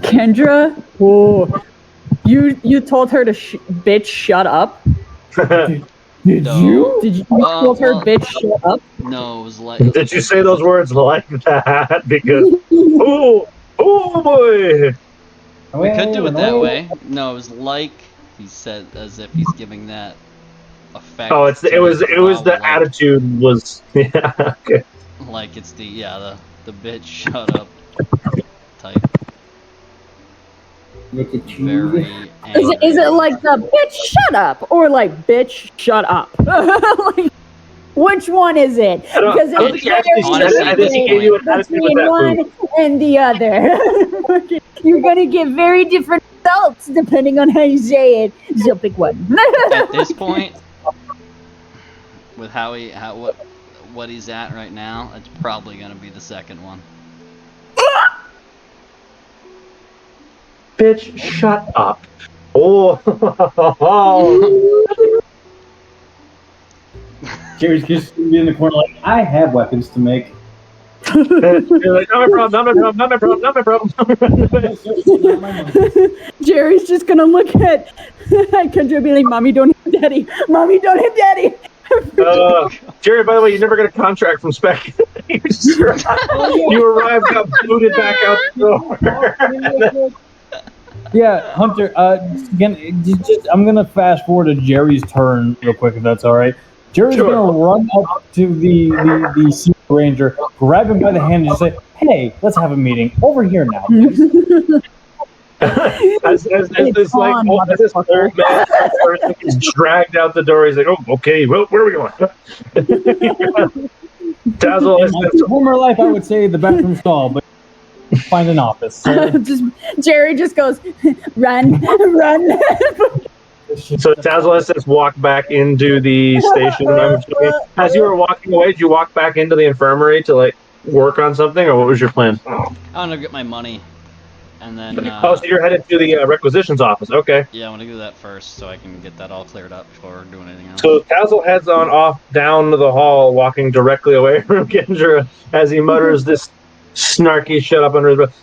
Kendra, whoa. You told her to bitch shut up? Did No. you? Did you told her well- bitch shut up? No, it was like. Did you say those words like that? Because, oh boy! We could do it that way. No, it was like he said, as if he's giving that effect. Oh, it was to the like, attitude was, yeah, okay. Like it's the bitch shut up type. Very angry. Is it like the bitch shut up or like bitch shut up? Like, which one is it? I don't think he actually said it. I think he gave you an attitude with between that one move. and the other. You're gonna get very different results depending on how you say it. So pick one. At this point, with what he's at right now, it's probably gonna be the second one. Bitch, shut up. Oh. Jerry's just gonna be in the corner like, I have weapons to make. You're like, not my problem. Jerry's just gonna look at Kendra and be like, Mommy, don't hit Daddy. Mommy, don't hit Daddy. Jerry, by the way, you never got a contract from Spec. You arrived, got booted back out the door. Yeah, Hunter. I'm gonna fast forward to Jerry's turn real quick, if that's all right. Jerry's Sure. gonna run up to the Sea Ranger, grab him by the hand, and just say, "Hey, let's have a meeting over here now." Please. As this on, old man person is dragged out the door, he's like, "Oh, okay. Well, where are we going?" Dazzle In is my former life, I would say the bathroom stall, but find an office. Jerry just goes, run. so Dazzle has just walked back into the station. I'm assuming. As you were walking away, did you walk back into the infirmary to like work on something, or what was your plan? I'm gonna get my money. And then, Oh, so you're headed to the requisitions office. Okay. yeah, I want to do that first so I can get that all cleared up before doing anything else. So Tazzle heads on off down the hall, walking directly away from Kendra as he mutters this snarky shit up under his breath.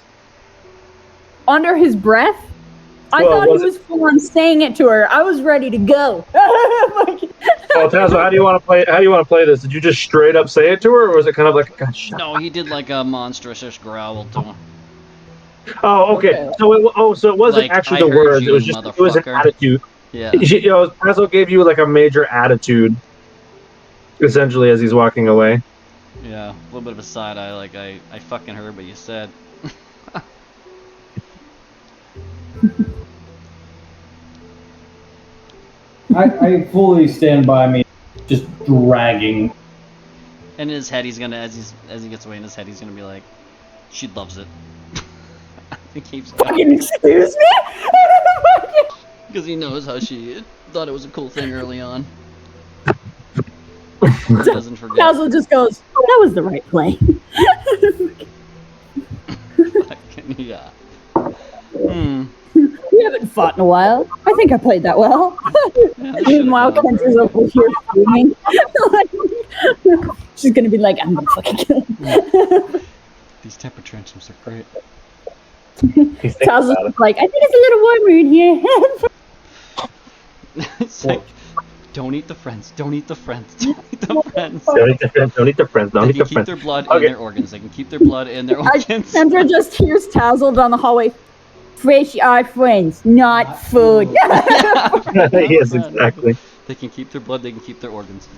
Under his breath? I Well, thought was he was full on saying it to her. I was ready to go. Oh, Tazzle, how do you want to play? How do you want to play this? Did you just straight up say it to her, or was it kind of like, God, shut No, he did like a monstrous growl to him. Oh, okay. So it wasn't Like, actually I the heard words. you, It was just it was an motherfucker. attitude. Yeah. Tazzle gave you like a major attitude, essentially, as he's walking away. Yeah, a little bit of a side eye, like I fucking heard what you said. I fully stand by me, just dragging. In his head, he's gonna, as he gets away in his head, he's gonna be like, she loves it. He keeps going. Fucking excuse me? Because he knows how she thought it was a cool thing early on. Doesn't forget. Tazzle just goes, that was the right play. Fucking, yeah. We haven't fought in a while. I think I played that well. Yeah, this Meanwhile, should've gone Kendra's over here screaming. She's gonna be like, I'm gonna fucking kill him. These temper tantrums are great. Tazzle's like, I think it's a little warmer in here. It's like, don't eat the friends, don't eat the friends, don't eat the friends. Don't eat the friends. Don't eat the friends. Don't They eat can the keep friends. their blood Okay. in their organs. They can keep their blood in their organs. Kendra just hears Tazzle down the hallway. Fresh are friends, not food. Yes, exactly. They can keep their blood, they can keep their organs.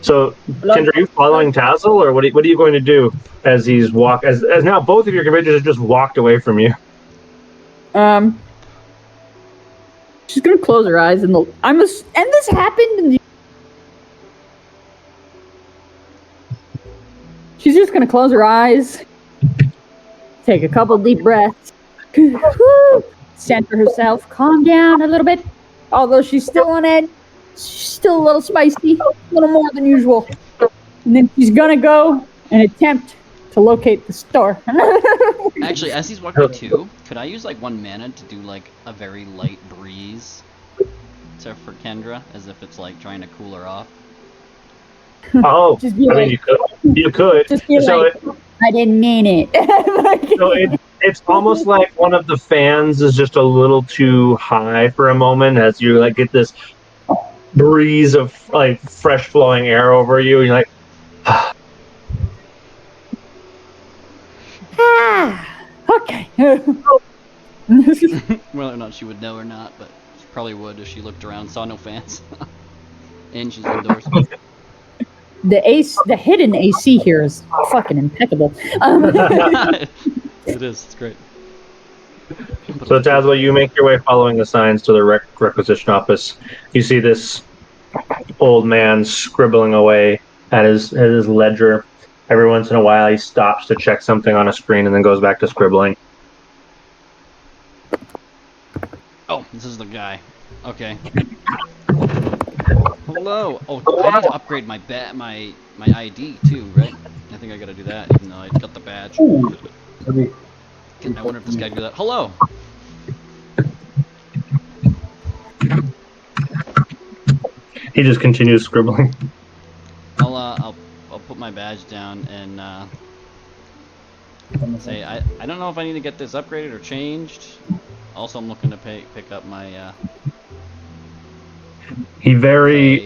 So, Kendra, are you following Tazzle, or what are you going to do as he's as now both of your competitors have just walked away from you? She's gonna close her eyes and and this happened in the. She's just gonna close her eyes, take a couple deep breaths, center herself, calm down a little bit. Although she's still on edge, she's still a little spicy, a little more than usual. And then she's gonna go and attempt to locate the store. Actually, as he's walking too, could I use like 1 mana to do like a very light breeze for Kendra, as if it's like trying to cool her off? Oh, Just be I like- mean, you could. Just be So like, I didn't mean it. it's almost like one of the fans is just a little too high for a moment, as you like get this breeze of like fresh flowing air over you, and you're like, Okay. Whether or not she would know or not, but she probably would if she looked around, saw no fans. And she's indoors. The hidden AC here is fucking impeccable. It is, it's great. So, Tazzle, you make your way following the signs to the requisition office. You see this old man scribbling away at his ledger. Every once in a while, he stops to check something on a screen and then goes back to scribbling. Oh, this is the guy. Okay. Hello. Oh, I need to upgrade my my ID too, right? I think I gotta do that, even though I got the badge. I wonder if this guy can do that. Hello. He just continues scribbling. I'll put my badge down and say I don't know if I need to get this upgraded or changed. Also, I'm looking to pick up my. He very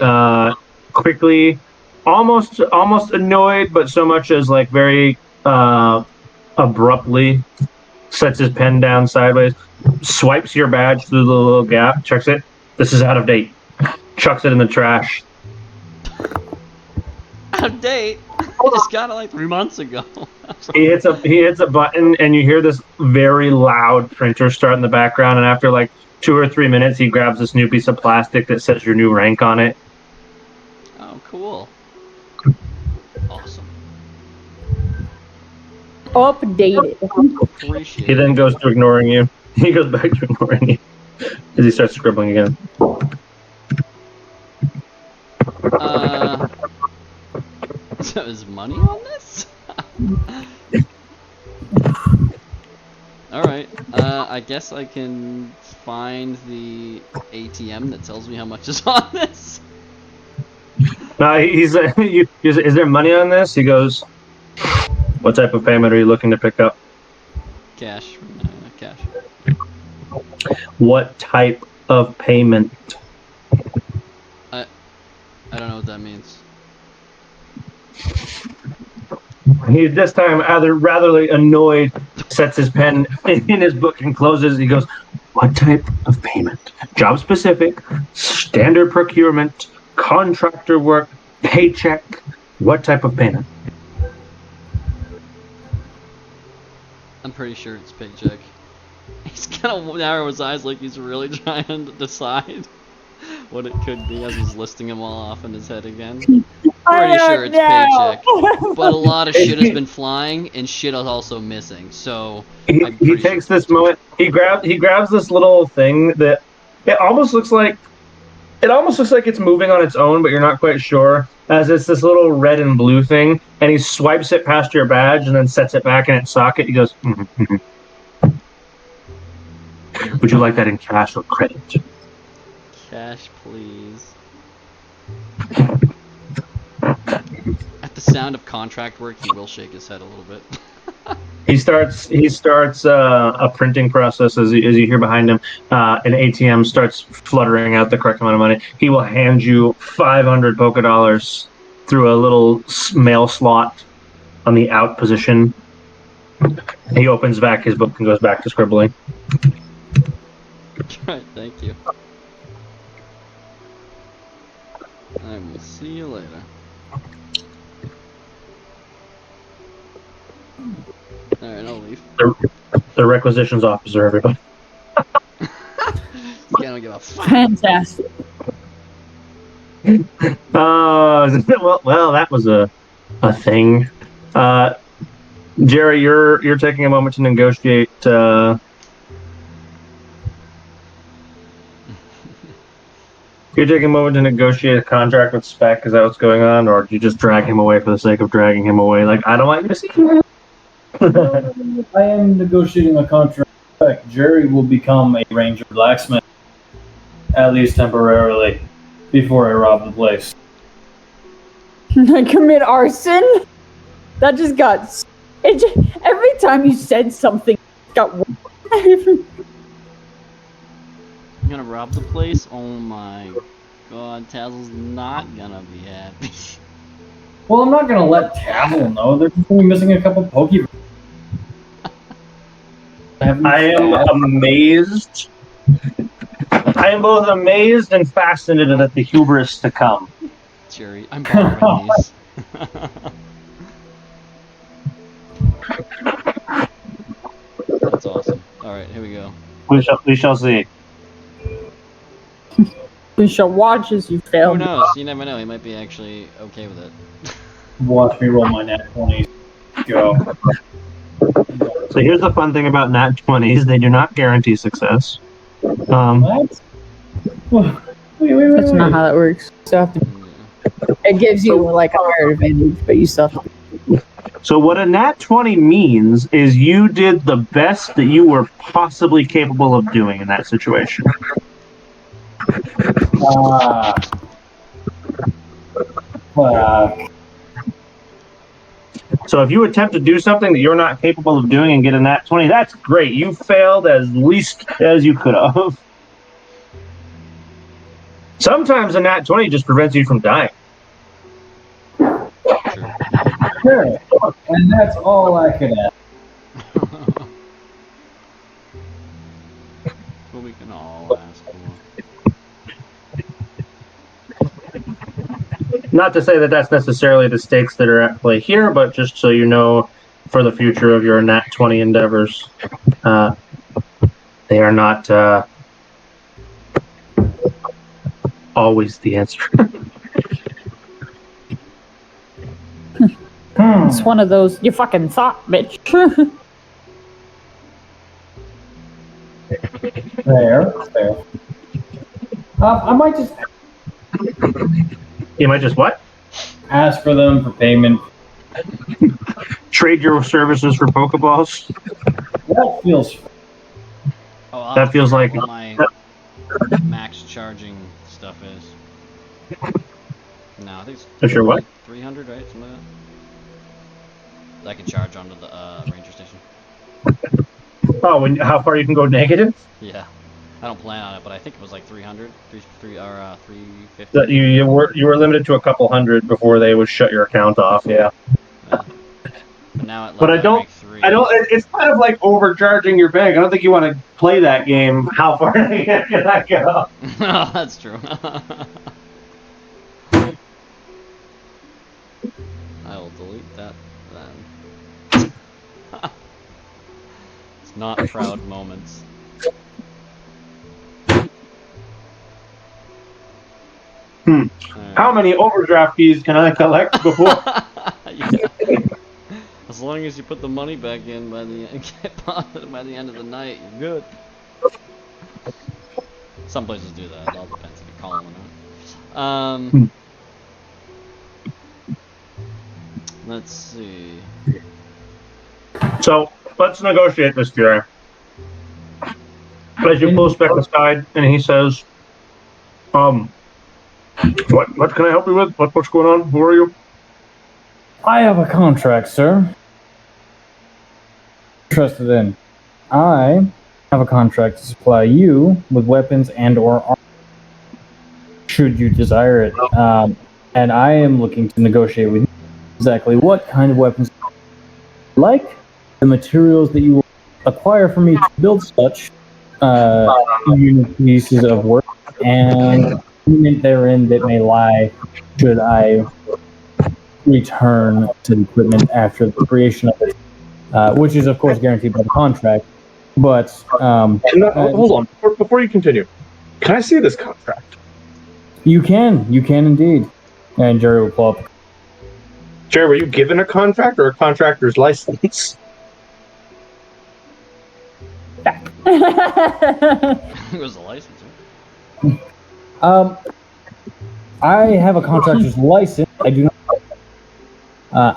quickly, almost annoyed, but so much as like very abruptly, sets his pen down sideways, swipes your badge through the little gap, checks it. This is out of date. Chucks it in the trash. Out of date. I just got it like 3 months ago. He hits a button, and you hear this very loud printer start in the background. And after like 2 or 3 minutes, he grabs this new piece of plastic that says your new rank on it. Oh, cool. Awesome. Updated. Appreciate He then goes to ignoring you. He goes back to ignoring you as he starts scribbling again. So is money on this? Alright, I guess I can find the ATM that tells me how much is on this. No, he's is there money on this? He goes, what type of payment are you looking to pick up? Cash. Cash. What type of payment? I don't know what that means. He this time rather annoyed, sets his pen in his book and closes. He goes, what type of payment? Job specific, standard procurement, contractor work, paycheck. What type of payment? I'm pretty sure it's paycheck. He's gonna narrow his eyes like he's really trying to decide what it could be as he's listing them all off in his head again. Pretty sure it's paycheck. But a lot of shit has been flying and shit is also missing. So he takes this moment. He grabs this little thing that it almost looks like it's moving on its own, but you're not quite sure. As it's this little red and blue thing, and he swipes it past your badge and then sets it back in its socket. He goes, would you like that in cash or credit? Cash, please. At the sound of contract work, he will shake his head a little bit. He starts a printing process as you hear behind him. An ATM starts fluttering out the correct amount of money. He will hand you 500 polka dollars through a little mail slot on the out position. He opens back his book and goes back to scribbling. Alright, thank you. I will see you later. Alright, I'll leave. The requisitions officer, everybody. I don't give a fuck. Fantastic. Well, that was a thing. Jerry, you're taking a moment to negotiate. You're taking a moment to negotiate a contract with Spec. Is that what's going on, or do you just drag him away for the sake of dragging him away? Like, I don't want you to see him. I am negotiating a contract. Jerry will become a ranger blacksmith, at least temporarily, before I rob the place. I commit arson? That just got... every time you said something, it got... I'm gonna rob the place? Oh my god, Tazzle's not gonna be happy. Well, I'm not gonna let Tazzle know. They're just gonna be missing a couple Pokeballs. I am amazed. I am both amazed and fascinated at the hubris to come. Jerry, I'm borrowing these. That's awesome. Alright, here we go. We shall see. We shall watch as you fail. Who knows? You never know. He might be actually okay with it. Watch me roll my nat 20s. Go. So here's the fun thing about nat 20s: they do not guarantee success. What? Wait. That's not how that works. So it gives you like a higher advantage, but you still have to. So what a nat 20 means is you did the best that you were possibly capable of doing in that situation. So if you attempt to do something that you're not capable of doing and get a nat 20, that's great. You failed as least as you could have. Sometimes a nat 20 just prevents you from dying. Sure. And that's all I could ask. What we can all ask for. Not to say that that's necessarily the stakes that are at play here, but just so you know for the future of your nat 20 endeavors, they are not always the answer. It's one of those, you fucking thought, bitch. Fair. I might just You might just what? ask for them for payment. Trade your services for Pokeballs? That feels Oh, That feels like what my max charging stuff is. No, I think it's Sure, what? 300, right? Something like that. I can charge onto the ranger station. Oh, how far you can go negative? Yeah, I don't plan on it, but I think it was like 300, 350. That you were limited to a couple hundred before they would shut your account off. Yeah. Yeah. But now it But lets me make 3. It's kind of like overcharging your bank. I don't think you want to play that game. How far can I go? Oh, that's true. I will delete that then. It's not proud moments. How many overdraft fees can I collect before? Yeah. As long as you put the money back in by the by the end of the night, you're good. Some places do that. It all depends if you call them or not. Let's see. So let's negotiate this, Jerry. As you pull back aside, and he says, what can I help you with? What's going on? Who are you? I have a contract, sir. Interested in. I have a contract to supply you with weapons and/or armor, should you desire it. And I am looking to negotiate with you exactly what kind of weapons you like, the materials that you will acquire from me to build such unique pieces of work, and payment therein that may lie should I return to the equipment after the creation of it, which is of course guaranteed by the contract. But hold on, before you continue, can I see this contract? you can indeed. And Jerry will pull up. Jerry, were you given a contract or a contractor's license? It was a license. I have a contractor's license. I do not.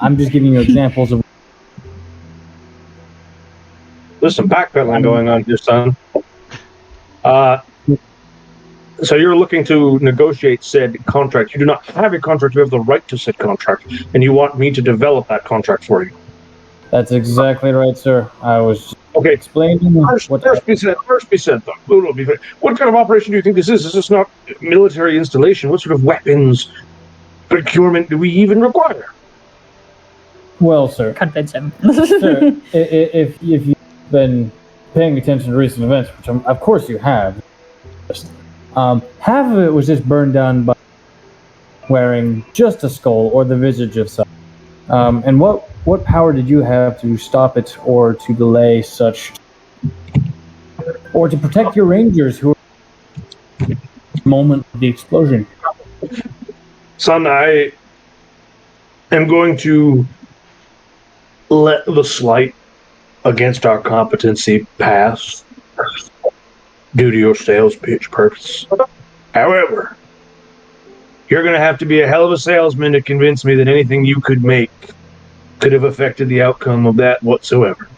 I'm just giving you examples of. There's some backpedaling going on here, son. So you're looking to negotiate said contract. You do not have a contract. You have the right to said contract, and you want me to develop that contract for you. That's exactly right, sir. I was Okay. explaining First be said, though. What kind of operation do you think this is? Is this not military installation? What sort of weapons procurement do we even require? Well, sir. Convince him. Sir, if you've been paying attention to recent events, which of course you have, half of it was just burned down by wearing just a skull or the visage of some. And what power did you have to stop it or to delay such, or to protect your rangers who were at the moment of the explosion? Son, I am going to let the slight against our competency pass due to your sales pitch purpose. However, you're going to have to be a hell of a salesman to convince me that anything you could make could have affected the outcome of that whatsoever.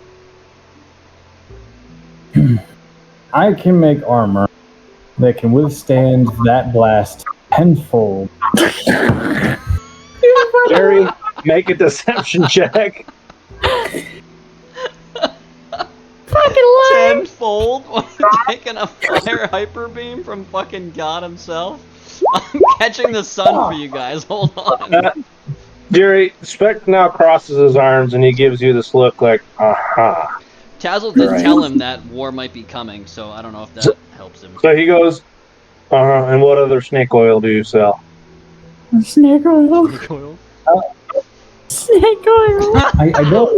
I can make armor that can withstand that blast tenfold. Jerry, make a deception check. Tenfold? Taking a fire hyper beam from fucking God himself? I'm catching the sun for you guys. Hold on. Jerry, Spec now crosses his arms and he gives you this look like, aha. Tazzle did tell him that war might be coming, so I don't know if that helps him. So he goes, and what other snake oil do you sell? Snake oil. Snake oil? Snake oil. I don't.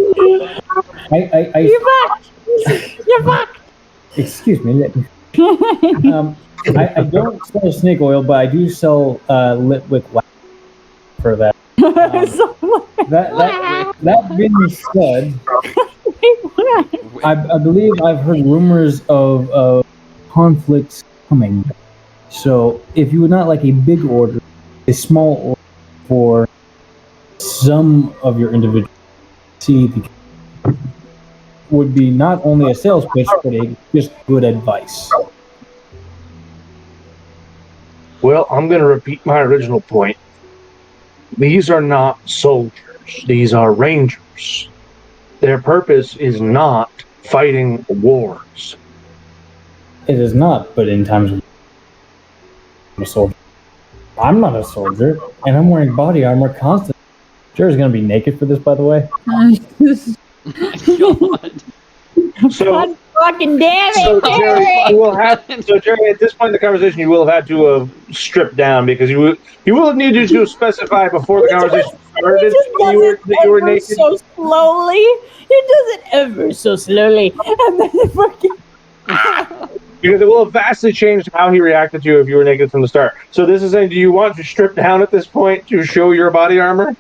You're back. You're back. Excuse me. Let me. I don't sell snake oil, but I do sell lit wick wax for that. That being said, I believe I've heard rumors of conflicts coming. So if you would not like a big order, a small order for some of your individuals, see the would be not only a sales pitch, but a just good advice. Well, I'm going to repeat my original point. These are not soldiers. These are rangers. Their purpose is not fighting wars. It is not, but in times of I'm a soldier. I'm not a soldier, and I'm wearing body armor constantly. Jerry's gonna be naked for this, by the way. God. So, God fucking damn so it, Jerry, Jerry! you will have. So Jerry, at this point in the conversation, you will have had to have stripped down because you will have needed to specify before the conversation started He just that you were ever naked. so slowly. He does it ever so slowly, and then the fucking. Because it will have vastly changed how he reacted to you if you were naked from the start. So this is saying, do you want to strip down at this point to show your body armor?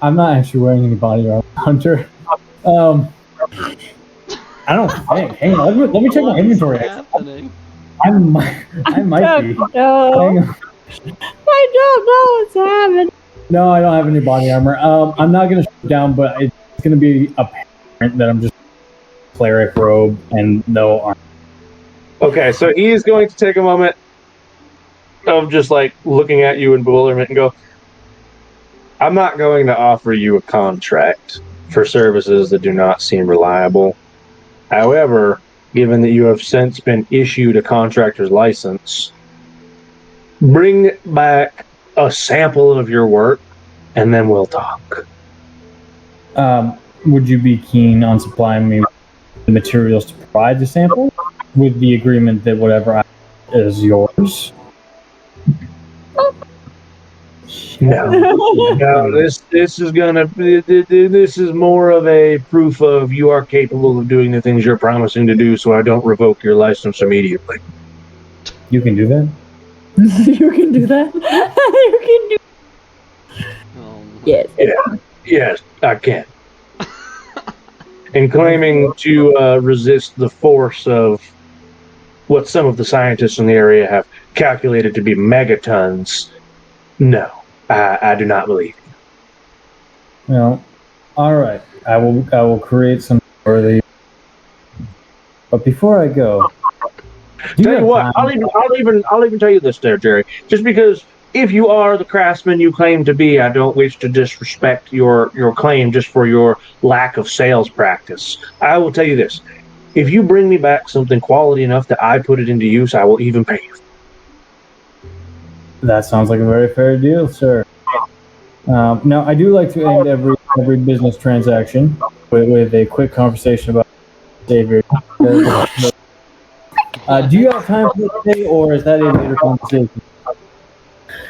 I'm not actually wearing any body armor, Hunter. I don't think. Hang on, let me check my inventory. Happening? I might be. No, Hang on. I don't know what's happening. No, I don't have any body armor. I'm not gonna strip down, but it's gonna be apparent that I'm just cleric robe and no armor. Okay, so he is going to take a moment of just like looking at you in bewilderment and go, I'm not going to offer you a contract for services that do not seem reliable. However, given that you have since been issued a contractor's license, bring back a sample of your work and then we'll talk. Would you be keen on supplying me with the materials to provide the sample with the agreement that whatever I is yours? No, no. This is more of a proof of you are capable of doing the things you're promising to do, so I don't revoke your license immediately. You can do that? You can do that. You can do. Yes. Yeah, yes, I can. And claiming to resist the force of what some of the scientists in the area have calculated to be megatons, no, I do not believe. No. All right. I will create some worthy. But before I go, Tell you what, I'll even tell you this there, Jerry. Just because if you are the craftsman you claim to be, I don't wish to disrespect your claim just for your lack of sales practice. I will tell you this. If you bring me back something quality enough that I put it into use, I will even pay you. That sounds like a very fair deal, sir. Now, I do like to end every business transaction with a quick conversation about Xavier. Do you have time for it today, or is that a later conversation?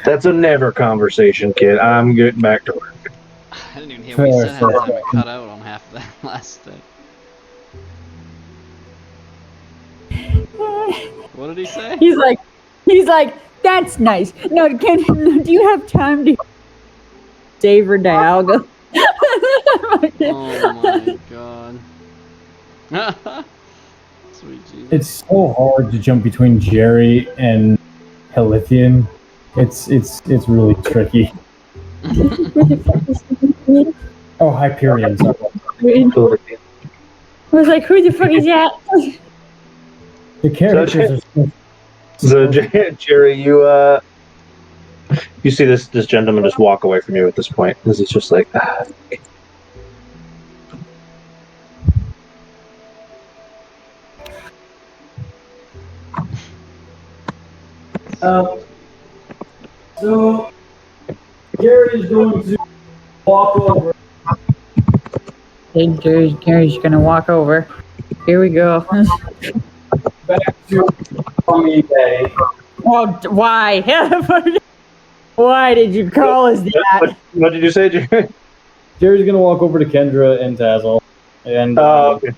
That's a never conversation, kid. I'm getting back to work. I didn't even hear what he Fair, said. I had to have fair. it cut out on half of that last thing. What did he say? He's like, that's nice. No, do you have time to savor Dialga? Oh my god. Sweet Jesus. It's so hard to jump between Jerry and Helithian. It's really tricky. Oh, Hyperion. Sorry. I was like, who the fuck is that? The characters are So, Jerry, you see this gentleman just walk away from you at this point. This is just like, So, Gary's going to walk over. Hey, Gary's gonna walk over. Here we go. Back to Tommy Bay. Oh, why? Why did you call us that? what did you say, Jerry? Gary's going to walk over to Kendra and Tazzle. And Okay.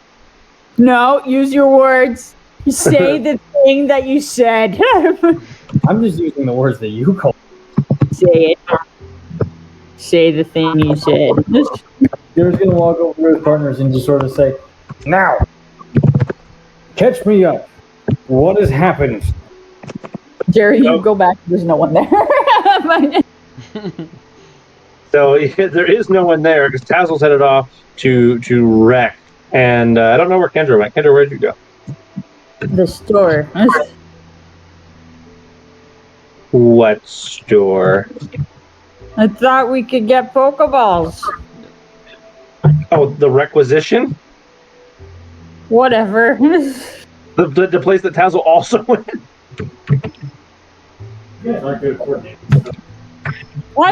No, use your words. You say the thing that you said. I'm just using the words that you call. Say it. Say the thing you said. Gary's going to walk over to his partners and just sort of say, "Now, catch me up. What has happened?" Jerry, you go back. There's no one there. So there is no one there because Tazzle's headed off to wreck And I don't know where Kendra went. Kendra, where'd you go? The store. What store? I thought we could get Pokeballs. Oh, the requisition? Whatever. The place that Tazzle also went? I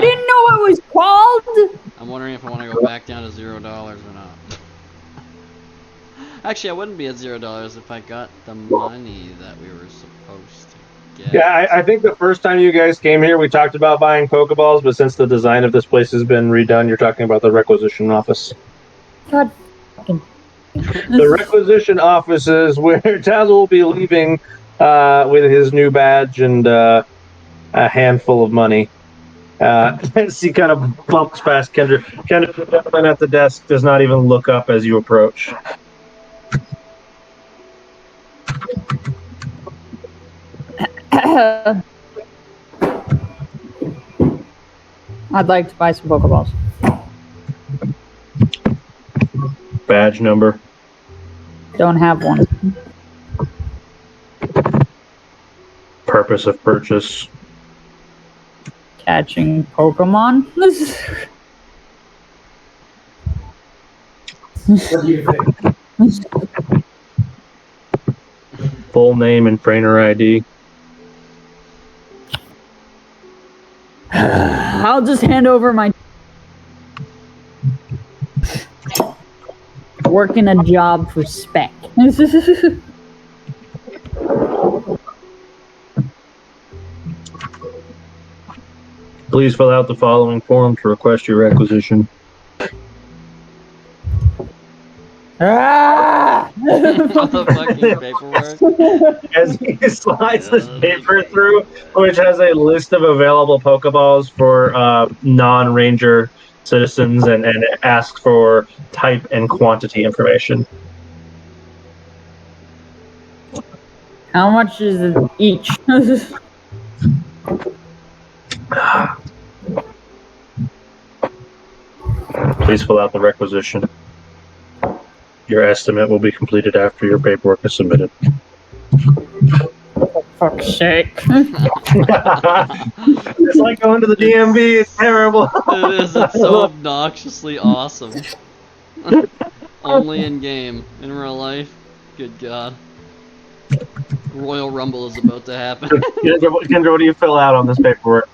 didn't know it was called. I'm wondering if I want to go back down to $0 or not. Actually, I wouldn't be at $0 if I got the money that we were supposed to get. Yeah, I think the first time you guys came here, we talked about buying Pokeballs, but since the design of this place has been redone, you're talking about the requisition office. God fucking. The requisition office is where Tazzle will be leaving with his new badge and a handful of money. As he kind of bumps past Kendra. Kendra, the gentleman at the desk, does not even look up as you approach. I'd like to buy some Pokeballs. Badge number. Don't have one. Purpose of purchase. Catching Pokemon. What do you think? Full name and trainer ID. I'll just hand over my working a job for spec. Please fill out the following form to request your requisition. Ah! What the fucking paperwork? As he slides this paper through, which has a list of available Pokeballs for non-Ranger citizens, and asks for type and quantity information. How much is it each? Please fill out the requisition. Your estimate will be completed after your paperwork is submitted. Fuck's sake. It's like going to the DMV. It's terrible. It is. It's so obnoxiously awesome. Only in game. In real life, good God. Royal Rumble is about to happen. Kendra, what do you fill out on this paperwork?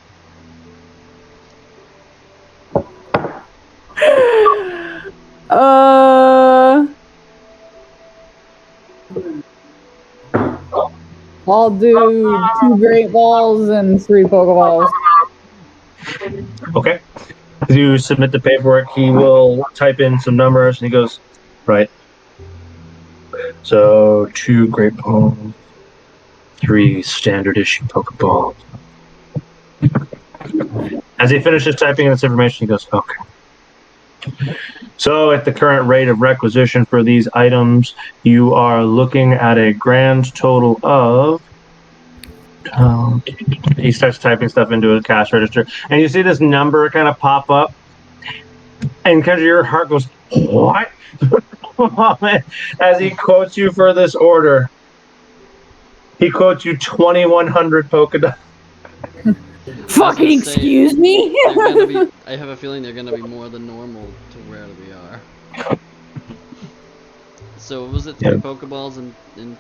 I'll do 2 Great Balls and 3 Pokeballs. Okay. As you submit the paperwork, he will type in some numbers, and he goes, right. So 2 Great Balls, 3 standard issue Pokeballs. As he finishes typing in this information, he goes, okay. So at the current rate of requisition for these items, you are looking at a grand total of... he starts typing stuff into a cash register, and you see this number kind of pop up, and kind of your heart goes, what? As he quotes you for this order. He quotes you 2,100 Pokedoll. Fucking excuse me? I have a feeling they're gonna be more than normal to where we are. So was it 3 Pokeballs and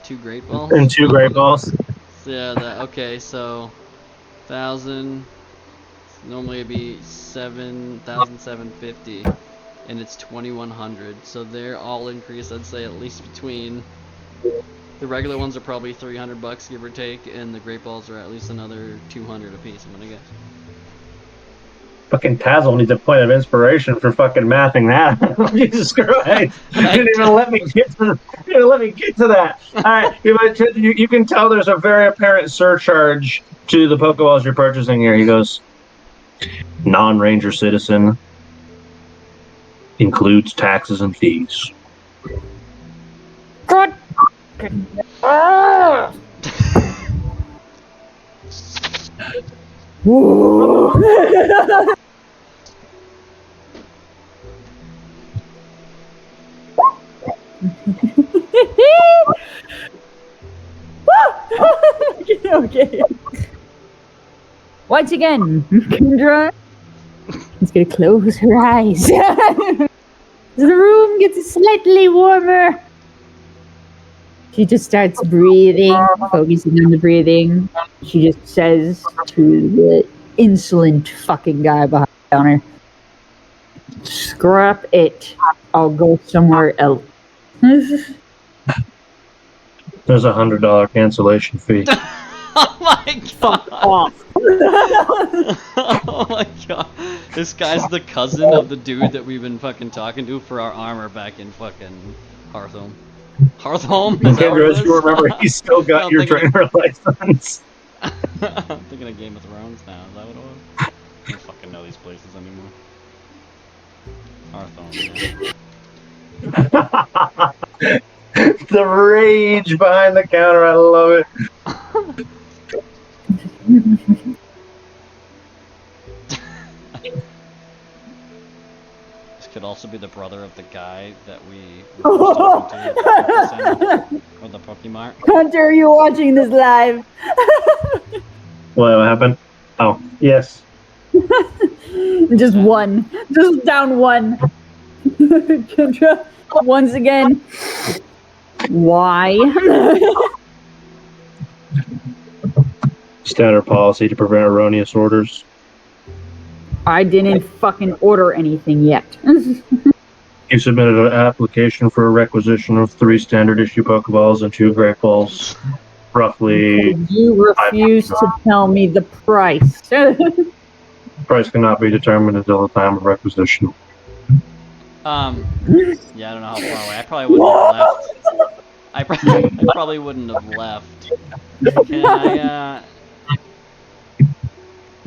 2 Great Balls? And 2 Great Balls. So yeah, okay, so 1,000, normally it'd be 7,750, and it's 2,100, so they're all increased, I'd say at least between, the regular ones are probably $300 give or take, and the Great Balls are at least another 200 a piece, I'm gonna guess. Fucking Tazzle needs a point of inspiration for fucking mathing that. Jesus Christ! You didn't even let me get to. You didn't let me get to that. All right, you can tell there's a very apparent surcharge to the Pokeballs you're purchasing here. He goes, non-Ranger citizen, includes taxes and fees. Good. Ah! Okay. Once again, Kendra is gonna close her eyes. The room gets slightly warmer. She just starts breathing, focusing on the breathing. She just says to the insolent fucking guy behind the counter, "Scrap it. I'll go somewhere else." There's $100 cancellation fee. Oh my god! Off. Oh my god. This guy's the cousin of the dude that we've been fucking talking to for our armor back in fucking Hearthhome. Hearthhome? Is that what it As you is? remember, you still got I'm your thinking- trainer license. I'm thinking of Game of Thrones now. Is that what it was? I don't fucking know these places anymore. Hearthhome, yeah. The rage behind the counter, I love it. This could also be the brother of the guy that we were just talking to at the Poke Center, or the Pokemart. Hunter, are you watching this live? What happened? Oh, yes. Just one. Just down one. Kendra, once again. Why? Standard policy to prevent erroneous orders. I didn't fucking order anything yet. You submitted an application for a requisition of 3 standard issue Pokeballs and 2 Great Balls. Roughly, You refuse to tell me the price. price cannot be determined until the time of requisition. Yeah, I don't know how far away. I probably wouldn't have left. I probably wouldn't have left.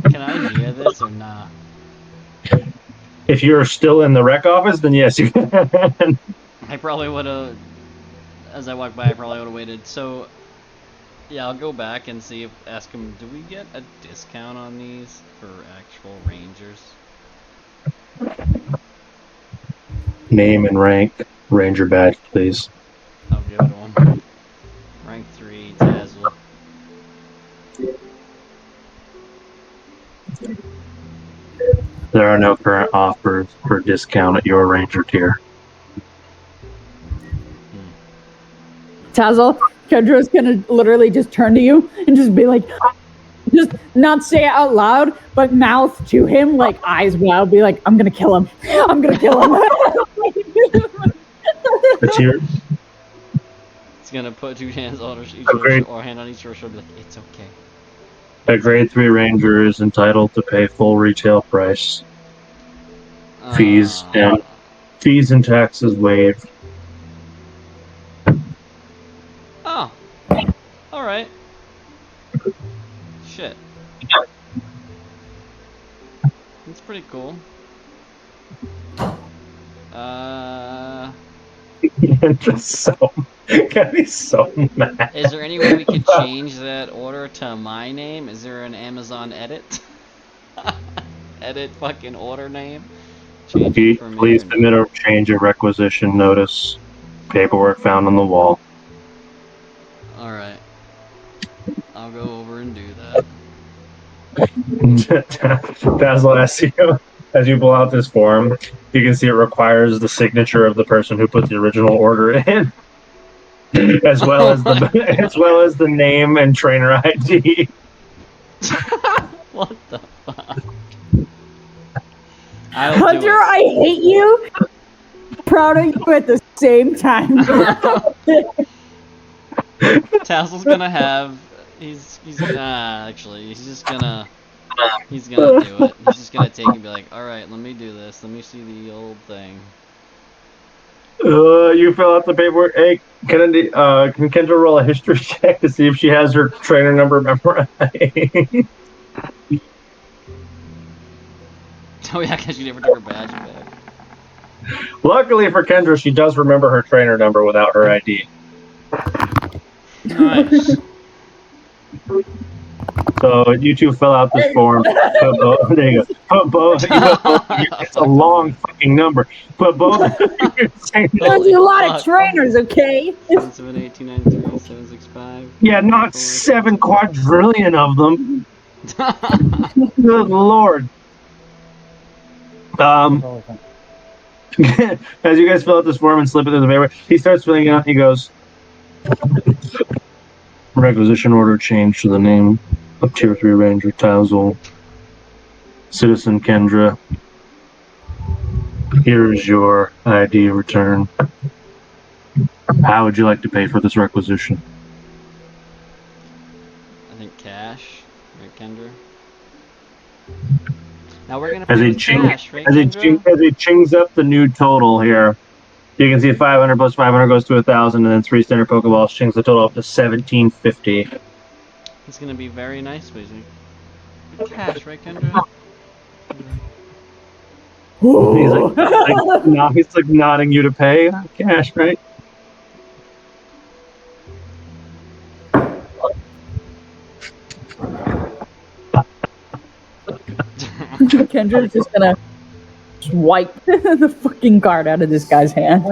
Can I hear this or nah? If you're still in the rec office, then yes, you can. I probably would have, as I walked by, I probably would have waited. So, yeah, I'll go back and see if, ask him, do we get a discount on these for actual Rangers? Name and rank, Ranger badge, please. I'll give it one. Rank 3, Dazzle. There are no current offers for discount at your Ranger tier. Tazzle, Kendra's gonna literally just turn to you and just be like, just not say it out loud, but mouth to him, like eyes wide, be like, "I'm gonna kill him. I'm gonna kill him." The tier, He's gonna put 2 hands on each Okay. or hand on each shoulder, be like, it's okay. a grade 3 Ranger is entitled to pay full retail price. Fees and taxes waived. Oh. Alright. Shit. That's pretty cool. Just so gonna be so mad. Is there any way we could change that order to my name? Is there an Amazon edit? Edit fucking order name? Change it for me Please or no? submit or change a requisition notice. Paperwork found on the wall. Alright. I'll go over and do that. Dazzle asks you, as you pull out this form, you can see it requires the signature of the person who put the original order in, as well as the name and trainer ID. What the fuck? I'll do Hunter, it. I hate you. Proud of you at the same time. Tassel's gonna have. He's actually he's just gonna do it. He's just gonna take and be like, all right, let me do this. Let me see the old thing. You fill out the paperwork. Hey, can Kendra roll a history check to see if she has her trainer number memorized? Oh yeah, because she never took her badge back. Luckily for Kendra, she does remember her trainer number without her ID. Nice. So you two fill out this form. There you go. It's a long fucking number. Put both. There's a lot of trainers, okay? 7, 18, 93, 765. Yeah, not 7 quadrillion of them. Good lord. As you guys fill out this form and slip it in the paper, he starts filling it out. He goes, requisition order change to the name of Tier 3 Ranger Tazzle. Citizen Kendra, here is your ID return. How would you like to pay for this requisition? I think cash, right, Kendra? Now we're gonna As pay he with cash, right, as he Kendra? chings up the new total here, you can see 500 plus 500 goes to 1,000, and then 3 standard Pokeballs chings the total up to 1,750. It's gonna be very nice, Weezy. Cash, right, Kendra? He's like nodding you to pay cash, right? Kendra's just gonna swipe the fucking card out of this guy's hand.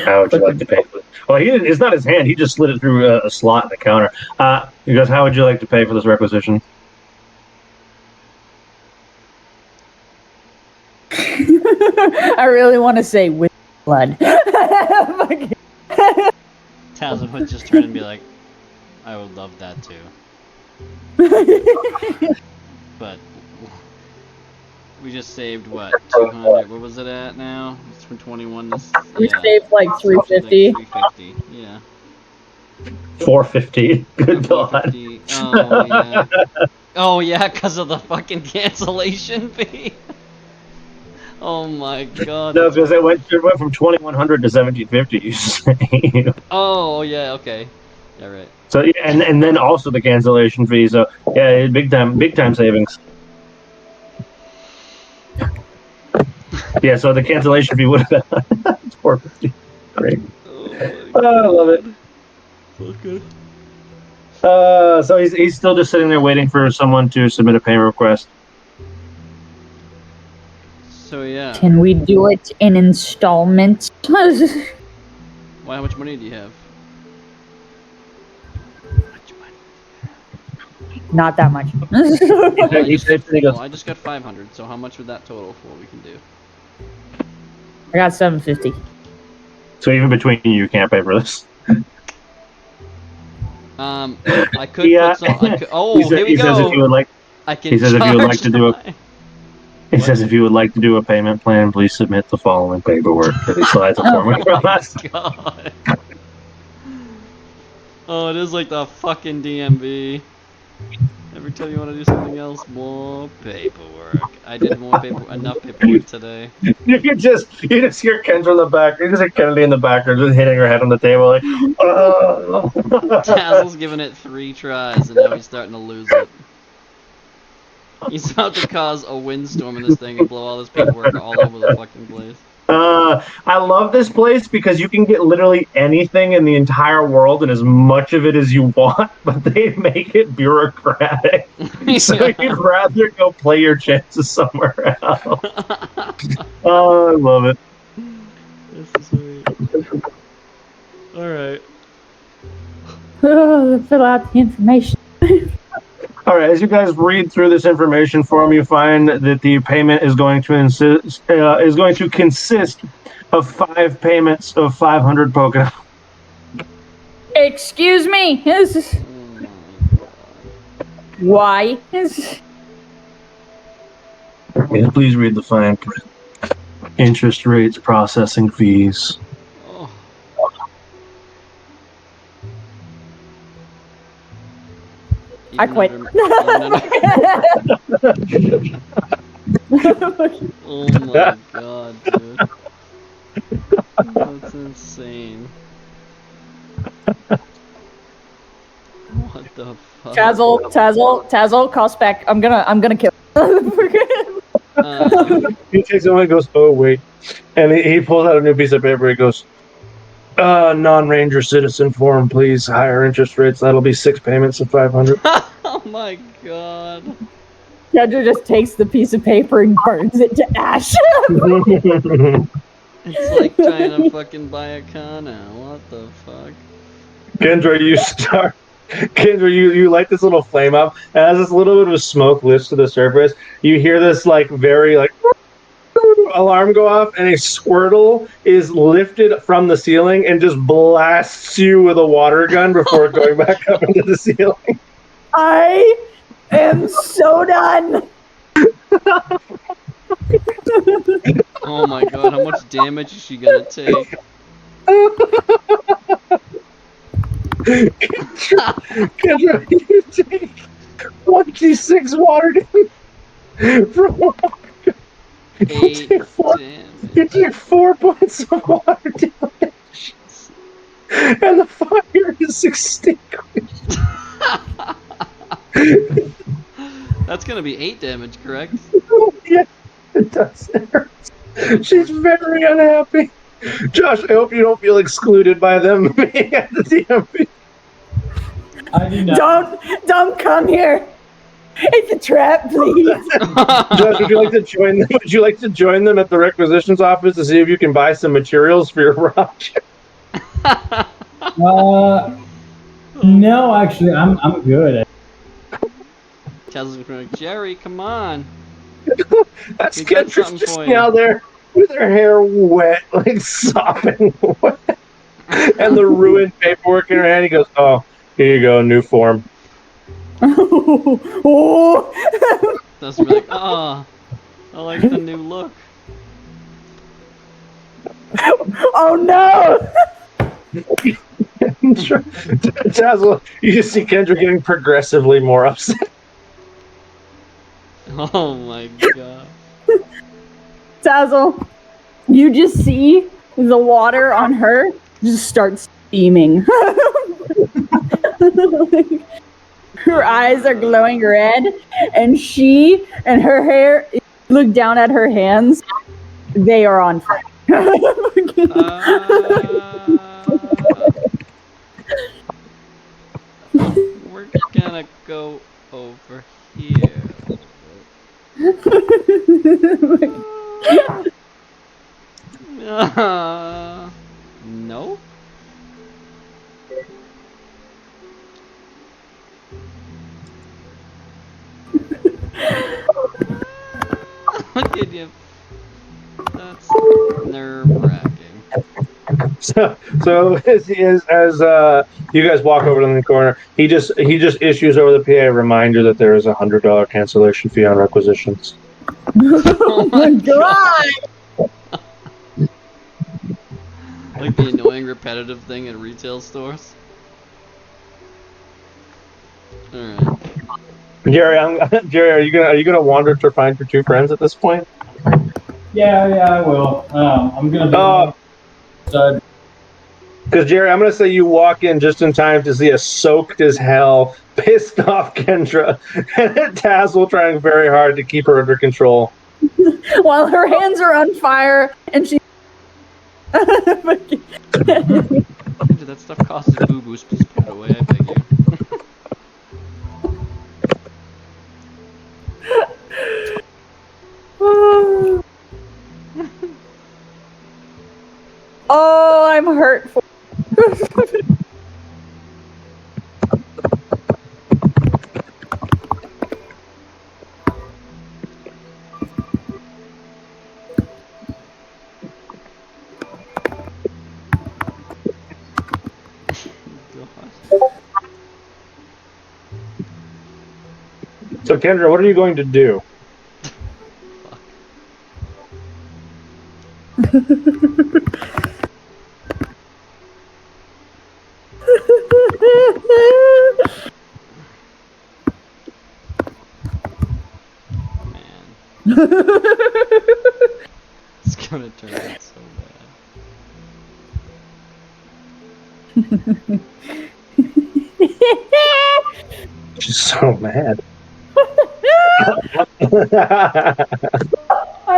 How would you like to pay for this? Well, it's not his hand. He just slid it through a slot in the counter. He goes, how would you like to pay for this requisition? I really want to say with blood. Townsend would just turn and be like, I would love that too. But we just saved what, 200? What was it at now? It's from 21 to We saved like 350. 350, yeah. 450. Good God. 450. Oh yeah. Oh yeah, because of the fucking cancellation fee. Oh my God. No, because it went from 2,100 to 1,750. You say. Oh yeah, okay. Yeah, right. So yeah, and then also the cancellation fee. So yeah, big time savings. Yeah, so the cancellation fee would have been 450. Great. Oh, I love it. Okay. So he's still just sitting there waiting for someone to submit a payment request. So yeah. Can we do it in installments? Why? How much money do you have? Not that much. I just got 500. So how much would that total for what we can do? I got 750. So even between you can't pay for this. I could Yeah. put some. Here we He says if you go. would like. I can. He says if you would like to do a. charge He says if you would like to do a payment plan, please submit the following paperwork. He slides a form across. God. Oh, it is like the fucking DMV. Every time you want to do something else, more paperwork. I did enough paperwork today. You just hear Kendra in the back. You just hear Kennedy in the background, just hitting her head on the table, like, oh. Tazzle's giving it 3 tries, and now he's starting to lose it. He's about to cause a windstorm in this thing and blow all this paperwork all over the fucking place. I love this place because you can get literally anything in the entire world and as much of it as you want, but they make it bureaucratic. So you'd rather go play your chances somewhere else. Oh, I love it. This is sweet. Alright. Fill out the information. All right, as you guys read through this information form, you find that the payment is going to consist of 5 payments of 500 Pokemon. Excuse me. Why? Yeah, please read the fine print. Interest rates, processing fees. Oh. I quit. Oh my God, dude. That's insane. What the fuck? Tazzle, call spec. I'm gonna kill. He takes it away and goes, oh, wait. And he pulls out a new piece of paper. He goes, non-ranger citizen form, please. Higher interest rates. That'll be 6 payments of 500. Oh my God. Kendra just takes the piece of paper and burns it to ash. It's like trying to fucking buy a car now. What the fuck? Kendra, you light this little flame up, and as this little bit of smoke lifts to the surface, you hear this like very like alarm go off, and a Squirtle is lifted from the ceiling and just blasts you with a water gun before going back up into the ceiling. I am so done. Oh my god, how much damage is she gonna take? Kendra, you take 1d6 water damage from water. Eight damage. You take 4 points of water damage. And the fire is extinguished. That's gonna be 8 damage, correct? Yeah, it does. It hurts. She's very unhappy. Josh, I hope you don't feel excluded by them being at the DMV. I do not. Don't come here. It's a trap, please. Josh, would you like to join them? Would you like to join them at the requisitions office to see if you can buy some materials for your project? No, actually, I'm good. Tells him, like, Jerry, come on. That's We got Kendra's something just for you. now there with her hair wet, like sopping wet, and the ruined paperwork in her hand. He goes, "Oh, here you go, new form." Oh. That's be like, oh, I like the new look. Oh no. Tazzle, you just see Kendra getting progressively more upset. Oh my god. Tazzle, you just see the water on her just start steaming. Her eyes are glowing red, and she and her hair, look down at her hands, they are on fire. We're gonna go over here. No? Look at you. That's nerve-wracking. So as you guys walk over to the corner, he just issues over the PA a reminder that there is a $100 cancellation fee on requisitions. Oh my god! Like the annoying repetitive thing in retail stores. Alright. Jerry, are you gonna wander to find your two friends at this point? Yeah, I will. I'm gonna be. Because Jerry, I'm gonna say you walk in just in time to see a soaked as hell, pissed off Kendra, and Tazzle trying very hard to keep her under control. While her hands are on fire, and she. Dude, that stuff causes boo-boos. Please put it away, I beg you. Oh, I'm hurtful. So Kendra, what are you going to do? It's gonna turn out so bad. She's so mad. I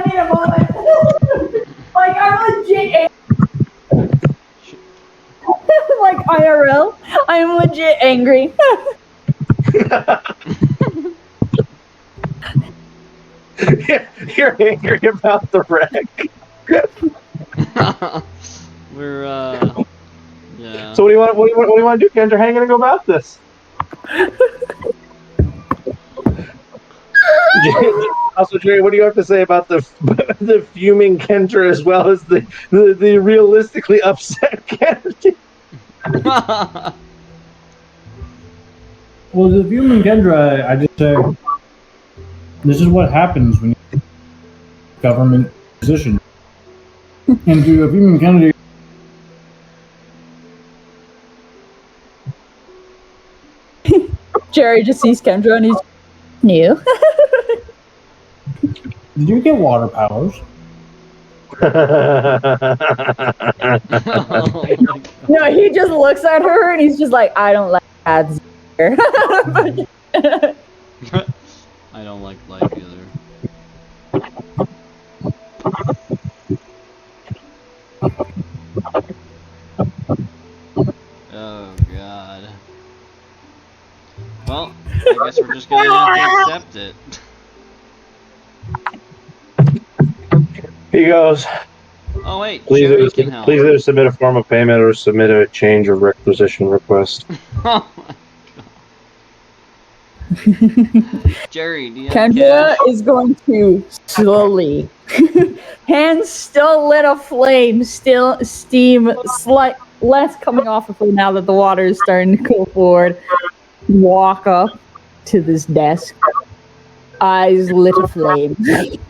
need a moment. Like, I'm legit. Like IRL, I am legit angry. You're angry about the wreck. We're yeah. So what do you want? What do you want to do, Kendra? How are you gonna go about this? Also, Jerry, what do you have to say about the the fuming Kendra as well as the realistically upset Kendra? Well, the human Kendra, I just say, this is what happens when you take a government position. And to a human Kendra, Jerry just sees Kendra and he's new. did you get water powers? Oh my God. No, he just looks at her and he's just like, I don't like ads either. I don't like life either. Oh God. Well, I guess we're just gonna have to accept it. He goes, Oh wait, please Jerry can help. either submit a form of payment or submit a change of requisition request. Oh my God. Jerry, do you have Kendra cash? is going to slowly, hands still lit aflame, still steam less coming off of her now that the water is starting to go forward, walk up to this desk, eyes lit aflame,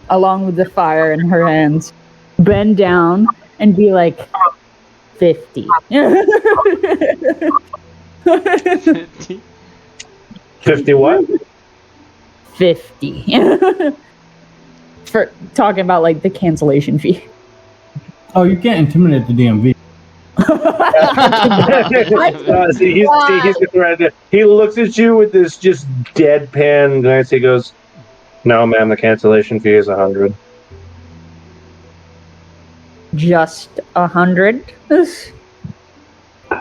along with the fire in her hands, bend down and be like, 50. 50 what? 50. For talking about like the cancellation fee. Oh, you can't intimidate the DMV. He's ready. He looks at you with this just deadpan glance. He goes, "No, ma'am. The cancellation fee is 100." Just 100.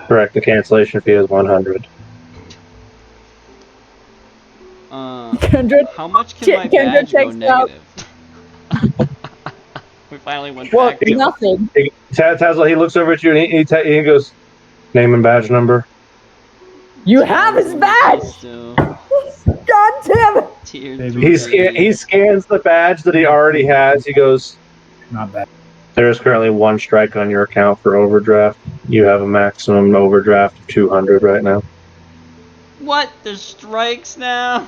Correct. The cancellation fee is 100. Kendra, How much can my Kendra badge go takes out- negative? We finally went Well, back to it. Nothing. Tazzle, he looks over at you and he goes, "Name and badge number." You have his badge. Still, God damn it. tears Baby. He scans the badge that he already has. He goes, Not bad. "There is currently one strike on your account for overdraft. You have a maximum overdraft of 200 right now." What? There's strikes now?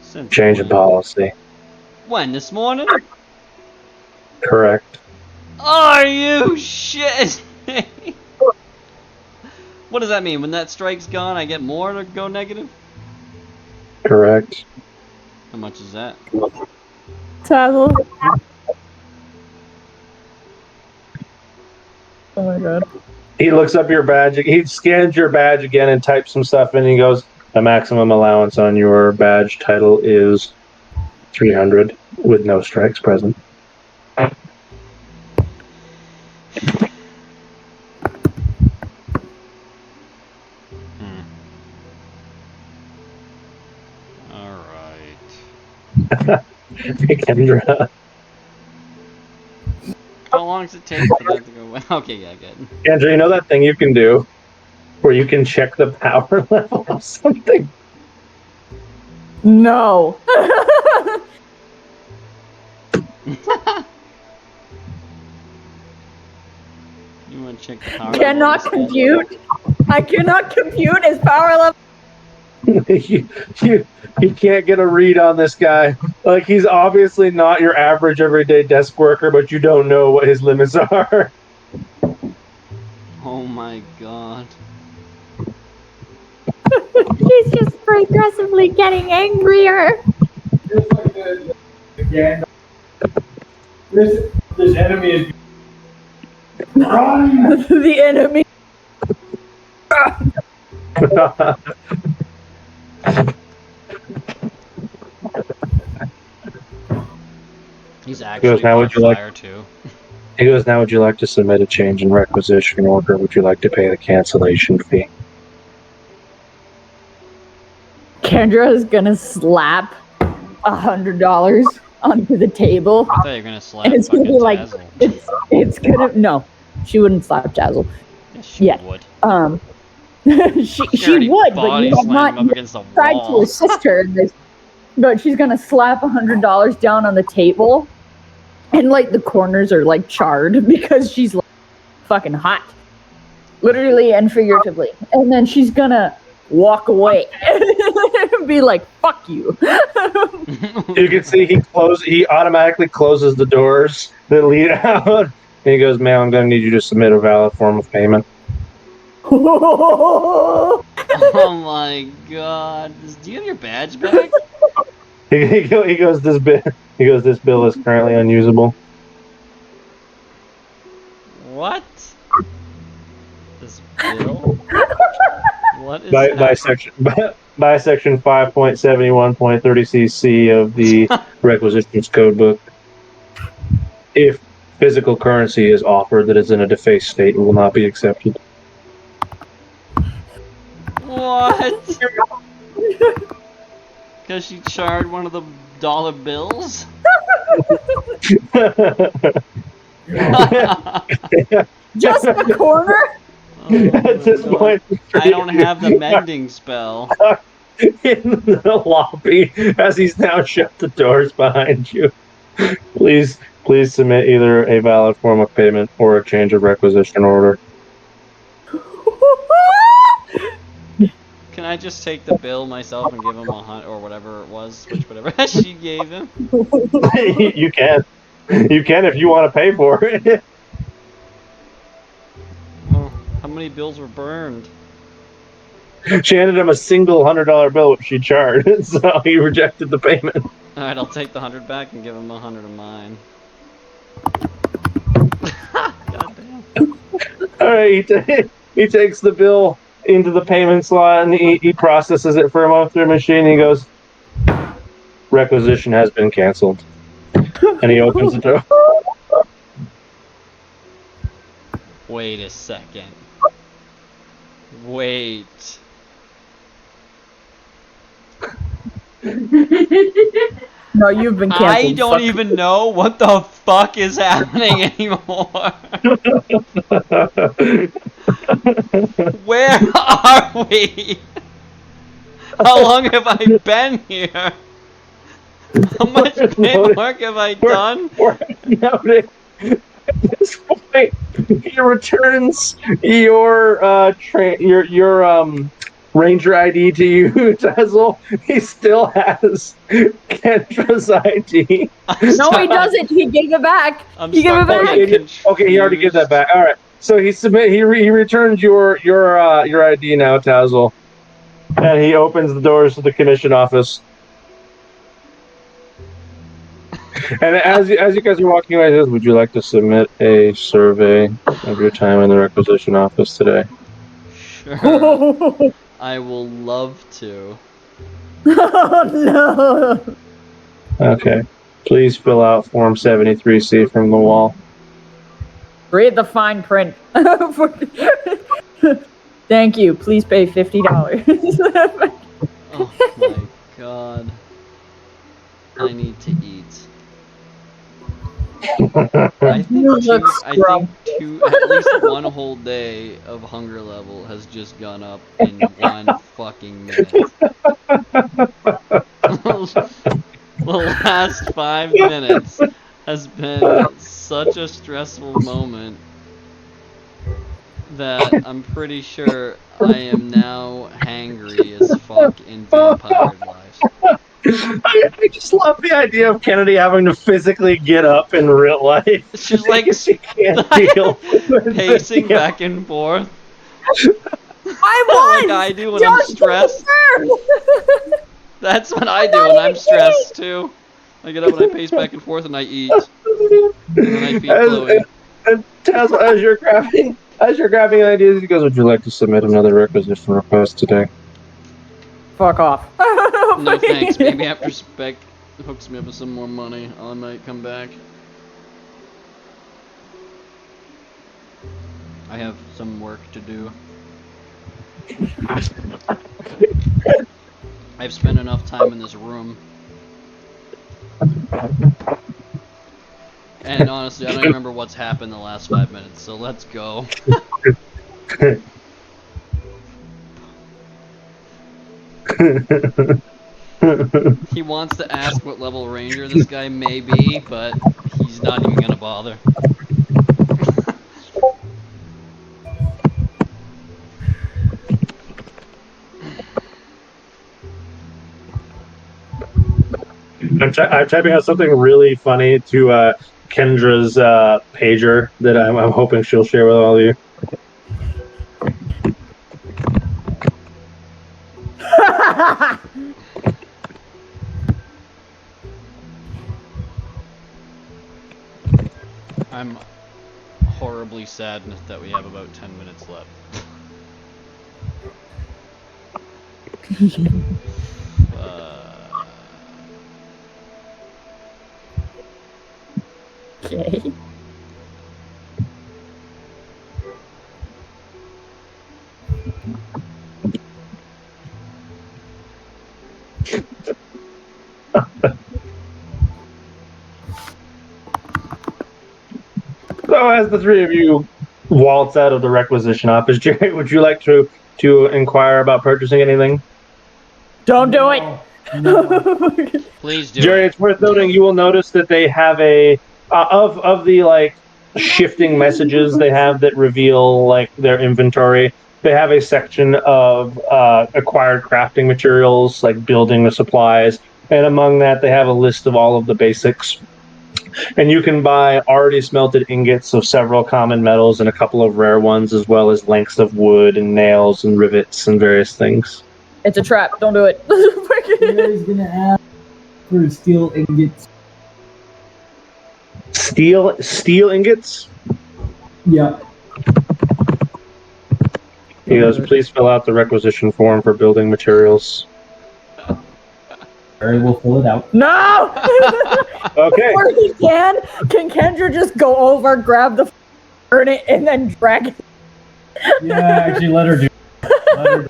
Since Change of when? policy. When? This morning? Correct. Are you shit? What does that mean? When that strike's gone, I get more to go negative? Correct. How much is that? Tazzle. Oh my god. He looks up your badge. He scans your badge again and types some stuff in. And he goes, "The maximum allowance on your badge title is 300 with no strikes present." Alright. Hey, Kendra. How long does it take for that to go away? Okay, yeah, good. Kendra, you know that thing you can do where you can check the power level of something? No. You want to check the power Cannot level? compute. I cannot compute his power level. you can't get a read on this guy. Like, he's obviously not your average everyday desk worker, but you don't know what his limits are. Oh my god. He's just progressively getting angrier. Again, this enemy is run. The enemy. He's actually "Now would you like-" fire too. He goes, "Now would you like to submit a change in requisition order? Would you like to pay the cancellation fee?" Kendra is gonna slap $100 onto the table. I thought you were gonna slap And it's gonna fucking be like, Tazzle. it's gonna, no, she wouldn't slap Jazzle. Yes, she Yeah. would. She already would, but body you have slammed him not up against the tried to wall. assist her in this. But she's gonna slap $100 down on the table, and like the corners are like charred because she's like fucking hot, literally and figuratively. And then she's gonna walk away and be like, "Fuck you." You can see he automatically closes the doors that lead out. And he goes, "Ma'am, I'm going to need you to submit a valid form of payment." Oh my god. Do you have your badge back? He goes, "This bill is currently unusable." What? This bill? What is By happening? section 5.71.30cc of the Requisitions Code Book. If physical currency is offered that is in a defaced state, it will not be accepted. What? Because she charred one of the dollar bills? Just the corner. At this point, I don't have the mending spell. in the lobby as he's now shut the doors behind you. Please submit either a valid form of payment or a change of requisition order. Can I just take the bill myself and give him $100 or whatever it was, whatever she gave him? You can if you want to pay for it. Oh, how many bills were burned? She handed him a single $100 bill which she charged, so he rejected the payment. Alright, I'll take the 100 back and give him 100 of mine. God damn. Alright, he takes the bill into the payment slot and he processes it for a moment through the machine. He goes, "Requisition has been canceled." And he opens the door. Wait a second. Wait. No, you've been canceled. I don't even know what the fuck is happening anymore. Where are we? How long have I been here? How much paperwork have I done? We're noting at this point he returns your Ranger ID to you, Tazzle. He still has Kendra's ID. No, he doesn't. He gave it back. He gave it back. Okay, he already gave that back. All right. So he returns your ID now, Tazzle, and he opens the doors to the commission office. And as you guys are walking away, he says, "Would you like to submit a survey of your time in the requisition office today?" Sure. I will love to. Oh no. Okay. Please fill out Form 73C from the wall. Read the fine print. Thank you. Please pay $50. Oh my god. I need to eat. I think at least one whole day of hunger level has just gone up in 1 fucking minute. The last 5 minutes has been such a stressful moment that I'm pretty sure I am now hangry as fuck in Vampire Life. I just love the idea of Kennedy having to physically get up in real life. She's like she can't deal with pacing back and forth. I was! Like I do when I'm stressed. That's what I do when I'm stressed too. I get up and I pace back and forth and I eat. And then I feed Chloe. And Tazzle, as you're grabbing ideas, he goes, "Would you like to submit another requisition request today?" Fuck off. No thanks. Maybe after Spec hooks me up with some more money, I might come back. I have some work to do. I've spent enough time in this room. And honestly, I don't remember what's happened the last 5 minutes, so let's go. He wants to ask what level ranger this guy may be, but he's not even gonna bother. I'm typing out something really funny to Kendra's pager that I'm hoping she'll share with all of you. I'm horribly saddened that we have about 10 minutes left. Okay. So as the three of you waltz out of the requisition office, Jerry, would you like to inquire about purchasing anything? Don't do it. Please do. Jerry, it's worth noting you will notice that they have a of the like shifting messages they have that reveal like their inventory. They have a section of acquired crafting materials, like building the supplies, and among that they have a list of all of the basics. And you can buy already smelted ingots of several common metals and a couple of rare ones, as well as lengths of wood and nails and rivets and various things. It's a trap. Don't do it. He's gonna ask for steel ingots. Steel ingots? Yeah. He goes, please fill out the requisition form for building materials. Barry will fill it out. No! Okay. Before he can Kendra just go over, grab the burn it, and then drag it? Yeah, actually, let her do it.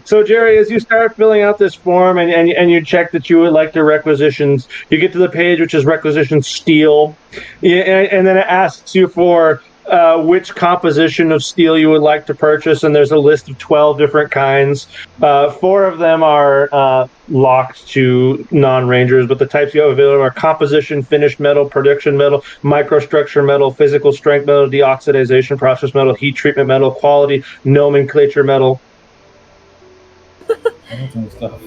So Jerry, as you start filling out this form and you check that you would like the requisitions, you get to the page which is requisition steel, and then it asks you for which composition of steel you would like to purchase, and there's a list of 12 different kinds. 4 of them are locked to non-rangers, but the types you have available are composition, finished metal, production metal, microstructure metal, physical strength metal, deoxidization process metal, heat treatment metal, quality, nomenclature metal. Stuff.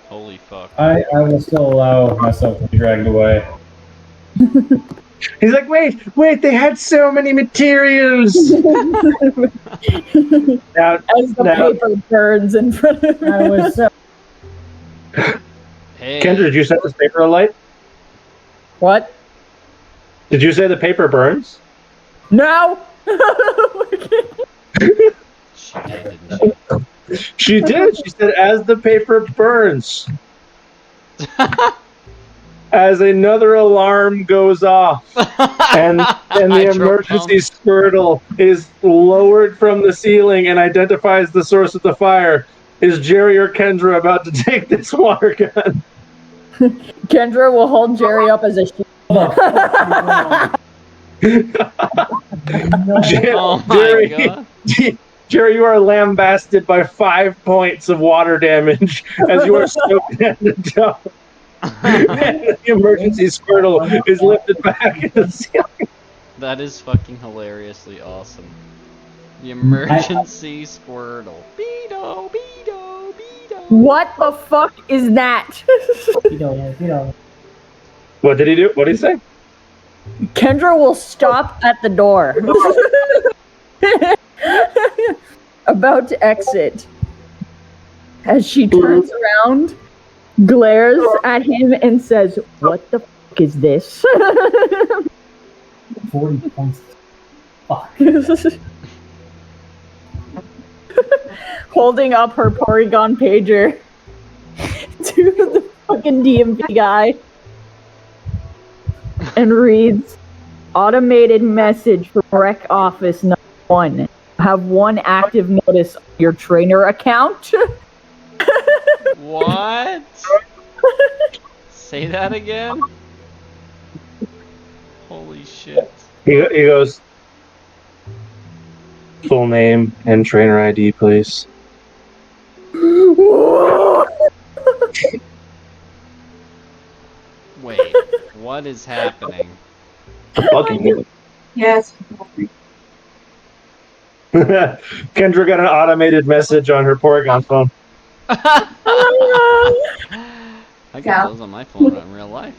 Holy fuck. I will still allow myself to be dragged away. He's like, wait, they had so many materials. now, As the paper burns in front of I was Hey. Kendra, did you set this paper alight? What? Did you say the paper burns? No! She did, didn't she? She did. She said, as the paper burns. As another alarm goes off, and the emergency squirtle is lowered from the ceiling and identifies the source of the fire. Is Jerry or Kendra about to take this water gun? Kendra will hold Jerry up as a shield. Oh my god. Jerry, you are lambasted by 5 points of water damage as you are soaked in the tub. The emergency squirtle is lifted back into the ceiling. That is fucking hilariously awesome. The emergency squirtle. Beedo, beedo, beedo. What the fuck is that? What did he do? What did he say? Kendra will stop at the door. About to exit. As she turns around, glares at him, and says, "What the fuck is this?" 40 points. Fuck. Holding up her Porygon pager to the fucking DMV guy, and reads, "Automated message from rec office number 1. Have 1 active notice on your trainer account." What? Say that again? Holy shit. He goes, full name and trainer ID, please. Wait, what is happening? Fucking Yes. Kendra got an automated message on her Porygon phone. I get those on my phone in real life.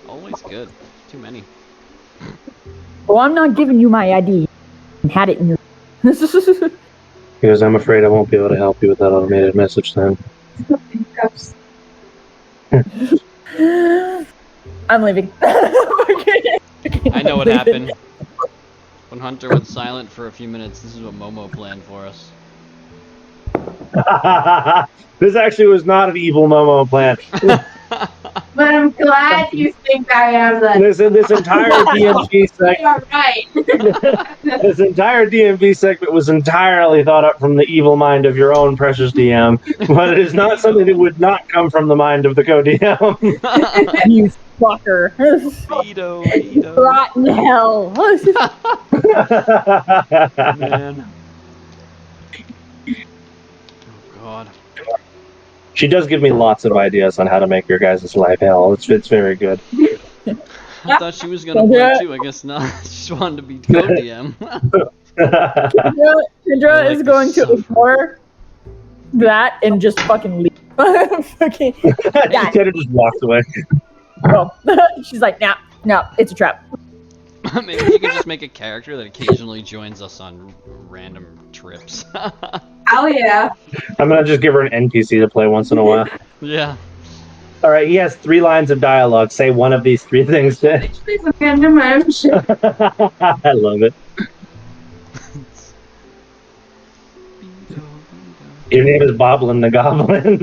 Always good. Too many. Well, I'm not giving you my ID. You had it in your. He goes, I'm afraid I won't be able to help you with that automated message then. I'm leaving. I know what happened. When Hunter went silent for a few minutes, this is what Momo planned for us. This actually was not an evil Momo plan. But I'm glad you think I am then. This entire DMV segment. You're right. This entire DMV segment was entirely thought up from the evil mind of your own precious DM, but it is not something that would not come from the mind of the co-DM. You fucker. Vito. Rot in hell. Man. Oh god. She does give me lots of ideas on how to make your guys' life hell. It's very good. I thought she was gonna play too, I guess not. She just wanted to be co-DM. Kendra is going to ignore that and just fucking leave. Okay. Kendra just walks away. Oh. She's like, no, it's a trap. Maybe you could just make a character that occasionally joins us on random trips. Oh yeah. I'm gonna just give her an NPC to play once in a while. Yeah. Alright, he has 3 lines of dialogue. Say one of these 3 things. Please look into my own shit. I love it. Your name is Boblin the Goblin.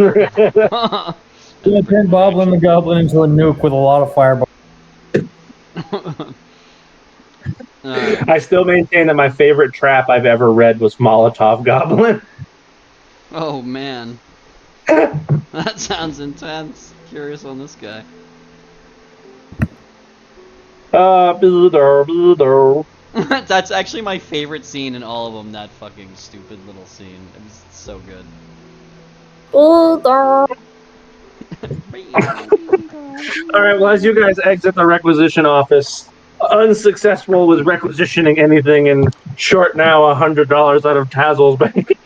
Yeah, turn Boblin the Goblin into a nuke with a lot of fireballs. I still maintain that my favorite trap I've ever read was Molotov Goblin. Oh man. That sounds intense. Curious on this guy. That's actually my favorite scene in all of them, that fucking stupid little scene. It was so good. Alright, well, as you guys exit the requisition office, unsuccessful with requisitioning anything, and short now $100 out of Tazzle's bank.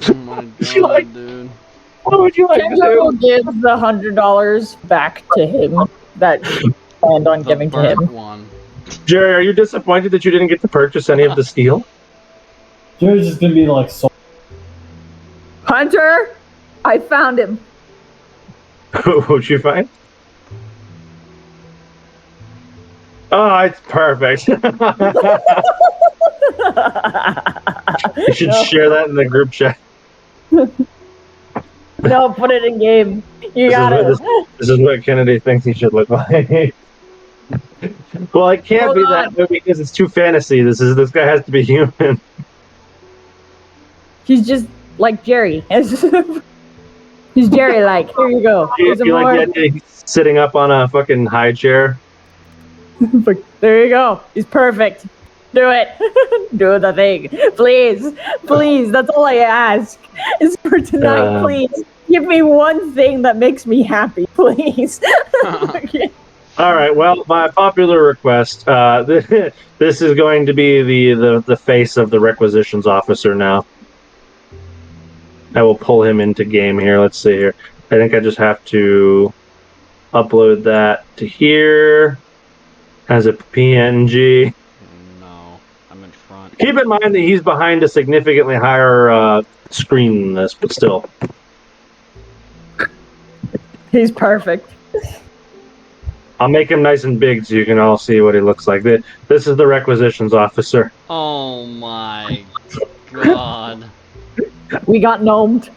Oh my She like- god, dude. What would you like to Kendra will do? give the $100 back to him that she planned on The giving to burnt him. one. Jerry, are you disappointed that you didn't get to purchase any of the steel? Jerry's just gonna be like, so Hunter, I found him. What'd you find? Oh, it's perfect. You should share that in the group chat. No, put it in game. You got it. This is what Kennedy thinks he should look like. Well, it can't Hold be on. that way because it's too fantasy. This guy has to be human. He's just like Jerry. He's Jerry like. Here you go. Here's some You like more. the idea he's sitting up on a fucking high chair? There you go. He's perfect. Do it. Do the thing. Please. That's all I ask. Is for tonight, please. Give me one thing that makes me happy, please. Okay. All right. Well, by popular request, this is going to be the face of the requisitions officer now. I will pull him into game here. Let's see here. I think I just have to upload that to here as a PNG. No, I'm in front. Keep in mind that he's behind a significantly higher screen than this, but still. He's perfect. I'll make him nice and big so you can all see what he looks like. This is the requisitions officer. Oh my god. We got gnomed.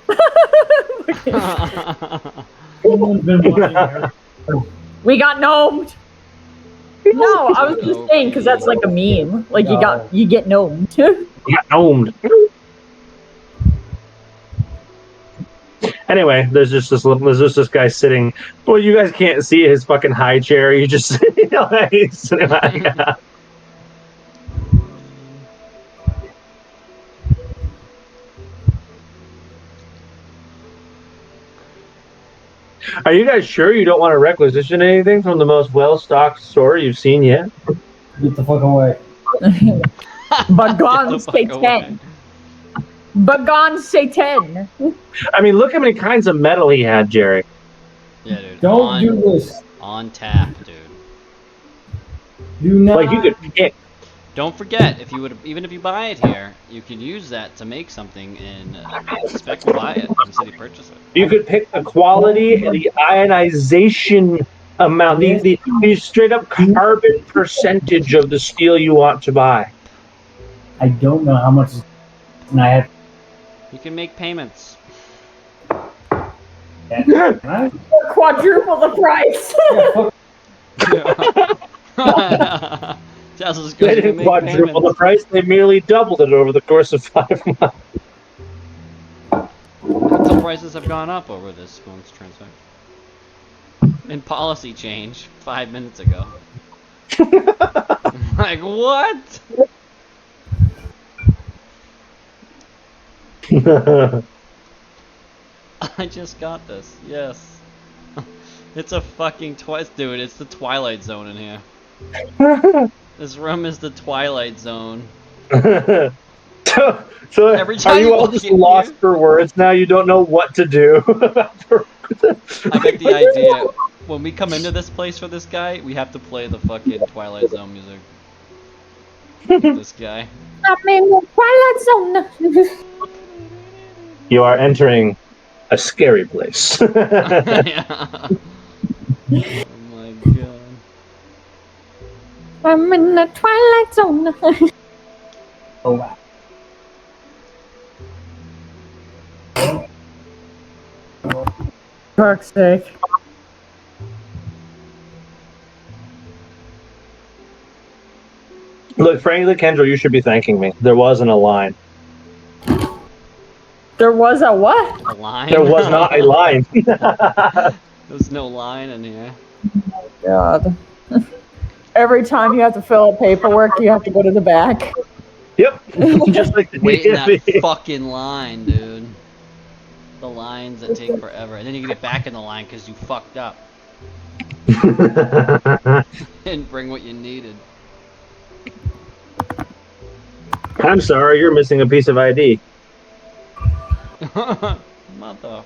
someone's been watching her. We got gnomed. No, I was just saying because that's like a meme. Like you get gnomed. He got gnomed. Anyway, there's just this guy sitting. Well, you guys can't see his fucking high chair. You just he's sitting like, Are you guys sure you don't want to requisition anything from the most well-stocked store you've seen yet? Get the fuck away. Bagone Get the fuck away. Satan. Bagone Satan. I mean, look how many kinds of metal he had, Jerry. Yeah, dude. Don't do this. On tap, dude. Do not. Like you could pick. Don't forget, if you would, even if you buy it here, you can use that to make something and spec buy it from City Purchase it. You could pick the quality and the ionization amount, the straight up carbon percentage of the steel you want to buy. I don't know how much. And I have. You can make payments. Huh? Quadruple the price. Just as good They as you didn't make quadruple the payments. price, they merely doubled it over the course of 5 months. Until prices have gone up over this month's transaction. And policy change 5 minutes ago. Like, what? I just got this. Yes. It's a fucking dude, it's the Twilight Zone in here. This room is the Twilight Zone. so Every time are you you all walk just in lost here- for words now? You don't know what to do? I get the idea. When we come into this place for this guy, we have to play the fucking Twilight Zone music. This guy. I'm in the Twilight Zone. You are entering a scary place. Yeah. Oh my god. I'm in the Twilight Zone. Oh wow. Fuck's sake. Look, frankly, Kendra, you should be thanking me. There wasn't a line. There was a what? A line? There was not a line. There's no line in here. God. Every time you have to fill out paperwork, you have to go to the back. Yep. Just like the Wait in that DMV. fucking line, dude. The lines that take forever. And then you get back in the line because you fucked up. Didn't bring what you needed. I'm sorry, you're missing a piece of ID. Motherfucker.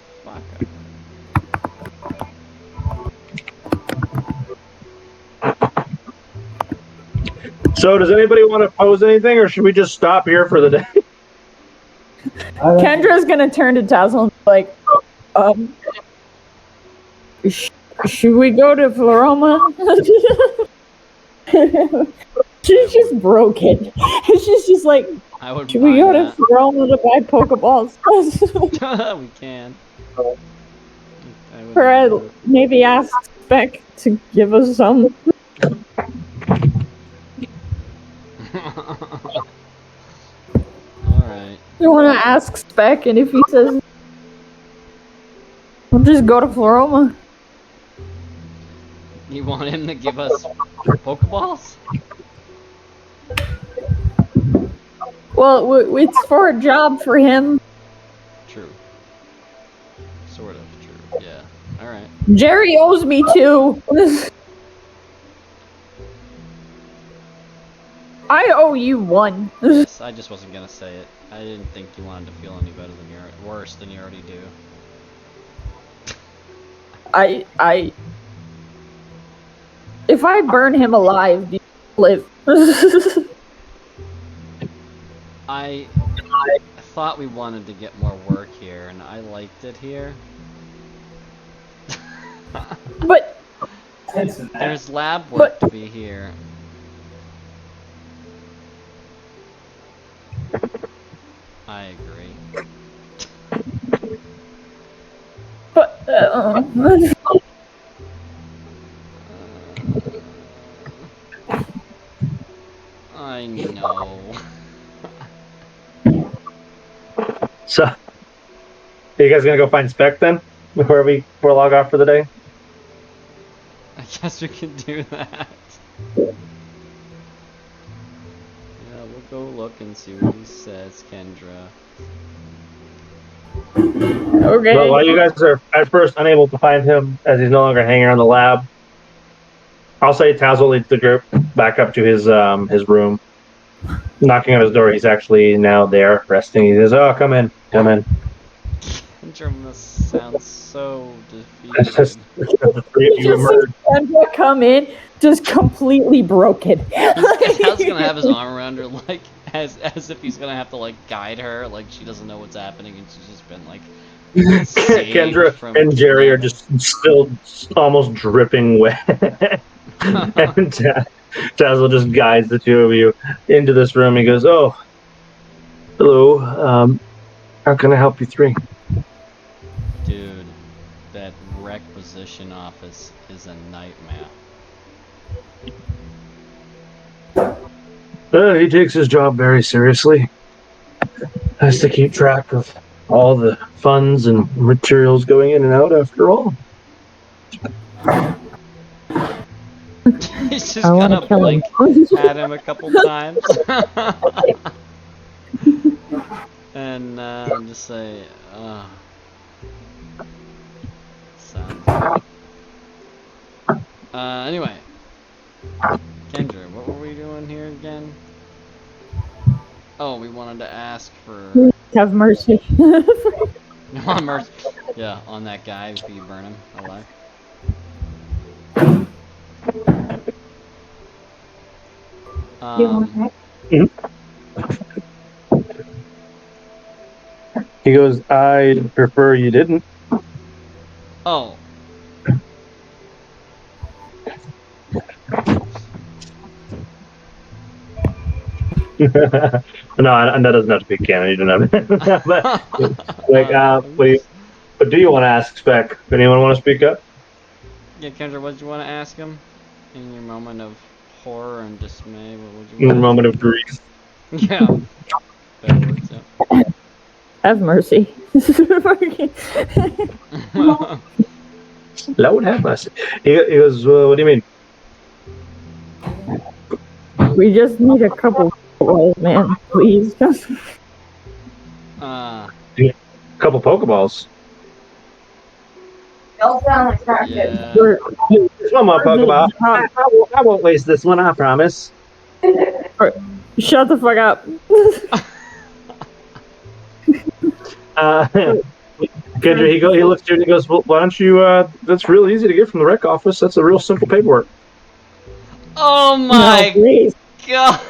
So, does anybody want to pose anything, or should we just stop here for the day? Kendra's gonna turn to Tassel and be like, should we go to Floroma? She's just broken. She's just like, I would should we go to buy Floroma to buy Pokeballs? that. We can. I would Or buy maybe ask Spec to give us some. that. Alright. You wanna ask Spec, and if he says, we'll just go to Floroma. You want him to give us Pokeballs? Well, it's for a job for him. True. Sort of true. Yeah. Alright. Jerry owes me 2. I owe you 1. Yes, I just wasn't gonna say it. I didn't think you wanted to feel any better than worse than you already do. If I burn him alive, do you live? I thought we wanted to get more work here, and I liked it here. But There's lab work to be here. I agree. but I know. So, Are you guys gonna go find Spec then? Before we log off for the day? I guess we can do that. Yeah, we'll go look and see what he says, Kendra. Okay. But while you guys are at first unable to find him, as he's no longer hanging around the lab, I'll say Tazzle leads the group back up to his room. Knocking on his door, he's actually now there, resting. He says, "Oh, come in, come in." Kendra must sound so It's just defeated. the three of you Just emerge. sees Kendra come in, just completely broken. Cal's gonna have his arm around her, like, as if he's gonna have to, like, guide her, like she doesn't know what's happening and she's just been, like, saved Kendra from and Jerry are trouble. just still almost dripping wet. And Tazzle just guides the two of you into this room. He goes, "Oh, hello. How can I help you three?" Dude, that requisition office is a nightmare. He takes his job very seriously. Has to keep track of all the funds and materials going in and out after all. He's just I wanna gonna kill him. blink at him a couple times. And just say, sounds. Anyway. Kendra, what were we doing here again? Oh, we wanted to ask for... Have mercy. on mercy. Yeah, on that guy before you burn him alive. He goes, "I prefer you didn't." Oh. No, and that doesn't have to be canon. You don't have it. What do you want to ask, Spec? Anyone want to speak up? Yeah, Kendra, what did you want to ask him? In your moment of horror and dismay, what would In you a want moment of grief. Yeah. Better words, yeah. Have mercy. Lord have mercy. He goes, "What do you mean?" We just need a couple walls, man. Please. Uh, A couple Pokeballs. Don't sound like that. yeah. There's one more Pokeball. I won't waste this one, I promise. Shut the fuck up. Kendra, he looks at you and he goes, "Well, why don't you, that's real easy to get from the rec office. That's a real simple paperwork." Oh No, my please. god!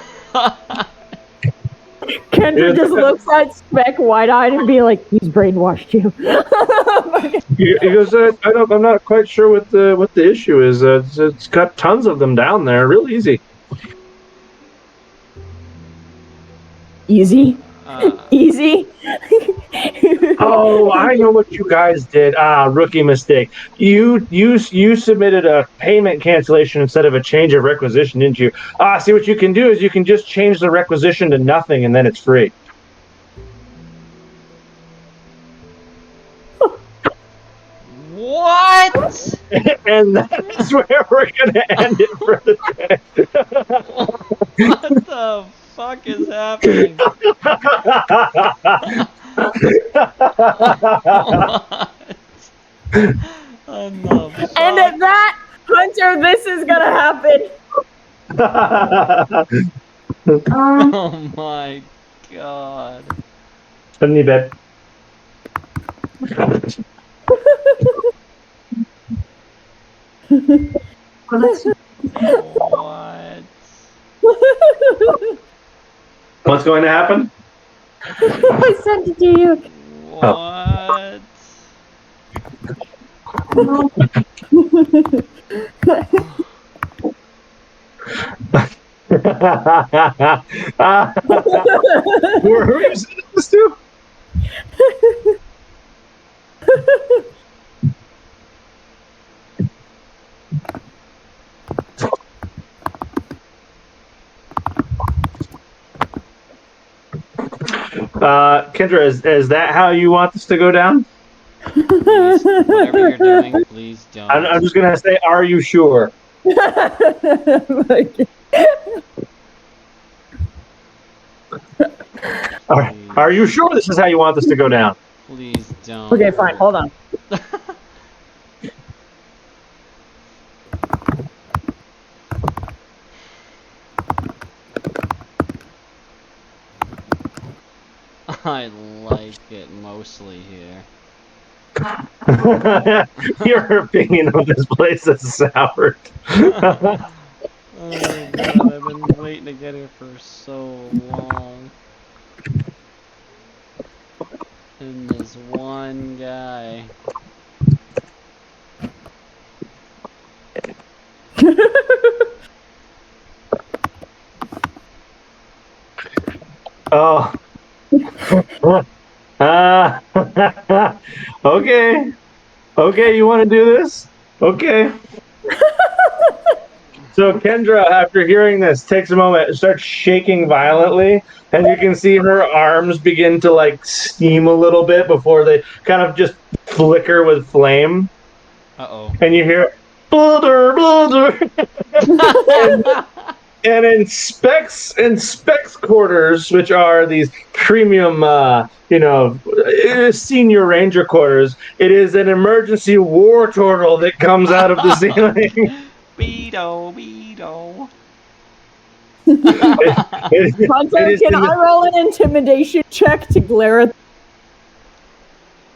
Kendra just looks at Spec wide-eyed and be like, "He's brainwashed you." He goes, "I'm not quite sure what the issue is. It's got tons of them down there. Real easy." Easy. Easy. Oh, I know what you guys did. Rookie mistake. You submitted a payment cancellation instead of a change of requisition, didn't you? See, what you can do is you can just change the requisition to nothing, and then it's free. What? And that's where we're gonna end it for the day. What the fuck is happening? What? And at that, Hunter, this is gonna happen. Oh my god. Put in bed. What? What's going to happen? I sent it to you. What? Who are you sending this to? Kendra, is that how you want this to go down? Please, whatever you're doing, please don't. I'm just gonna say, are you sure? Like, Are you sure this is how you want this to go down? Please don't. okay, fine. Hold on. I like it mostly here. Your opinion of this place is soured. Oh god, I've been waiting to get here for so long. And this one guy. Oh. Okay. Okay, you want to do this? Okay. So Kendra, after hearing this, takes a moment and starts shaking violently, and you can see her arms begin to like steam a little bit before they kind of just flicker with flame. Uh-oh. And you hear bludder, bludder. And in Specs quarters, which are these premium, senior ranger quarters, it is an emergency war turtle that comes out of the ceiling. Beedo, Beedo. Hunter, can I roll an intimidation check to glare at?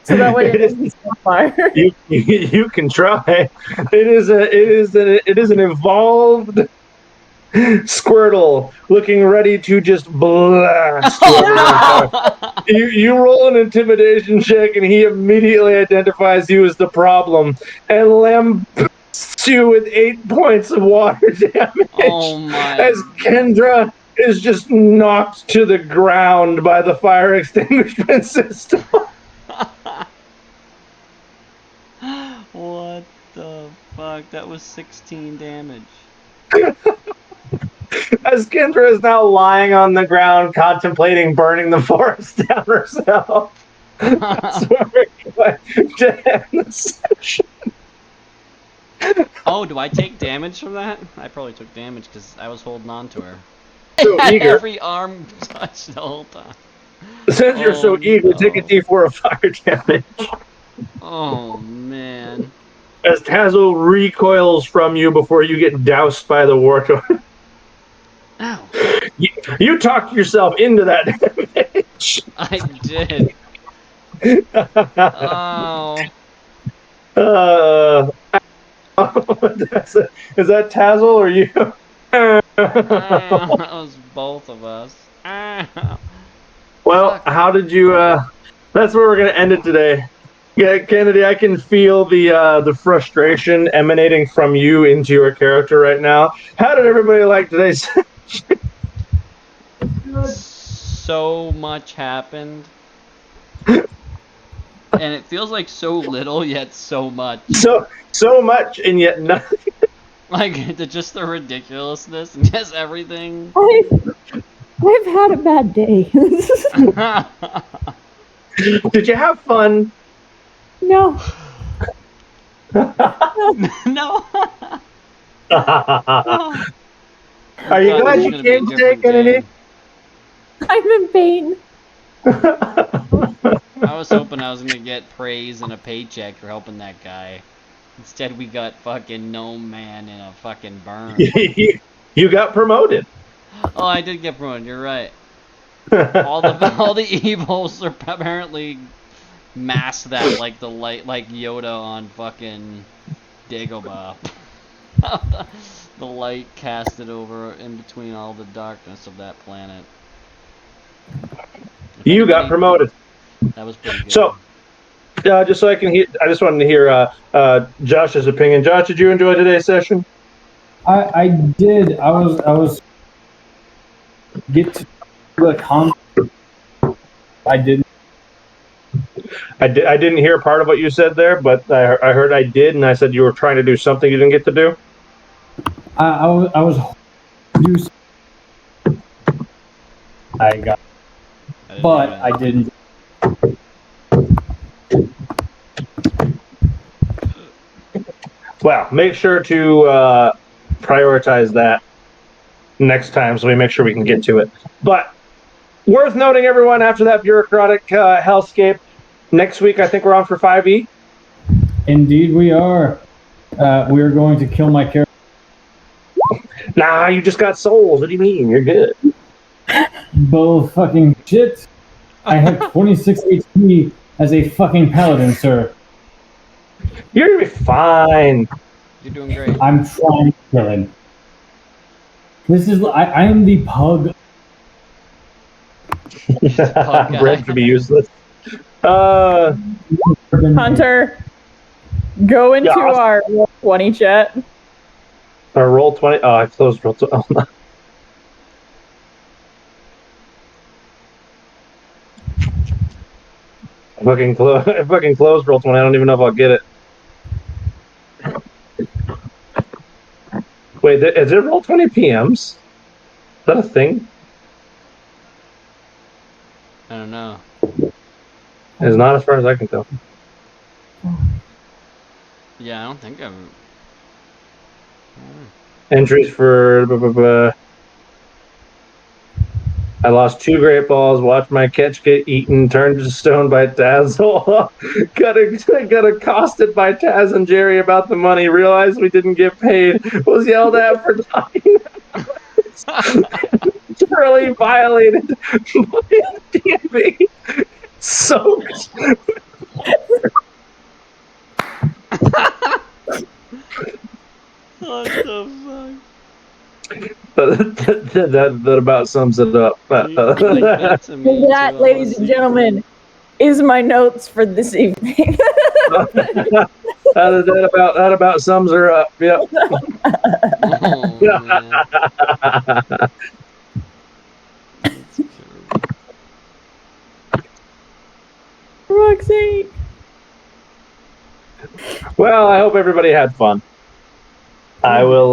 So that way it isn't on fire. You can try. It is an evolved Squirtle looking ready to just blast. You roll an intimidation check, and he immediately identifies you as the problem and lambasts you with 8 points of water damage. Oh my. As Kendra is just knocked to the ground by the fire extinguishment system. What the fuck? That was 16 damage. As Kendra is now lying on the ground contemplating burning the forest down herself. That's where we're going to end the session. Oh, do I take damage from that? I probably took damage because I was holding on to her. So I had eager. every arm touched the whole time. Since you're so eager, no. take a D4 of fire damage. Oh, man. As Tazzle recoils from you before you get doused by the war torrent. Ow. You talked yourself into that damage. I did. Oh. Is that Tazzle or you? That was both of us. Well, how did you? That's where we're gonna end it today. Yeah, Kennedy, I can feel the frustration emanating from you into your character right now. How did everybody like today's? So much happened. And it feels like so little, yet so much. So much, and yet nothing. Like, just the ridiculousness and just everything. I've had a bad day. Did you have fun? No. No. Are you glad you came today, Kennedy? I'm in pain. I was hoping I was gonna get praise and a paycheck for helping that guy. Instead, we got fucking Gnome Man in a fucking burn. You got promoted. Oh, I did get promoted. You're right. All the evils are apparently masked that like the light, like Yoda on fucking Dagobah. The light casted over in between all the darkness of that planet. You got promoted. That was pretty good. So, just so I can hear, I just wanted to hear Josh's opinion. Josh, did you enjoy today's session? I did. I was get to the conflict. I didn't. I didn't hear part of what you said there, but I heard I did, and I said you were trying to do something you didn't get to do. I was do. I got, but I didn't. Well, make sure to prioritize that next time so we make sure we can get to it. But worth noting, everyone, after that bureaucratic hellscape, next week I think we're on for 5e. Indeed, we are. We are going to kill my character. Nah, you just got souls. What do you mean? You're good. Bull fucking shit. I have 26 HP as a fucking paladin, sir. You're gonna be fine. You're doing great. I'm trying to kill him. This is I am the pug. Bread should be useless. Hunter, go into Yeah, our roll 20 chat. Roll 20. Oh, I closed roll 20. Oh, no. I fucking closed roll 20. I don't even know if I'll get it. Wait, is it roll 20 PMs? Is that a thing? I don't know. It's not as far as I can tell. Yeah, I don't think I've. Entries for. I lost 2 great balls, watched my catch get eaten, turned to stone by Tazzle, got accosted by Taz and Jerry about the money, realized we didn't get paid, was yelled at for talking thoroughly violated by DMV. So What the fuck? that about sums it up. That, ladies and gentlemen, is my notes for this evening. that about sums her up. Yep. Oh, man. Roxy. Well, I hope everybody had fun. I will